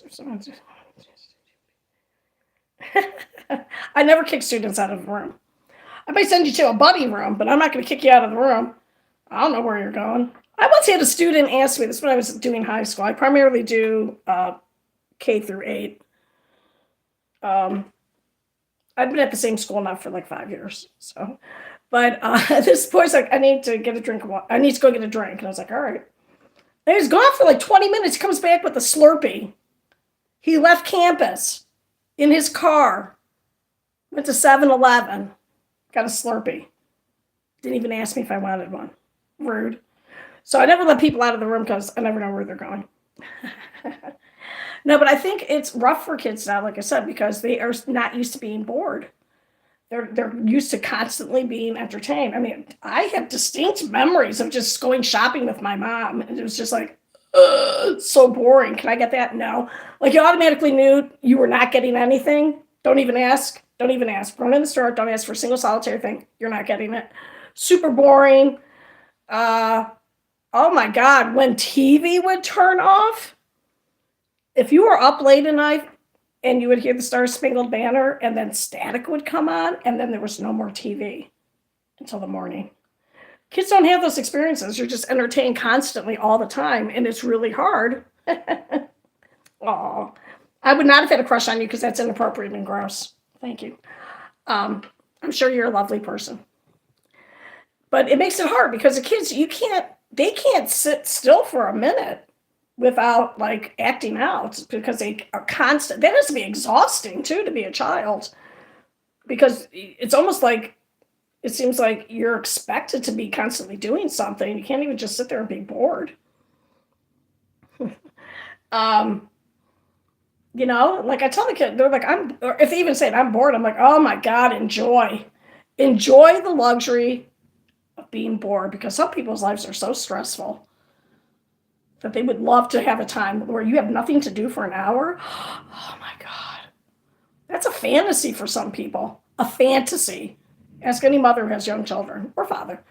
I never kick students out of the room. I might send you to a buddy room, but I'm not going to kick you out of the room. I don't know where you're going. I once had a student ask me, this is when I was doing high school. I primarily do K through 8. I've been at the same school now for like 5 years. So, but this boy's like, I need to get a drink of water. I need to go get a drink. And I was like, all right. And he's gone for like 20 minutes. He comes back with a Slurpee. He left campus in his car, went to 7-Eleven, got a Slurpee. Didn't even ask me if I wanted one. Rude. So I never let people out of the room because I never know where they're going. No, but I think it's rough for kids now, like I said, because they are not used to being bored. They're used to constantly being entertained. I mean, I have distinct memories of just going shopping with my mom, and it was just like, so boring. Can I get that? No. Like, you automatically knew you were not getting anything. Don't even ask. Don't even ask. Run in the store. Don't ask for a single solitary thing. You're not getting it. Super boring. Oh my God, when TV would turn off, if you were up late at night and you would hear the Star Spangled Banner and then static would come on and then there was no more TV until the morning. Kids don't have those experiences. You're just entertained constantly all the time, and it's really hard. Oh, I would not have had a crush on you because that's inappropriate and gross. Thank you. I'm sure you're a lovely person. But it makes it hard because the kids, they can't sit still for a minute without like acting out because they are constant. That has to be exhausting too, to be a child, because it's almost like, it seems like you're expected to be constantly doing something. You can't even just sit there and be bored. Like I tell the kid, they're like, or if they even say I'm bored, I'm like, oh my God, enjoy the luxury of being bored, because some people's lives are so stressful that they would love to have a time where you have nothing to do for an hour. Oh my God. That's a fantasy for some people. A fantasy. Ask any mother who has young children, or father.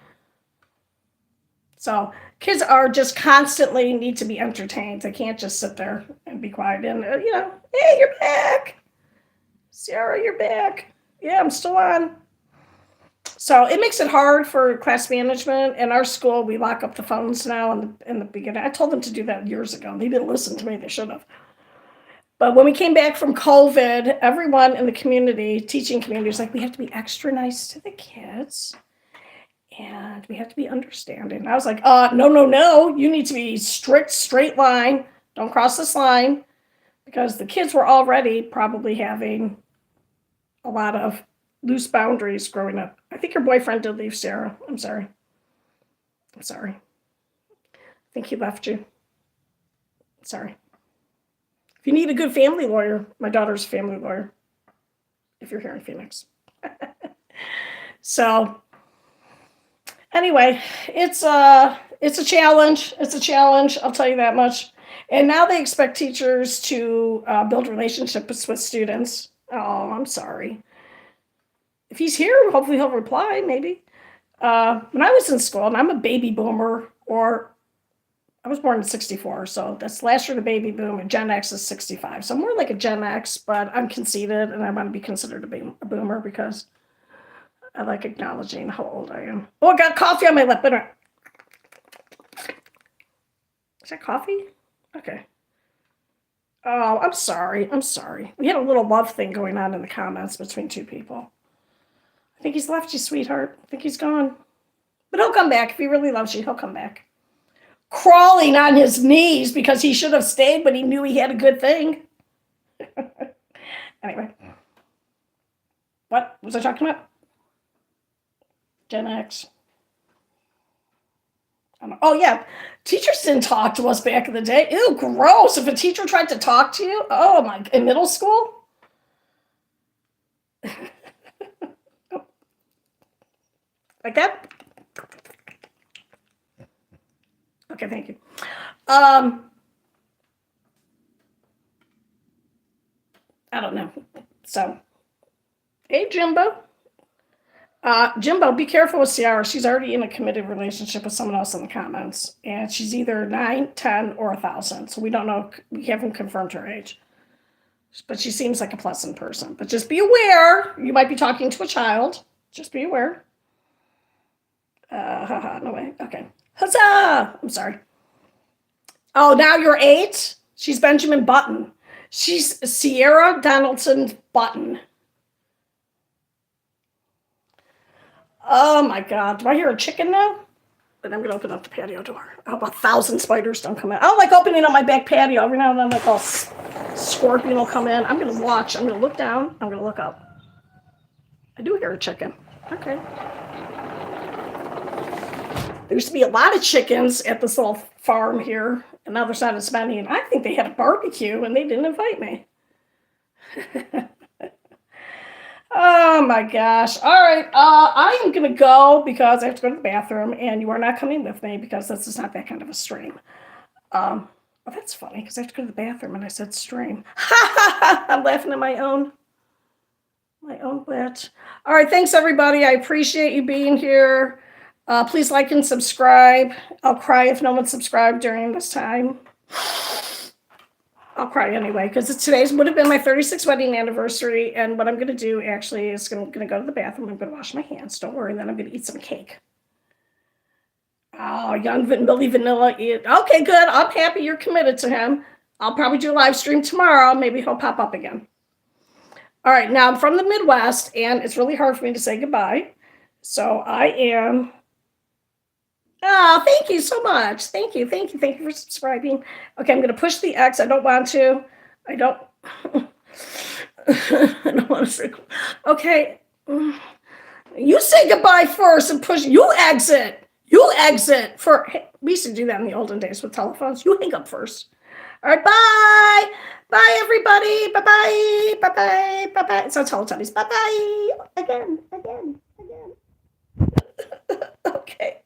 So kids are just constantly need to be entertained. They can't just sit there and be quiet. And, hey, you're back. Sarah, you're back. Yeah, I'm still on. So it makes it hard for class management. In our school, we lock up the phones now in the beginning. I told them to do that years ago. They didn't listen to me. They should have. But when we came back from COVID, everyone in the community, teaching community, was like, we have to be extra nice to the kids. And we have to be understanding. And I was like, no. You need to be strict, straight line. Don't cross this line. Because the kids were already probably having a lot of loose boundaries growing up. I think your boyfriend did leave, Sarah. I'm sorry. I think he left you. Sorry. If you need a good family lawyer, my daughter's a family lawyer. If you're here in Phoenix. So anyway, it's a challenge. It's a challenge. I'll tell you that much. And now they expect teachers to build relationships with students. Oh, I'm sorry. If he's here, hopefully he'll reply, maybe. When I was in school, and I'm a baby boomer, or I was born in 64, so that's last year the baby boom, and Gen X is 65. So I'm more like a Gen X, but I'm conceited, and I want to be considered a boomer because I like acknowledging how old I am. Oh, I got coffee on my lip. Is that coffee? Okay. Oh, I'm sorry. I'm sorry. We had a little love thing going on in the comments between two people. I think he's left you, sweetheart. I think he's gone. But he'll come back. If he really loves you, he'll come back. Crawling on his knees because he should have stayed, but he knew he had a good thing. Anyway. What was I talking about? Gen X. Oh, yeah. Teachers didn't talk to us back in the day. Ew, gross. If a teacher tried to talk to you, oh my, in middle school? Like that? Okay, thank you. I don't know. So, hey, Jimbo. Jimbo, be careful with Ciara. She's already in a committed relationship with someone else in the comments. And she's either 9, 10, or 1,000. So we don't know. We haven't confirmed her age. But she seems like a pleasant person. But just be aware. You might be talking to a child. Just be aware. No way. Okay. Huzzah! I'm sorry. Oh, now you're 8? She's Benjamin Button. She's Sierra Donaldson Button. Oh my God. Do I hear a chicken now? But I'm going to open up the patio door. I hope 1,000 spiders don't come in. I don't like opening up my back patio. Every now and then, like, a scorpion will come in. I'm going to watch. I'm going to look down. I'm going to look up. I do hear a chicken. Okay. There used to be a lot of chickens at this little farm here, and now there's not as many. And I think they had a barbecue, and they didn't invite me. Oh my gosh. All right. I am going to go because I have to go to the bathroom, and you are not coming with me because this is not that kind of a stream. Oh, that's funny because I have to go to the bathroom and I said stream. I'm laughing at my own wit. All right. Thanks, everybody. I appreciate you being here. Please like and subscribe. I'll cry if no one subscribed during this time. I'll cry anyway, because today's would have been my 36th wedding anniversary, and what I'm going to do actually is going to go to the bathroom. I'm going to wash my hands. Don't worry, and then I'm going to eat some cake. Oh, young Billy Vanilla. Okay, good. I'm happy you're committed to him. I'll probably do a live stream tomorrow. Maybe he'll pop up again. All right, now I'm from the Midwest, and it's really hard for me to say goodbye. So I am... Oh, thank you so much. Thank you for subscribing. Okay, I'm going to push the X. I don't want to. I don't want to say. Okay. You say goodbye first and push. You exit. We used to do that in the olden days with telephones. You hang up first. All right, bye. Bye, everybody. Bye-bye. Bye-bye. Bye-bye. It's not Teletubbies. Bye-bye. Again. Okay.